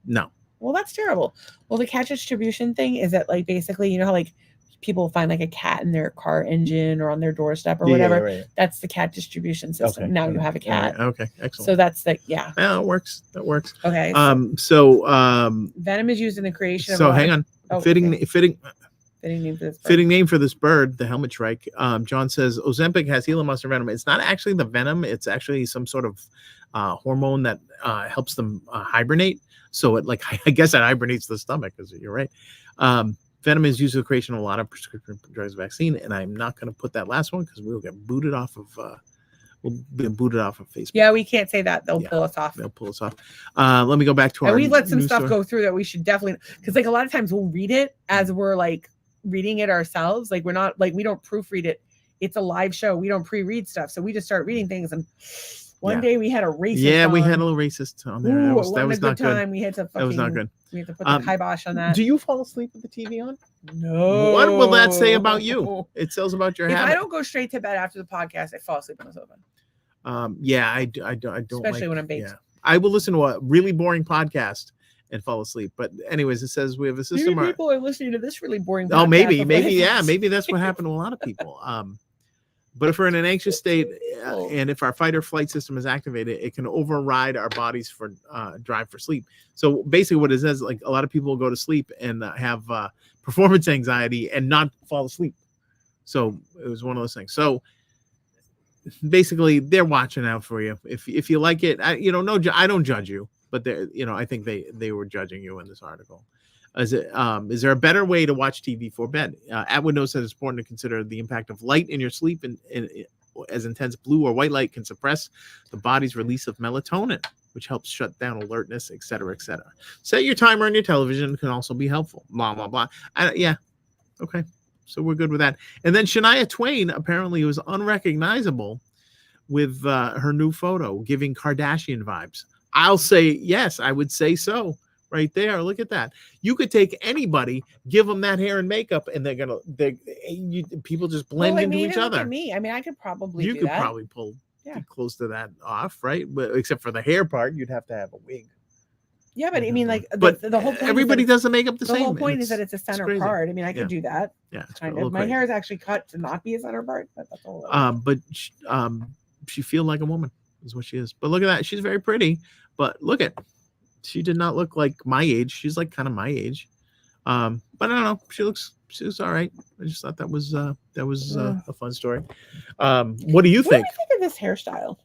[SPEAKER 2] No.
[SPEAKER 1] Well, that's terrible. Well, the cat distribution thing is that, like, basically, you know how, like, people find like a cat in their car engine or on their doorstep or whatever. Right. That's the cat distribution system. Okay. Now you have a cat.
[SPEAKER 2] Right. Okay. Excellent.
[SPEAKER 1] So that's the, yeah.
[SPEAKER 2] Yeah, it works. That works.
[SPEAKER 1] Okay.
[SPEAKER 2] Venom
[SPEAKER 1] is used in the creation of.
[SPEAKER 2] So hang on. Fitting name for this bird. Fitting name for this bird, the helmet shrike. John says Ozempic has Gila monster venom. It's not actually the venom. It's actually some sort of hormone that helps them hibernate. So it, like, I guess it hibernates the stomach. Because you're right. Venom is used for the creation of a lot of prescription drugs vaccine, and I'm not going to put that last one because we'll get booted off of Facebook.
[SPEAKER 1] Yeah, we can't say that. They'll pull us off.
[SPEAKER 2] They'll pull us off. Let me go back to our.
[SPEAKER 1] We let some stuff go through that we should definitely, because like a lot of times we'll read it as we're like reading it ourselves. Like we're not like we don't proofread it. It's a live show. We don't pre-read stuff, so we just start reading things and. One day we had a racist.
[SPEAKER 2] Yeah, we had a little racist on there.
[SPEAKER 1] Ooh, that was not good. We had to.
[SPEAKER 2] That was not good.
[SPEAKER 1] We had to put the kibosh on that.
[SPEAKER 2] Do you fall asleep with the TV on?
[SPEAKER 1] No.
[SPEAKER 2] What will that say about you? It says about your habit.
[SPEAKER 1] If I don't go straight to bed after the podcast, I fall asleep on the sofa.
[SPEAKER 2] Yeah, I don't.
[SPEAKER 1] Especially when I'm baked.
[SPEAKER 2] Yeah. I will listen to a really boring podcast and fall asleep. But anyways, it says we have a system.
[SPEAKER 1] Maybe people are listening to this really boring podcast.
[SPEAKER 2] Oh, maybe, yeah, maybe that's what happened to a lot of people. But if we're in an anxious state and if our fight or flight system is activated, it can override our body's drive for sleep. So basically what it says, like a lot of people will go to sleep and have performance anxiety and not fall asleep. So it was one of those things. So basically they're watching out for you. If you like it, I don't judge you, but I think they were judging you in this article. Is there a better way to watch TV for bed? Atwood notes that it's important to consider the impact of light in your sleep, and as intense blue or white light can suppress the body's release of melatonin, which helps shut down alertness, et cetera, et cetera. Set your timer on your television can also be helpful. Blah, blah, blah. Yeah. Okay. So we're good with that. And then Shania Twain apparently was unrecognizable with her new photo, giving Kardashian vibes. I'll say yes, I would say so. Right there, look at that. You could take anybody, give them that hair and makeup, and people just blend into each other.
[SPEAKER 1] Look at me. I mean, I could probably.
[SPEAKER 2] You could probably pull close to that off, right? But except for the hair part, you'd have to have a wig.
[SPEAKER 1] Yeah, but I mean, like,
[SPEAKER 2] but
[SPEAKER 1] the whole point
[SPEAKER 2] everybody does the makeup the same.
[SPEAKER 1] The whole point is that it's a center part. I mean, I could do that.
[SPEAKER 2] Yeah,
[SPEAKER 1] kind of. My hair is actually cut to not be a center part. But that's all.
[SPEAKER 2] But she feel like a woman is what she is. But look at that, she's very pretty. But look at. She did not look like my age. She's like kind of my age. But I don't know. She looks all right. I just thought that was a fun story. What do you think?
[SPEAKER 1] What do you think of this hairstyle?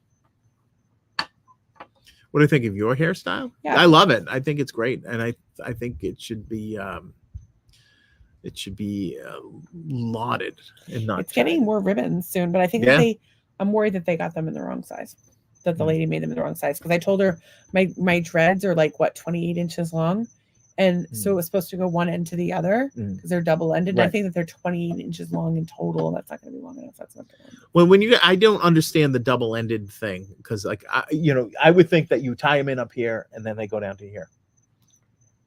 [SPEAKER 2] What do you think of your hairstyle?
[SPEAKER 1] Yeah.
[SPEAKER 2] I love it. I think it's great. And I think it should be lauded and not.
[SPEAKER 1] It's getting more ribbons soon, but I think I'm worried that they got them in the wrong size. That the lady made them in the wrong size, because I told her my dreads are like 28 inches long, and so it was supposed to go one end to the other because they're double ended. Right. I think that they're 28 inches long in total, and that's not going to be long enough. That's not going to.
[SPEAKER 2] Well, I don't understand the double ended thing, because like I would think that you tie them in up here and then they go down to here.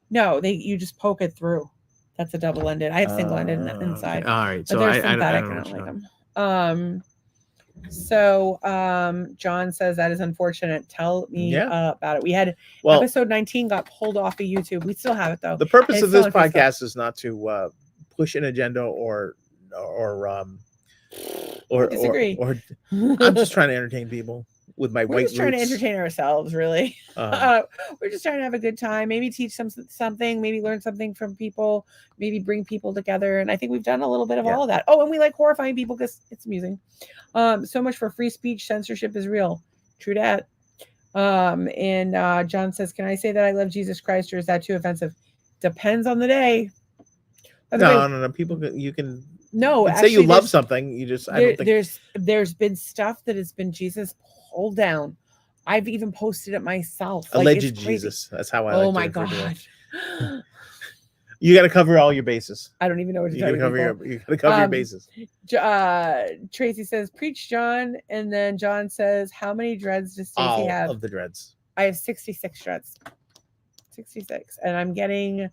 [SPEAKER 1] No, you just poke it through. That's a double ended. I have single ended inside.
[SPEAKER 2] Okay. All right,
[SPEAKER 1] but so they're synthetic. I don't like them. So John says that is unfortunate. Tell me about it. We had episode 19 got pulled off of YouTube. We still have it though.
[SPEAKER 2] The purpose of this podcast is not to push an agenda or
[SPEAKER 1] disagree.
[SPEAKER 2] Or I'm just trying to entertain people. with my
[SPEAKER 1] We're
[SPEAKER 2] white
[SPEAKER 1] just trying to
[SPEAKER 2] roots.
[SPEAKER 1] entertain ourselves, really. We're just trying to have a good time. Maybe teach something. Maybe learn something from people. Maybe bring people together. And I think we've done a little bit of all of that. Oh, and we like horrifying people because it's amusing. So much for free speech. Censorship is real. True that. And John says, "Can I say that I love Jesus Christ, or is that too offensive?" Depends on the day. By the way,
[SPEAKER 2] No. People, you can.
[SPEAKER 1] No,
[SPEAKER 2] you can say you love something. You just I don't think
[SPEAKER 1] there's been stuff that has been Jesus pulled down. I've even posted it myself.
[SPEAKER 2] Alleged Jesus. That's how I.
[SPEAKER 1] Oh
[SPEAKER 2] like
[SPEAKER 1] my
[SPEAKER 2] to refer to it.
[SPEAKER 1] God.
[SPEAKER 2] You got to cover all your bases.
[SPEAKER 1] I don't even know what to tell you.
[SPEAKER 2] You got to cover your bases.
[SPEAKER 1] Tracy says, "Preach, John," and then John says, "How many dreads does Stacy have?"
[SPEAKER 2] All of the dreads.
[SPEAKER 1] I have 66 dreads. 66, and I'm getting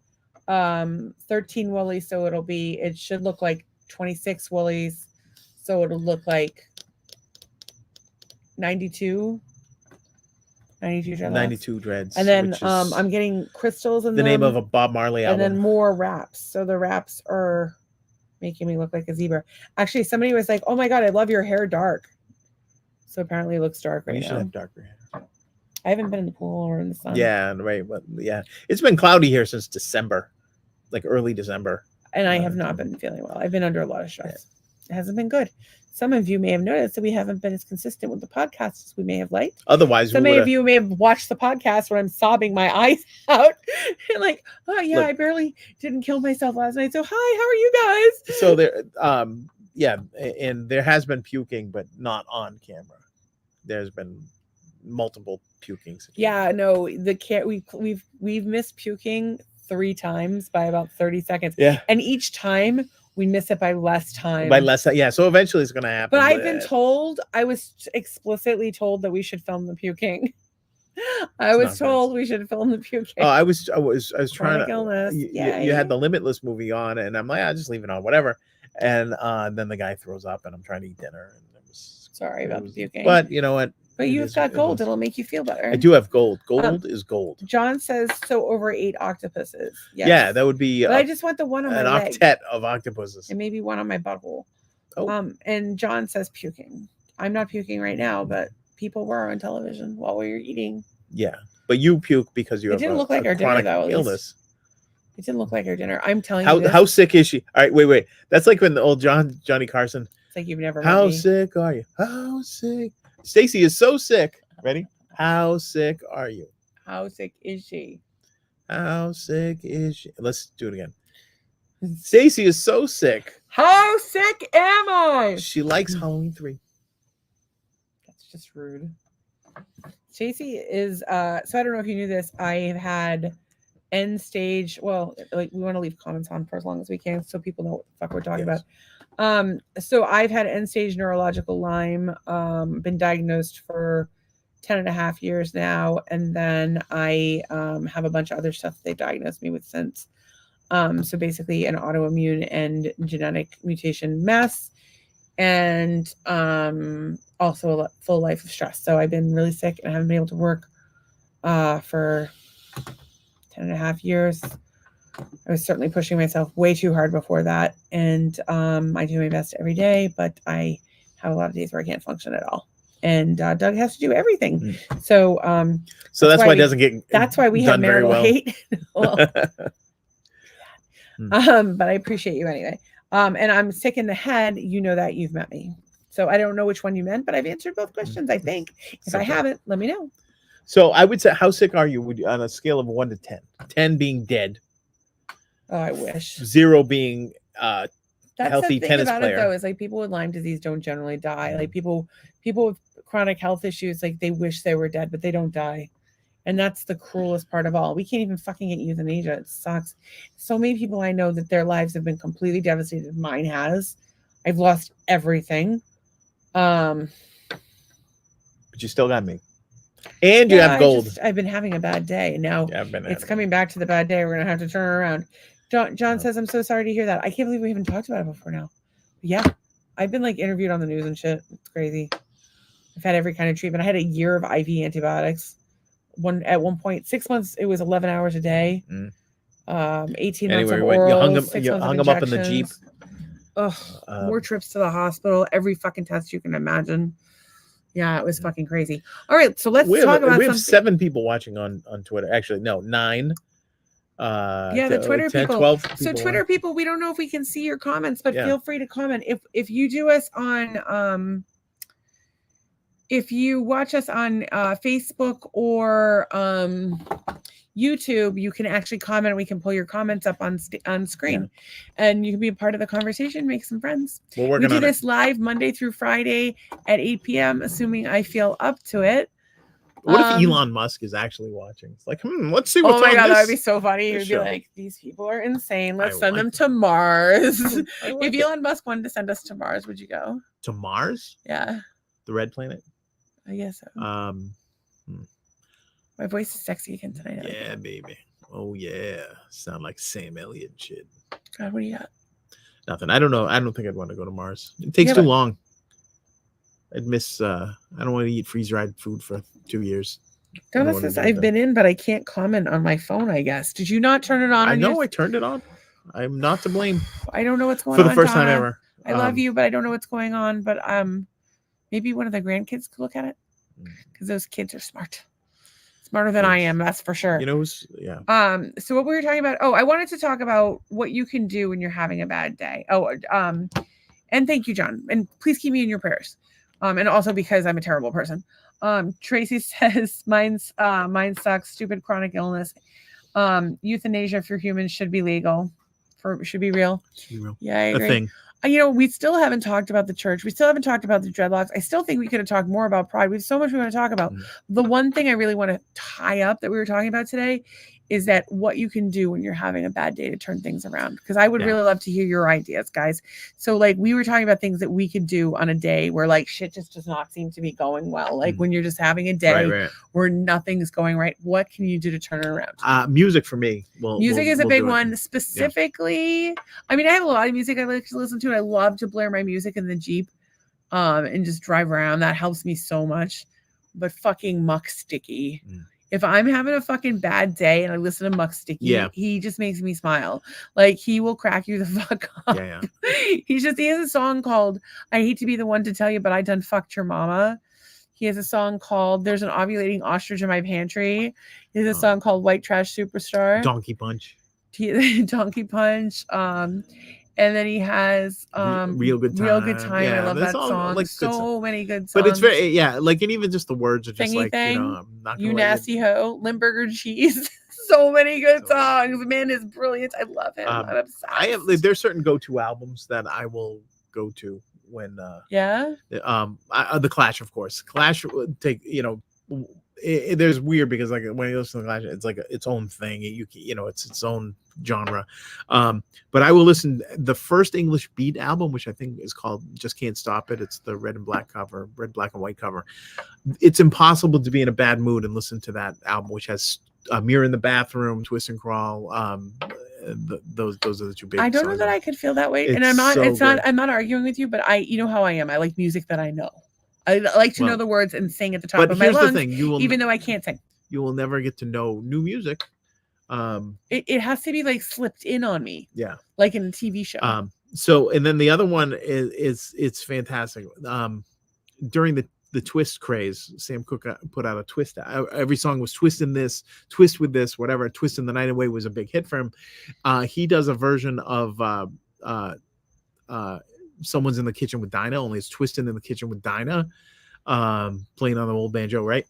[SPEAKER 1] 13 woolies, so it should look like 26 woolies, so it'll look like 92 dreadlocks.
[SPEAKER 2] 92 dreads.
[SPEAKER 1] And then I'm getting crystals in
[SPEAKER 2] the name of a Bob Marley album.
[SPEAKER 1] And then more wraps. So the wraps are making me look like a zebra. Actually, somebody was like, "Oh my God, I love your hair dark." So apparently it looks dark right now.
[SPEAKER 2] You should have darker hair.
[SPEAKER 1] I haven't been in the pool or in the sun.
[SPEAKER 2] Yeah, right. But yeah, it's been cloudy here since December, like early December.
[SPEAKER 1] And I have not been feeling well. I've been under a lot of stress. It hasn't been good. Some of you may have noticed that we haven't been as consistent with the podcast as we may have liked.
[SPEAKER 2] Otherwise,
[SPEAKER 1] some of you may have watched the podcast when I'm sobbing my eyes out. And like, oh yeah, look, I barely didn't kill myself last night. So hi, how are you guys?
[SPEAKER 2] So there, and there has been puking, but not on camera. There's been multiple pukings.
[SPEAKER 1] Yeah, no, we've missed puking 3 times by about 30 seconds.
[SPEAKER 2] Yeah,
[SPEAKER 1] and each time we miss it by less time.
[SPEAKER 2] Yeah. So eventually it's going to happen.
[SPEAKER 1] But I've been told, I was explicitly told that we should film the puking. I was told we should film the puking.
[SPEAKER 2] Oh, I was trying to.
[SPEAKER 1] Illness.
[SPEAKER 2] You had the Limitless movie on, and I'm like, I'll just leave it on, whatever. And then the guy throws up, and I'm trying to eat dinner, and it was
[SPEAKER 1] sorry about the puking.
[SPEAKER 2] But you know what?
[SPEAKER 1] But you've got gold. It'll make you feel better.
[SPEAKER 2] I do have gold. Gold is gold.
[SPEAKER 1] John says so over 8 octopuses. Yes.
[SPEAKER 2] Yeah, that would be.
[SPEAKER 1] But I just want the one on my leg.
[SPEAKER 2] An octet of octopuses.
[SPEAKER 1] And maybe one on my butthole.
[SPEAKER 2] Oh.
[SPEAKER 1] And John says puking. I'm not puking right now, but people were on television while we were eating.
[SPEAKER 2] Yeah, but you puke because you have
[SPEAKER 1] didn't look like our dinner, though,
[SPEAKER 2] illness.
[SPEAKER 1] It didn't look like our dinner. I'm telling you.
[SPEAKER 2] How sick is she? All right, wait. That's like when the old Johnny Carson.
[SPEAKER 1] It's like you've never.
[SPEAKER 2] How sick are you? How sick? Stacy is so sick. Ready? How sick are you?
[SPEAKER 1] How sick is she?
[SPEAKER 2] How sick is she? Let's do it again. Stacy is so sick.
[SPEAKER 1] How sick am I?
[SPEAKER 2] She likes Halloween 3.
[SPEAKER 1] That's just rude. Stacy is so I don't know if you knew this. I've had end stage. Well, like we want to leave comments on for as long as we can so people know what the fuck we're talking about. So I've had end stage neurological Lyme, been diagnosed for 10.5 years now. And then I have a bunch of other stuff they diagnosed me with since. So basically an autoimmune and genetic mutation mess. And also a full life of stress. So I've been really sick and I haven't been able to work for 10.5 years. I was certainly pushing myself way too hard before that. And I do my best every day, but I have a lot of days where I can't function at all. And Doug has to do everything. So
[SPEAKER 2] that's why it doesn't get
[SPEAKER 1] that's why we have marital hate. But I appreciate you anyway. And I'm sick in the head. You know that you've met me. So I don't know which one you meant, but I've answered both questions, I think. If I haven't, let me know.
[SPEAKER 2] So I would say, how sick are you on a scale of 1 to 10? 10 being dead.
[SPEAKER 1] Oh, I wish.
[SPEAKER 2] 0 being
[SPEAKER 1] That's
[SPEAKER 2] healthy
[SPEAKER 1] the thing
[SPEAKER 2] tennis
[SPEAKER 1] about
[SPEAKER 2] player.
[SPEAKER 1] It, though, is like people with Lyme disease don't generally die. Like people with chronic health issues, like they wish they were dead, but they don't die. And that's the cruelest part of all. We can't even fucking get euthanasia. It sucks. So many people I know that their lives have been completely devastated. Mine has. I've lost everything.
[SPEAKER 2] But you still got me. And you have gold.
[SPEAKER 1] I've been having a bad day. And now it's coming back to the bad day. We're going to have to turn around. John says, I'm so sorry to hear that. I can't believe we haven't talked about it before now. But yeah. I've been like interviewed on the news and shit. It's crazy. I've had every kind of treatment. I had a year of IV antibiotics. At one point, 6 months, it was 11 hours a day. 18 months of orals,
[SPEAKER 2] you hung them up in the Jeep.
[SPEAKER 1] Ugh, more trips to the hospital, every fucking test you can imagine. Yeah, it was fucking crazy. All right, so let's talk about
[SPEAKER 2] we have
[SPEAKER 1] something.
[SPEAKER 2] 7 people watching on Twitter. Actually, no, 9.
[SPEAKER 1] Yeah, the Twitter
[SPEAKER 2] 10,
[SPEAKER 1] people.
[SPEAKER 2] 12 people.
[SPEAKER 1] So Twitter people, we don't know if we can see your comments, but feel free to comment. If you do us on if you watch us on Facebook or YouTube, you can actually comment. We can pull your comments up on screen, and you can be a part of the conversation, make some friends. We do this live Monday through Friday at 8 p.m. assuming I feel up to it.
[SPEAKER 2] What if Elon Musk is actually watching? It's like, let's see what's on this. Oh my God,
[SPEAKER 1] that would be so funny. He'd be like, these people are insane. Let's send them to Mars. If Elon Musk wanted to send us to Mars, would you go?
[SPEAKER 2] To Mars?
[SPEAKER 1] Yeah.
[SPEAKER 2] The red planet?
[SPEAKER 1] I guess so. My voice is sexy again tonight.
[SPEAKER 2] Yeah, baby. Oh, yeah. Sound like Sam Elliott shit.
[SPEAKER 1] God, what do you got?
[SPEAKER 2] Nothing. I don't know. I don't think I'd want to go to Mars. It takes too long. I'd miss I don't want to eat freeze-dried food for 2 years.
[SPEAKER 1] I've been in, but I can't comment on my phone, I guess. Did you not turn it on?
[SPEAKER 2] I know I turned it on. I'm not to blame.
[SPEAKER 1] I don't know what's going on.
[SPEAKER 2] For the first time ever.
[SPEAKER 1] I love you, but I don't know what's going on. But maybe one of the grandkids could look at it. Because those kids are smart. Smarter than I am, that's for sure.
[SPEAKER 2] You know,
[SPEAKER 1] so what we were talking about, I wanted to talk about what you can do when you're having a bad day. And thank you, John. And please keep me in your prayers. And also because I'm a terrible person. Tracy says, mine sucks. Stupid chronic illness. Euthanasia for humans should be legal. Should be real. Yeah, I agree. A thing. We still haven't talked about the church. We still haven't talked about the dreadlocks. I still think we could have talked more about pride. We have so much we want to talk about. The one thing I really want to tie up that we were talking about today is that what you can do when you're having a bad day to turn things around. Because I would really love to hear your ideas, guys. So we were talking about things that we could do on a day where shit just does not seem to be going well. When you're just having a day where nothing's going right, what can you do to turn it around?
[SPEAKER 2] Music for me.
[SPEAKER 1] Music is a big one. Specifically, I mean, I have a lot of music I like to listen to. I love to blare my music in the Jeep and just drive around. That helps me so much. But fucking Muck Sticky. If I'm having a fucking bad day and I listen to Muck Sticky, he just makes me smile. He will crack you the fuck up. He has a song called I Hate to Be the One to Tell You, but I Done Fucked Your Mama. He has a song called There's an Ovulating Ostrich in My Pantry. He has a song called White Trash Superstar.
[SPEAKER 2] Donkey Punch.
[SPEAKER 1] Donkey Punch. And then he has
[SPEAKER 2] Real Good Time.
[SPEAKER 1] Real Good Time. Yeah, I love that song. So many good songs.
[SPEAKER 2] But it's very and even just the words are just
[SPEAKER 1] I'm not You Nasty Hoe, Limburger Cheese. So many good songs. The man is brilliant. I love him. I'm obsessed.
[SPEAKER 2] There's certain go-to albums that I will go to when the Clash, of course. Clash would take there's weird because when you listen to Clash, it's its own thing. It's its own genre. But I will listen the first English Beat album, which I think is called Just Can't Stop It. It's the red, black, and white cover. It's impossible to be in a bad mood and listen to that album, which has Mirror in the Bathroom, Twist and Crawl. Those are the two big.
[SPEAKER 1] I don't know that I could feel that way, and I'm not. I'm not arguing with you, but you know how I am. I like music that I know. I like to know the words and sing at the top of my lungs, even though I can't sing.
[SPEAKER 2] You will never get to know new music.
[SPEAKER 1] It has to be slipped in on me.
[SPEAKER 2] Yeah.
[SPEAKER 1] Like in a TV show.
[SPEAKER 2] So, and then the other one is it's fantastic. During the twist craze, Sam Cooke put out a twist. Every song was twist in this, twist with this, whatever. Twist in the Night Away was a big hit for him. He does a version of Someone's in the Kitchen with Dinah, only it's Twisted in the Kitchen with Dinah, playing on the old banjo, right?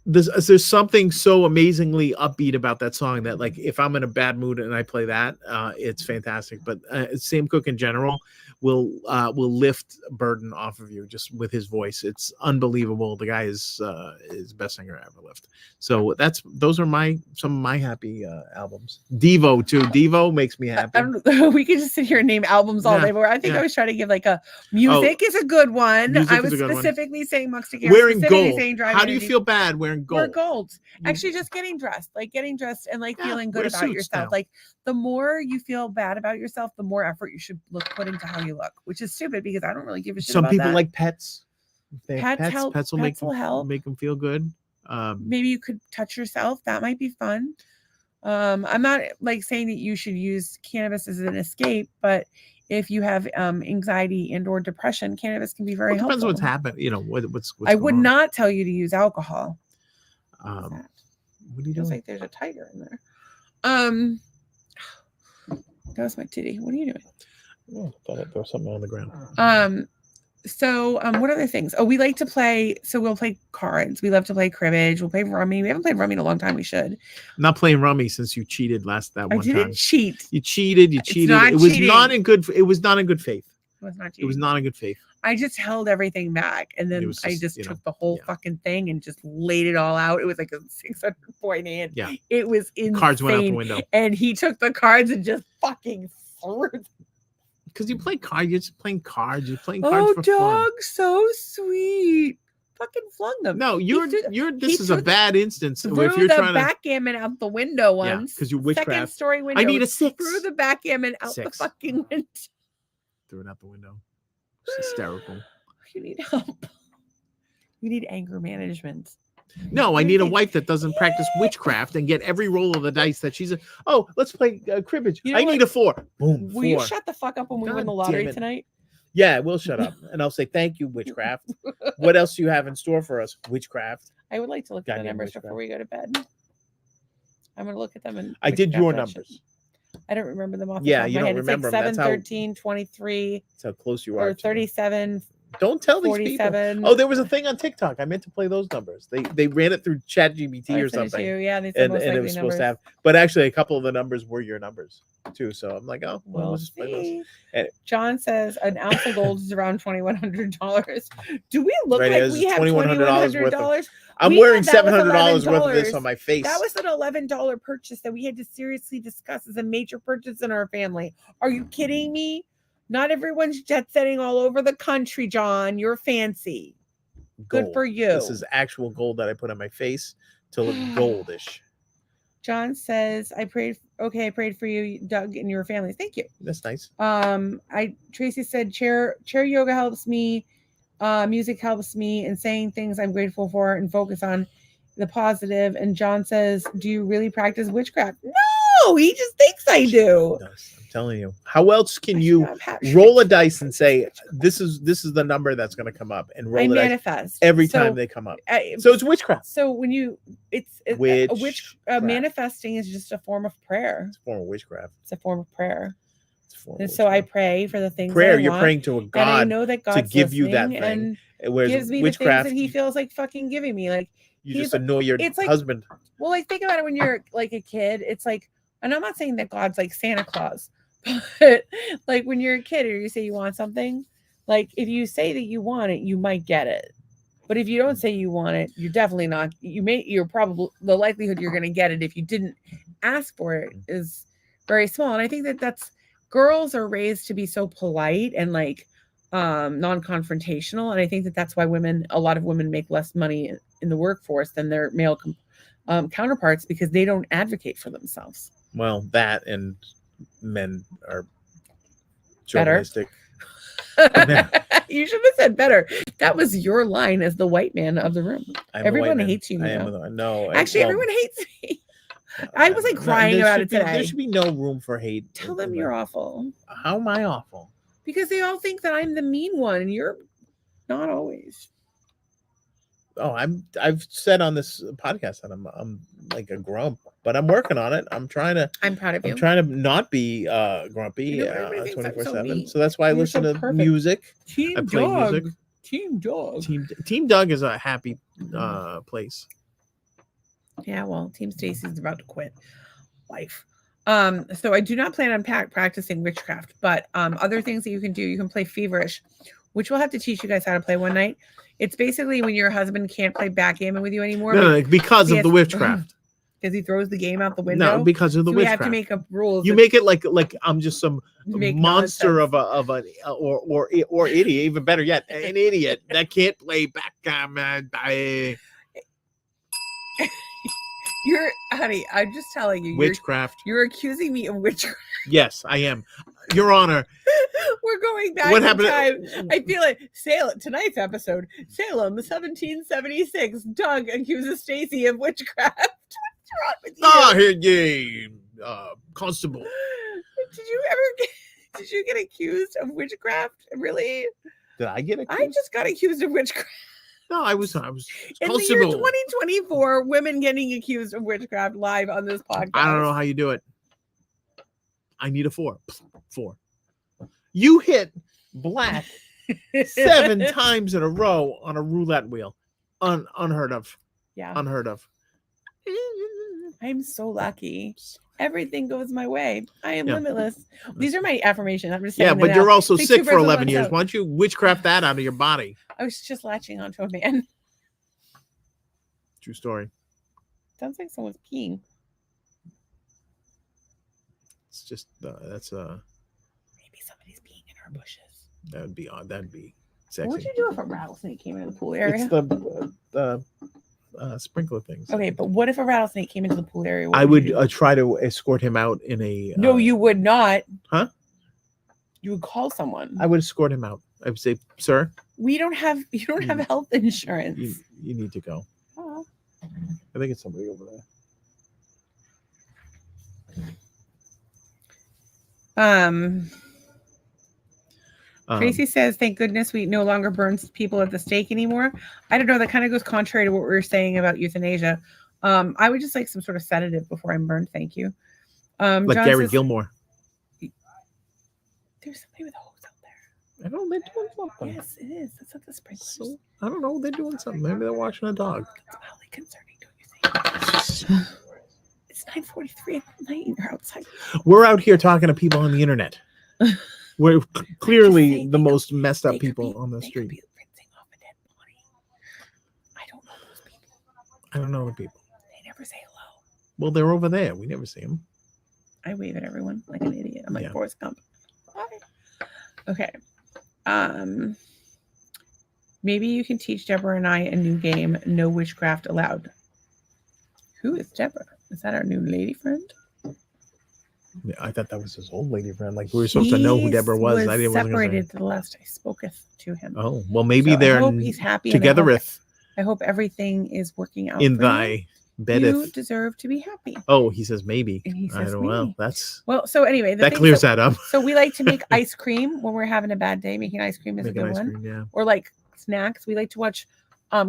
[SPEAKER 2] There's something so amazingly upbeat about that song that if I'm in a bad mood and I play that, it's fantastic. But Sam Cooke in general will lift a burden off of you just with his voice. It's unbelievable. The guy is the best singer I ever lived. So those are some of my happy albums. Devo too. Devo makes me happy.
[SPEAKER 1] We could just sit here and name albums all day, but I think I was trying to give a music is a good one. I was specifically saying Muck Sticky.
[SPEAKER 2] Wearing gold. How do you feel bad wearing gold?
[SPEAKER 1] Wear gold. Actually, just getting dressed and feeling good about yourself.
[SPEAKER 2] Now.
[SPEAKER 1] The more you feel bad about yourself, the more effort you should put into how you look, which is stupid because I don't really give a shit
[SPEAKER 2] Some
[SPEAKER 1] about
[SPEAKER 2] people
[SPEAKER 1] that.
[SPEAKER 2] like pets.
[SPEAKER 1] Pets will help.
[SPEAKER 2] Make them feel good.
[SPEAKER 1] Maybe you could touch yourself. That might be fun. I'm not like saying that you should use cannabis as an escape, but if you have anxiety and or depression, cannabis can be very helpful.
[SPEAKER 2] Depends what's happened. You know what's
[SPEAKER 1] I would not tell you to use alcohol.
[SPEAKER 2] What are you
[SPEAKER 1] Feels
[SPEAKER 2] doing?
[SPEAKER 1] like there's a tiger in there. That was my titty. What are you doing?
[SPEAKER 2] Oh, I thought there was something on the ground.
[SPEAKER 1] So what other things? Oh, we like to play. So we'll play cards. We love to play cribbage. We'll play rummy. We haven't played rummy in a long time. We should.
[SPEAKER 2] I'm not playing rummy since you cheated that one time.
[SPEAKER 1] I didn't cheat.
[SPEAKER 2] You cheated. You cheated. It was not in good. It was not in good faith.
[SPEAKER 1] It was not cheating.
[SPEAKER 2] It was not in good faith.
[SPEAKER 1] I just held everything back, and then I just took the whole fucking thing and just laid it all out. It was like a 600-point hand.
[SPEAKER 2] Yeah,
[SPEAKER 1] it was insane.
[SPEAKER 2] Cards went out the window,
[SPEAKER 1] and he took the cards and just fucking threw them.
[SPEAKER 2] Because you play cards, you're just playing cards. You're playing cards for
[SPEAKER 1] dog,
[SPEAKER 2] fun.
[SPEAKER 1] So sweet. Fucking flung them.
[SPEAKER 2] No, this is a bad instance. If you're
[SPEAKER 1] trying
[SPEAKER 2] to
[SPEAKER 1] backgammon out the window once.
[SPEAKER 2] Because you witchcraft.
[SPEAKER 1] Second story window.
[SPEAKER 2] I need a 6.
[SPEAKER 1] Threw the backgammon out the fucking window.
[SPEAKER 2] Threw it out the window. It's hysterical.
[SPEAKER 1] You need help. You need anger management.
[SPEAKER 2] No, I need a wife that doesn't practice witchcraft and get every roll of the dice that she's let's play cribbage. I need a 4. Boom.
[SPEAKER 1] Will you shut the fuck up when we win the lottery tonight?
[SPEAKER 2] Yeah, we'll shut up. And I'll say, thank you, witchcraft. What else do you have in store for us, witchcraft?
[SPEAKER 1] I would like to look at the numbers before we go to bed. I'm going to look at them. And
[SPEAKER 2] I did your numbers.
[SPEAKER 1] I don't remember them off
[SPEAKER 2] the top of my head.
[SPEAKER 1] Remember it's like 7, 13, 23.
[SPEAKER 2] That's how close you are.
[SPEAKER 1] Or 37.
[SPEAKER 2] Don't tell these people. Oh, there was a thing on TikTok. I meant to play those numbers. They ran it through ChatGPT or something.
[SPEAKER 1] Yeah, they
[SPEAKER 2] said and it was supposed to have. But actually, a couple of the numbers were your numbers too. So I'm like, oh, well, we'll just play those. And
[SPEAKER 1] John says an ounce of gold is around $2,100. Do we look
[SPEAKER 2] right,
[SPEAKER 1] like we have $2,100?
[SPEAKER 2] I'm wearing $700 worth of this on my face.
[SPEAKER 1] That was an $11 purchase that we had to seriously discuss as a major purchase in our family. Are you kidding me? Not everyone's jet setting all over the country, John. You're fancy. Gold. Good for you.
[SPEAKER 2] This is actual gold that I put on my face to look goldish.
[SPEAKER 1] John says, I prayed for you, Doug, and your family. Thank you.
[SPEAKER 2] That's nice.
[SPEAKER 1] Tracy said, chair yoga helps me. Music helps me, and saying things I'm grateful for and focus on the positive. And John says, do you really practice witchcraft? No, he just thinks I do.
[SPEAKER 2] I'm telling you. How else can you roll a dice and say this is the number that's going to come up, and roll the dice every time they come up? So it's witchcraft.
[SPEAKER 1] So when manifesting is just a form of prayer.
[SPEAKER 2] It's a form of witchcraft.
[SPEAKER 1] It's a form of prayer. And so I pray for the things.
[SPEAKER 2] Prayer, you're praying to a God,
[SPEAKER 1] and I know that God's
[SPEAKER 2] to give you that thing,
[SPEAKER 1] and gives me the things that He feels like fucking giving me. Like
[SPEAKER 2] you just annoy your husband.
[SPEAKER 1] Well, like think about it when you're like a kid. It's like, and I'm not saying that God's like Santa Claus, but like when you're a kid or you say you want something, like if you say that you want it, you might get it. But if you don't say you want it, you're definitely not. You're probably the likelihood you're going to get it if you didn't ask for it is very small. And I think that girls are raised to be so polite and like non-confrontational, and I think that's why a lot of women make less money in the workforce than their male counterparts, because they don't advocate for themselves.
[SPEAKER 2] Well, that and men are chauvinistic.
[SPEAKER 1] You should have said better. That was your line as the white man of the room. Everyone hates you. Actually, everyone hates me. I was like crying about it today.
[SPEAKER 2] There should be no room for hate.
[SPEAKER 1] Tell them you're awful.
[SPEAKER 2] How am I awful?
[SPEAKER 1] Because they all think that I'm the mean one, and you're not always.
[SPEAKER 2] Oh, I've said on this podcast that I'm like a grump, but I'm working on it. I'm proud of you. I'm trying to not be grumpy 24/7. So that's why I listen to music. I play music.
[SPEAKER 1] Team Dog.
[SPEAKER 2] Team Doug is a happy place.
[SPEAKER 1] Yeah, well, Team Stacy's about to quit life. So I do not plan on practicing witchcraft, but other things that you can do, you can play Feverish, which we'll have to teach you guys how to play one night. It's basically when your husband can't play backgammon with you anymore.
[SPEAKER 2] No, because of the witchcraft.
[SPEAKER 1] Because he throws the game out the window.
[SPEAKER 2] No, because of the witchcraft.
[SPEAKER 1] We have to make up rules.
[SPEAKER 2] You make it like I'm just some monster nonsense. or idiot. Even better yet, an idiot that can't play backgammon.
[SPEAKER 1] Honey, I'm just telling you.
[SPEAKER 2] Witchcraft.
[SPEAKER 1] You're accusing me of witchcraft.
[SPEAKER 2] Yes, I am. Your Honor.
[SPEAKER 1] We're going back in time. I feel like tonight's episode, Salem, 1776. Doug accuses Stacy of witchcraft. wrong with you?
[SPEAKER 2] Ah, here, yay, constable.
[SPEAKER 1] Did you get accused of witchcraft? Really?
[SPEAKER 2] Did I get accused?
[SPEAKER 1] I just got accused of witchcraft.
[SPEAKER 2] No, I was
[SPEAKER 1] In the year
[SPEAKER 2] constable.
[SPEAKER 1] 2024, women getting accused of witchcraft live on this podcast.
[SPEAKER 2] I don't know how you do it. I need a 4. 4. You hit black 7 times in a row on a roulette wheel. Unheard of.
[SPEAKER 1] Yeah.
[SPEAKER 2] Unheard of.
[SPEAKER 1] I'm so lucky. Everything goes my way. I am limitless. These are my affirmations. I'm just saying.
[SPEAKER 2] Yeah, but you're also
[SPEAKER 1] like
[SPEAKER 2] sick for 11 years. Why don't you witchcraft that out of your body?
[SPEAKER 1] I was just latching onto a man.
[SPEAKER 2] True story.
[SPEAKER 1] Sounds like someone's peeing.
[SPEAKER 2] It's just that's
[SPEAKER 1] maybe somebody's peeing in our bushes.
[SPEAKER 2] That would be odd. That'd be sexy.
[SPEAKER 1] What would you do if a rattlesnake came into the pool area?
[SPEAKER 2] It's the sprinkler things.
[SPEAKER 1] Okay, but what if a rattlesnake came into the pool area?
[SPEAKER 2] I would try to escort him out in a.
[SPEAKER 1] No, you would not.
[SPEAKER 2] Huh?
[SPEAKER 1] You would call someone.
[SPEAKER 2] I would escort him out. I would say, "Sir,
[SPEAKER 1] you don't have health insurance.
[SPEAKER 2] You need to go."
[SPEAKER 1] Oh.
[SPEAKER 2] I think it's somebody over there.
[SPEAKER 1] Tracy says, "Thank goodness we no longer burn people at the stake anymore." I don't know. That kind of goes contrary to what we were saying about euthanasia. I would just like some sort of sedative before I'm burned. Thank you.
[SPEAKER 2] Like John Gary Gilmore.
[SPEAKER 1] There's somebody with a hose out there.
[SPEAKER 2] I don't know. They're doing something.
[SPEAKER 1] Yes, it is. That's not the sprinklers.
[SPEAKER 2] So, I don't know. They're doing something. Maybe they're watching a dog.
[SPEAKER 1] It's mildly concerning, don't you think? It's 9:43 at night and you're outside.
[SPEAKER 2] We're out here talking to people on the internet. We're clearly the most messed up people on the street.
[SPEAKER 1] Could be rinsing off a dead body. I don't know those people.
[SPEAKER 2] I don't know the people.
[SPEAKER 1] They never say hello.
[SPEAKER 2] Well, they're over there. We never see them.
[SPEAKER 1] I wave at everyone like an idiot. I'm like Forrest Gump. Okay. Maybe you can teach Deborah and I a new game. No witchcraft allowed. Who is Deborah? Is that our new lady friend?
[SPEAKER 2] Yeah, I thought that was his old lady friend. Like we were supposed to know who Deborah was. I didn't
[SPEAKER 1] separated the last I spoketh to him.
[SPEAKER 2] Oh well, maybe they're
[SPEAKER 1] I hope he's happy
[SPEAKER 2] together.
[SPEAKER 1] I hope everything is working out
[SPEAKER 2] in
[SPEAKER 1] for
[SPEAKER 2] thy bed.
[SPEAKER 1] You deserve to be happy.
[SPEAKER 2] Oh, he says maybe.
[SPEAKER 1] And he says
[SPEAKER 2] I don't know. That's
[SPEAKER 1] so anyway,
[SPEAKER 2] that clears that up.
[SPEAKER 1] So we like to make ice cream when we're having a bad day. Making ice cream is a good one.
[SPEAKER 2] Yeah.
[SPEAKER 1] Or like snacks. We like to watch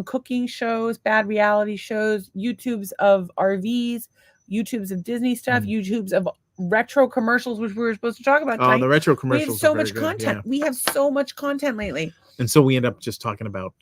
[SPEAKER 1] cooking shows, bad reality shows, YouTubes of RVs, YouTubes of Disney stuff, YouTubes of retro commercials, which we were supposed to talk about tonight.
[SPEAKER 2] Oh, the retro commercials.
[SPEAKER 1] We have so much content. Yeah. We have so much content lately.
[SPEAKER 2] And so we end up just talking about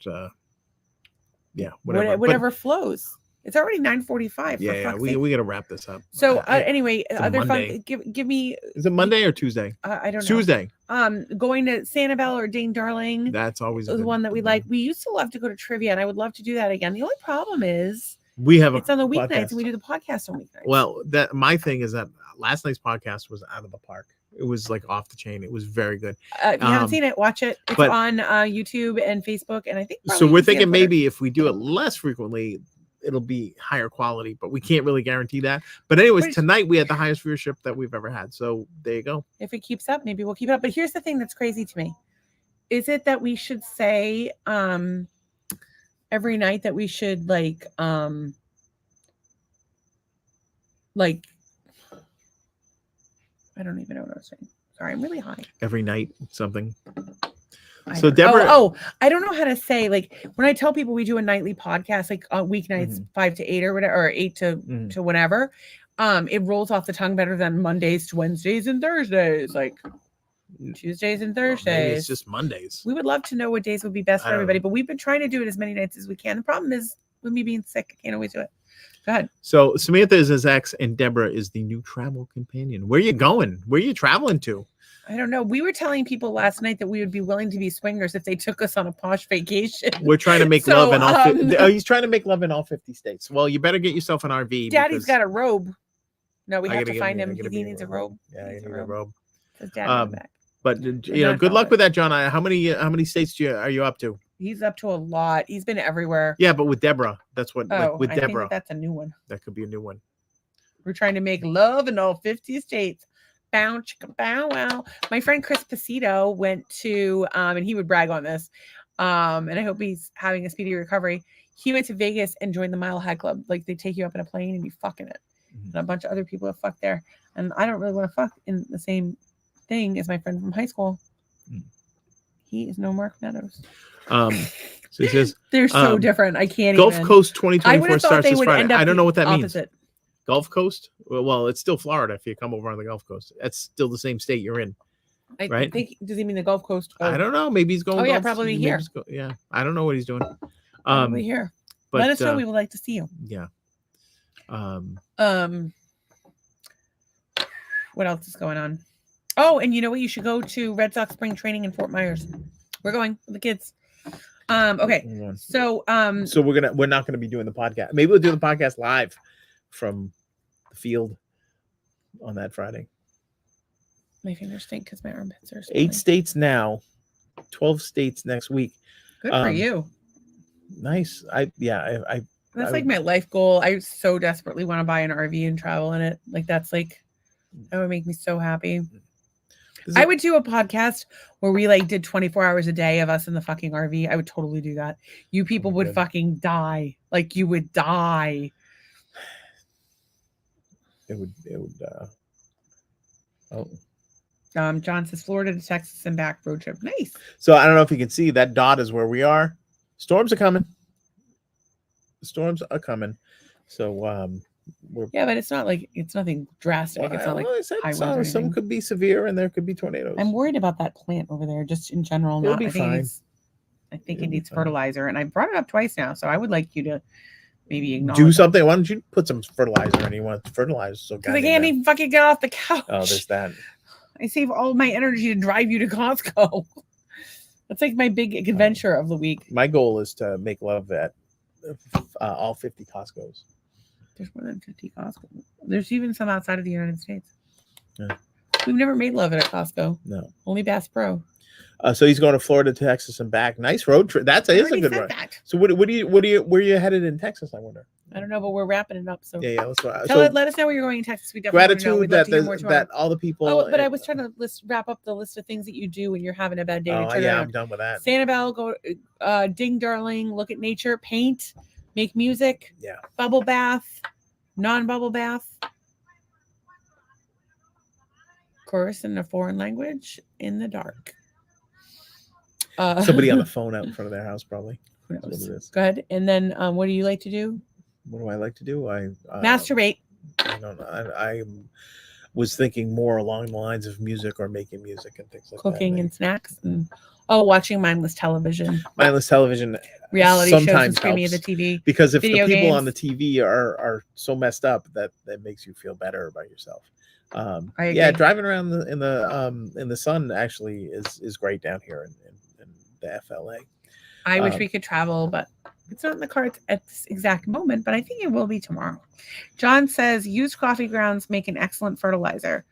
[SPEAKER 1] whatever flows. It's already 9:45.
[SPEAKER 2] Yeah, we got to wrap this up.
[SPEAKER 1] So anyway, other fun. Give me.
[SPEAKER 2] Is it Monday or Tuesday?
[SPEAKER 1] I don't know.
[SPEAKER 2] Tuesday.
[SPEAKER 1] Going to Sanibel or Ding Darling.
[SPEAKER 2] That's always
[SPEAKER 1] the one that we like. We used to love to go to trivia, and I would love to do that again. The only problem is it's on the weeknights, and we do the podcast on weeknights.
[SPEAKER 2] Well, my thing is that last night's podcast was out of the park. It was like off the chain. It was very good.
[SPEAKER 1] If you haven't seen it, watch it. It's on YouTube and Facebook, and I think
[SPEAKER 2] so. We're thinking maybe if we do it less frequently, it'll be higher quality, but we can't really guarantee that. But anyways, tonight we had the highest viewership that we've ever had. So there you go.
[SPEAKER 1] If it keeps up, maybe we'll keep it up. But here's the thing that's crazy to me. Is it that we should say every night that we should like I don't even know what I was saying. Sorry, I'm really high.
[SPEAKER 2] Every night, something.
[SPEAKER 1] So Deborah, I don't know how to say, like when I tell people we do a nightly podcast, like on weeknights 5 to 8 or whatever, or 8 to whatever, it rolls off the tongue better than Mondays to Wednesdays and Thursdays, like Tuesdays and Thursdays.
[SPEAKER 2] Maybe it's just Mondays.
[SPEAKER 1] We would love to know what days would be best for everybody, but we've been trying to do it as many nights as we can. The problem is with me being sick, I can't always do it. Go ahead.
[SPEAKER 2] So Samantha is his ex, and Deborah is the new travel companion. Where are you going? Where are you traveling to?
[SPEAKER 1] I don't know. We were telling people last night that we would be willing to be swingers if they took us on a posh vacation.
[SPEAKER 2] We're trying to make love in all. He's trying to make love in all 50 states. Well, you better get yourself an RV.
[SPEAKER 1] Daddy's got a robe. No, we have to find him. He needs a robe.
[SPEAKER 2] Yeah, he needs a robe.
[SPEAKER 1] Says Daddy on the back.
[SPEAKER 2] But good luck with that, John. How many states are you up to?
[SPEAKER 1] He's up to a lot. He's been everywhere.
[SPEAKER 2] Yeah, but with Deborah, that's what. With Deborah,
[SPEAKER 1] think that's a new one.
[SPEAKER 2] That could be a new one.
[SPEAKER 1] We're trying to make love in all 50 states. Bow, chicka, bow, wow. My friend Chris Pasito went to, and he would brag on this, and I hope he's having a speedy recovery. He went to Vegas and joined the Mile High Club. Like they take you up in a plane and you fuck in it. And a bunch of other people have fucked there. And I don't really want to fuck in the same thing as my friend from high school. He is no Mark Meadows.
[SPEAKER 2] So he says
[SPEAKER 1] they're so different. I can't
[SPEAKER 2] Gulf
[SPEAKER 1] even.
[SPEAKER 2] Coast 2024 starts this Friday. I don't know what that
[SPEAKER 1] opposite.
[SPEAKER 2] means. Gulf Coast? Well, it's still Florida if you come over on the Gulf Coast. That's still the same state you're in.
[SPEAKER 1] I think, does he mean the Gulf Coast?
[SPEAKER 2] I don't know. Maybe he's going.
[SPEAKER 1] Oh, yeah, probably here.
[SPEAKER 2] Yeah, I don't know what he's doing.
[SPEAKER 1] Probably here. But, let us know. We would like to see you.
[SPEAKER 2] Yeah.
[SPEAKER 1] What else is going on? Oh, and you know what? You should go to Red Sox spring training in Fort Myers. We're going with the kids. Okay. So
[SPEAKER 2] we're not gonna be doing the podcast. Maybe we'll do the podcast live from the field on that Friday.
[SPEAKER 1] My fingers stink because my armpits are
[SPEAKER 2] swelling. 8 states now, 12 states next week.
[SPEAKER 1] Good for you.
[SPEAKER 2] Nice.
[SPEAKER 1] That's like my life goal. I so desperately want to buy an RV and travel in it. Like that would make me so happy. I would do a podcast where we like did 24 hours a day of us in the fucking RV. I would totally do that. You people would fucking die. Like you would die.
[SPEAKER 2] It would
[SPEAKER 1] John says Florida to Texas and back road trip. Nice.
[SPEAKER 2] So I don't know if you can see that dot is where we are. Storms are coming. The storms are coming. So
[SPEAKER 1] but it's not like it's nothing drastic. It's not like high weather.
[SPEAKER 2] Some could be severe and there could be tornadoes.
[SPEAKER 1] I'm worried about that plant over there, just in general.
[SPEAKER 2] It'll be fine.
[SPEAKER 1] I think it needs fertilizer, and I brought it up twice now. So I would like you to maybe acknowledge
[SPEAKER 2] do something. Why don't you put some fertilizer in? You want fertilizer? So
[SPEAKER 1] because I can't even fucking get off the couch.
[SPEAKER 2] Oh, there's that.
[SPEAKER 1] I save all my energy to drive you to Costco. That's like my big adventure of the week.
[SPEAKER 2] My goal is to make love at all 50 Costcos.
[SPEAKER 1] There's more than 50 Costco. There's even some outside of the United States.
[SPEAKER 2] Yeah.
[SPEAKER 1] We've never made love at a Costco.
[SPEAKER 2] No.
[SPEAKER 1] Only Bass Pro.
[SPEAKER 2] So he's going to Florida, Texas, and back. Nice road trip. That is a good run. So where are you headed in Texas? I wonder.
[SPEAKER 1] I don't know, but we're wrapping it up. So
[SPEAKER 2] let's
[SPEAKER 1] let us know where you're going in Texas. We definitely
[SPEAKER 2] gratitude that all the people.
[SPEAKER 1] Oh, but I was trying to wrap up the list of things that you do when you're having a bad day.
[SPEAKER 2] I'm done with that.
[SPEAKER 1] Sanibel, go ding darling, look at nature, paint, make music, bubble bath, non-bubble bath, chorus in a foreign language in the dark.
[SPEAKER 2] Somebody on the phone out in front of their house, probably.
[SPEAKER 1] Who knows? Go ahead. And then what do you like to do?
[SPEAKER 2] What do I like to do? I
[SPEAKER 1] masturbate.
[SPEAKER 2] I don't know. I was thinking more along the lines of music or making music and things like that.
[SPEAKER 1] Cooking and snacks and watching mindless television.
[SPEAKER 2] Mindless television.
[SPEAKER 1] Reality shows and screaming at the TV.
[SPEAKER 2] Because if the people games on the TV are so messed up that makes you feel better about yourself. Driving around in the sun actually is great down here in the FLA.
[SPEAKER 1] I wish we could travel, but it's not in the cards at this exact moment, but I think it will be tomorrow. John says used coffee grounds make an excellent fertilizer.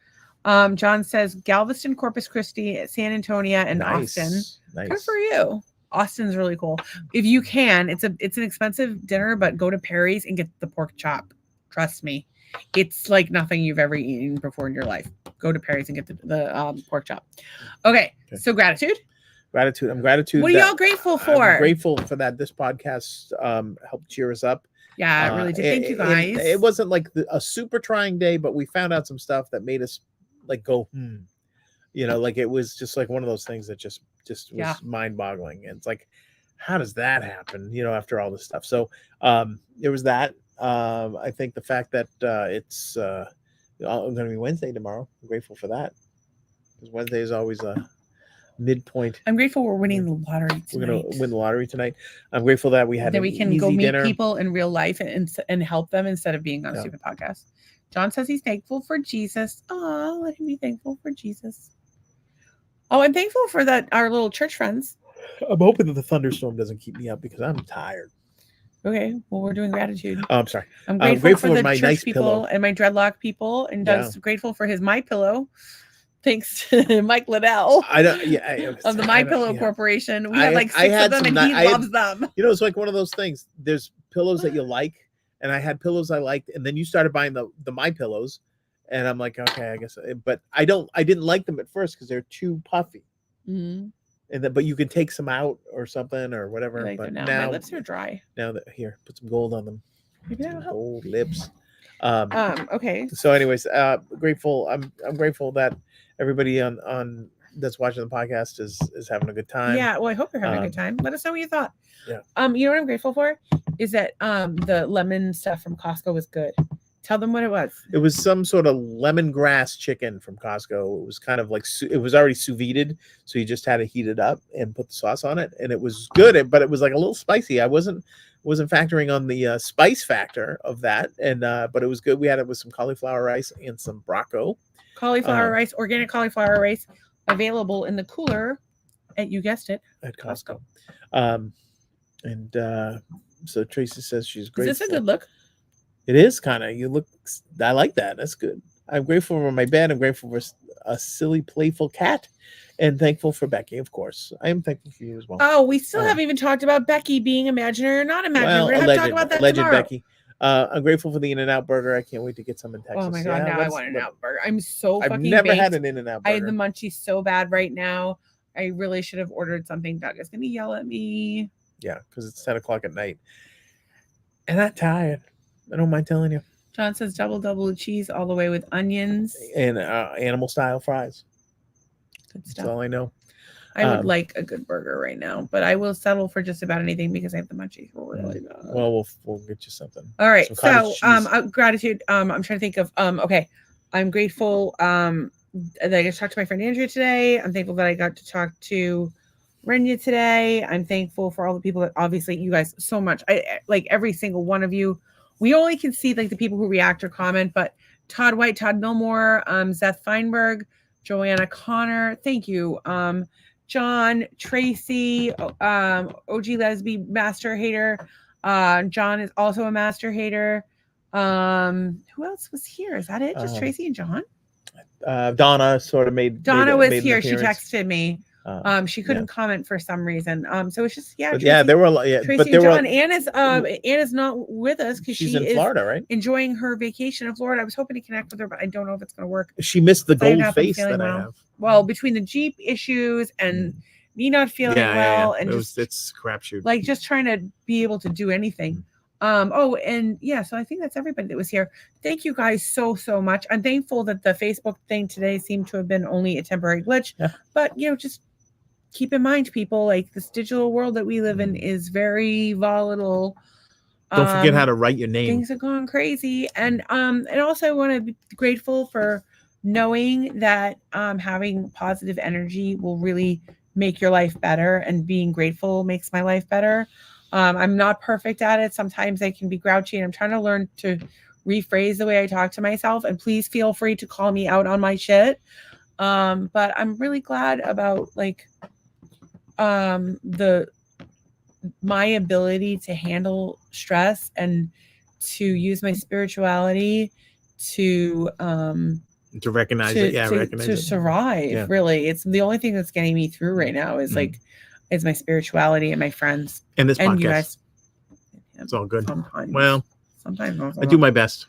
[SPEAKER 1] John says Galveston, Corpus Christi, San Antonio, and Austin.
[SPEAKER 2] Nice.
[SPEAKER 1] Good for you. Austin's really cool. If you can, it's an expensive dinner, but go to Perry's and get the pork chop. Trust me. It's like nothing you've ever eaten before in your life. Go to Perry's and get the pork chop. Okay. So gratitude.
[SPEAKER 2] I'm gratitude.
[SPEAKER 1] What are y'all grateful for?
[SPEAKER 2] I'm grateful for that. This podcast helped cheer us up.
[SPEAKER 1] Yeah, it really did. Thank you guys.
[SPEAKER 2] It wasn't like a super trying day, but we found out some stuff that made us like go, like it was just like one of those things that just was mind boggling. And it's like, how does that happen? After all this stuff. So there was that. I think the fact that it's going to be Wednesday tomorrow. I'm grateful for that because Wednesday is always a midpoint.
[SPEAKER 1] I'm grateful we're winning the lottery tonight.
[SPEAKER 2] We're going to win the lottery tonight. I'm grateful that we had
[SPEAKER 1] we can
[SPEAKER 2] go
[SPEAKER 1] meet
[SPEAKER 2] dinner.
[SPEAKER 1] People in real life and help them instead of being on a stupid podcast. John says he's thankful for Jesus. Oh, let him be thankful for Jesus. Oh, I'm thankful for our little church friends.
[SPEAKER 2] I'm hoping that the thunderstorm doesn't keep me up because I'm tired.
[SPEAKER 1] Okay, well, we're doing gratitude.
[SPEAKER 2] Oh, I'm sorry.
[SPEAKER 1] I'm grateful for the
[SPEAKER 2] my
[SPEAKER 1] church
[SPEAKER 2] nice
[SPEAKER 1] people
[SPEAKER 2] pillow.
[SPEAKER 1] And my dreadlock people, and Doug's grateful for his My Pillow. Thanks to Mike Liddell.
[SPEAKER 2] Of
[SPEAKER 1] the My Pillow Corporation. We have like 6 of them, and he loves them.
[SPEAKER 2] It's like one of those things. There's pillows that you like, and I had pillows I liked, and then you started buying the My Pillows, and I'm like, okay, I guess. But I didn't like them at first because they're too puffy.
[SPEAKER 1] Mm-hmm.
[SPEAKER 2] And then, but you can take some out or something or whatever.
[SPEAKER 1] Like
[SPEAKER 2] but
[SPEAKER 1] now my lips are dry.
[SPEAKER 2] Now that here, put some gold on them.
[SPEAKER 1] Maybe that'll help.
[SPEAKER 2] Gold lips.
[SPEAKER 1] Okay.
[SPEAKER 2] So, anyways, grateful. I'm grateful that everybody on that's watching the podcast is having a good time.
[SPEAKER 1] Yeah. Well, I hope you're having a good time. Let us know what you thought.
[SPEAKER 2] Yeah.
[SPEAKER 1] You know what I'm grateful for is that the lemon stuff from Costco was good. Tell them what it was.
[SPEAKER 2] It was some sort of lemongrass chicken from Costco. It was kind of like it was already sous vide, so you just had to heat it up and put the sauce on it, and it was good. But it was like a little spicy. I wasn't factoring on the spice factor of that, and but it was good. We had it with some cauliflower rice and some Braco.
[SPEAKER 1] Cauliflower rice, organic cauliflower rice, available in the cooler at, you guessed it,
[SPEAKER 2] at Costco. So Tracy says she's grateful.
[SPEAKER 1] Is this a good look?
[SPEAKER 2] It is kind of. You look. I like that. That's good. I'm grateful for my bed. I'm grateful for a silly, playful cat, and thankful for Becky, of course. I am thankful for you as well.
[SPEAKER 1] Oh, we still haven't even talked about Becky being imaginary or not imaginary.
[SPEAKER 2] Well,
[SPEAKER 1] We're gonna have to talk about that tomorrow.
[SPEAKER 2] Becky. I'm grateful for the In-N-Out burger. I can't wait to get some in Texas.
[SPEAKER 1] Oh my god, now I want an In-N-Out burger. I'm so
[SPEAKER 2] I've
[SPEAKER 1] fucking
[SPEAKER 2] never
[SPEAKER 1] baked.
[SPEAKER 2] had an In-N-Out burger.
[SPEAKER 1] I have the munchies so bad right now. I really should have ordered something. Doug is gonna yell at me.
[SPEAKER 2] Yeah, because it's 10 o'clock at night. And I'm tired. I don't mind telling you.
[SPEAKER 1] John says double cheese all the way with onions.
[SPEAKER 2] And animal style fries.
[SPEAKER 1] Good stuff.
[SPEAKER 2] That's all I know.
[SPEAKER 1] I would like a good burger right now, but I will settle for just about anything because I have the munchies really bad.
[SPEAKER 2] Well, we'll get you something.
[SPEAKER 1] All right. So gratitude. I'm trying to think of okay. I'm grateful that I got to talk to my friend Andrea today. I'm thankful that I got to talk to Renya today. I'm thankful for all the people that obviously you guys so much. I like every single one of you. We only can see like the people who react or comment, but Todd White, Todd Milmore, Zeth Feinberg, Joanna Connor, thank you. John, Tracy, OG Lesby, Master Hater. John is also a Master Hater. Who else was here? Is that it? Just Tracy and John?
[SPEAKER 2] Donna sort of made.
[SPEAKER 1] Donna was here. She texted me. She couldn't comment for some reason. So it's just Tracy,
[SPEAKER 2] there were a lot. Yeah,
[SPEAKER 1] Tracy
[SPEAKER 2] but there
[SPEAKER 1] and John.
[SPEAKER 2] were.
[SPEAKER 1] Anna's not with us because
[SPEAKER 2] she's in Florida, right?
[SPEAKER 1] Enjoying her vacation in Florida. I was hoping to connect with her, but I don't know if it's going to work.
[SPEAKER 2] She missed the gold face that I have.
[SPEAKER 1] Well, between the Jeep issues and me not feeling well, and
[SPEAKER 2] it's crapshoot.
[SPEAKER 1] Like just trying to be able to do anything. So I think that's everybody that was here. Thank you guys so much. I'm thankful that the Facebook thing today seemed to have been only a temporary glitch, but just keep in mind, people, like this digital world that we live in is very volatile.
[SPEAKER 2] Don't forget how to write your name.
[SPEAKER 1] Things have gone crazy, and also I want to be grateful for knowing that having positive energy will really make your life better, and being grateful makes my life better. I'm not perfect at it. Sometimes I can be grouchy, and I'm trying to learn to rephrase the way I talk to myself. And please feel free to call me out on my shit. But I'm really glad about my ability to handle stress and to use my spirituality to
[SPEAKER 2] recognize it. Recognize
[SPEAKER 1] to
[SPEAKER 2] it.
[SPEAKER 1] survive. Yeah. Really, it's the only thing that's getting me through right now is is my spirituality and my friends
[SPEAKER 2] and this podcast.
[SPEAKER 1] You guys.
[SPEAKER 2] It's all good.
[SPEAKER 1] Sometimes
[SPEAKER 2] I do my best.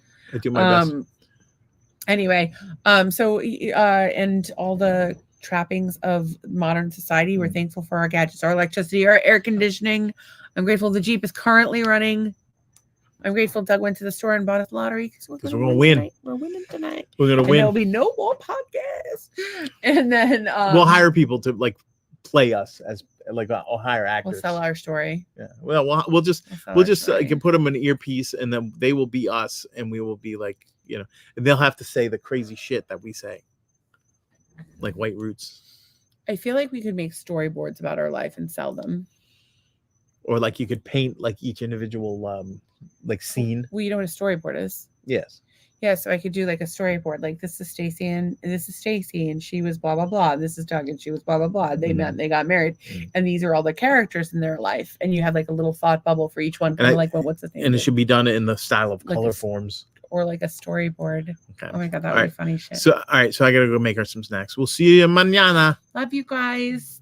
[SPEAKER 1] Anyway, and all the trappings of modern society, we're thankful for our gadgets, our electricity, our air conditioning. I'm grateful the Jeep is currently running. I'm grateful Doug went to the store and bought his lottery because we're going to win. Tonight. We're winning tonight.
[SPEAKER 2] We're going to win.
[SPEAKER 1] There'll be no more podcasts. And then
[SPEAKER 2] we'll hire people to play us as I'll hire actors.
[SPEAKER 1] We'll sell our story.
[SPEAKER 2] Yeah. Well, we'll just can put them in an earpiece, and then they will be us, and we will be and they'll have to say the crazy shit that we say, like White Roots.
[SPEAKER 1] I feel like we could make storyboards about our life and sell them.
[SPEAKER 2] Or you could paint each individual scene.
[SPEAKER 1] Well, you know what a storyboard is?
[SPEAKER 2] Yes.
[SPEAKER 1] Yeah, so I could do a storyboard. This is Stacy and this is Stacy and she was blah blah blah. This is Doug and she was blah blah blah. They met, they got married, and these are all the characters in their life. And you have a little thought bubble for each one, kind of what's the thing?
[SPEAKER 2] And it should be done in the style of color forms. Or
[SPEAKER 1] a storyboard. Okay. Oh my god, that would be funny shit.
[SPEAKER 2] So all right, so I gotta go make her some snacks. We'll see you mañana.
[SPEAKER 1] Love you guys.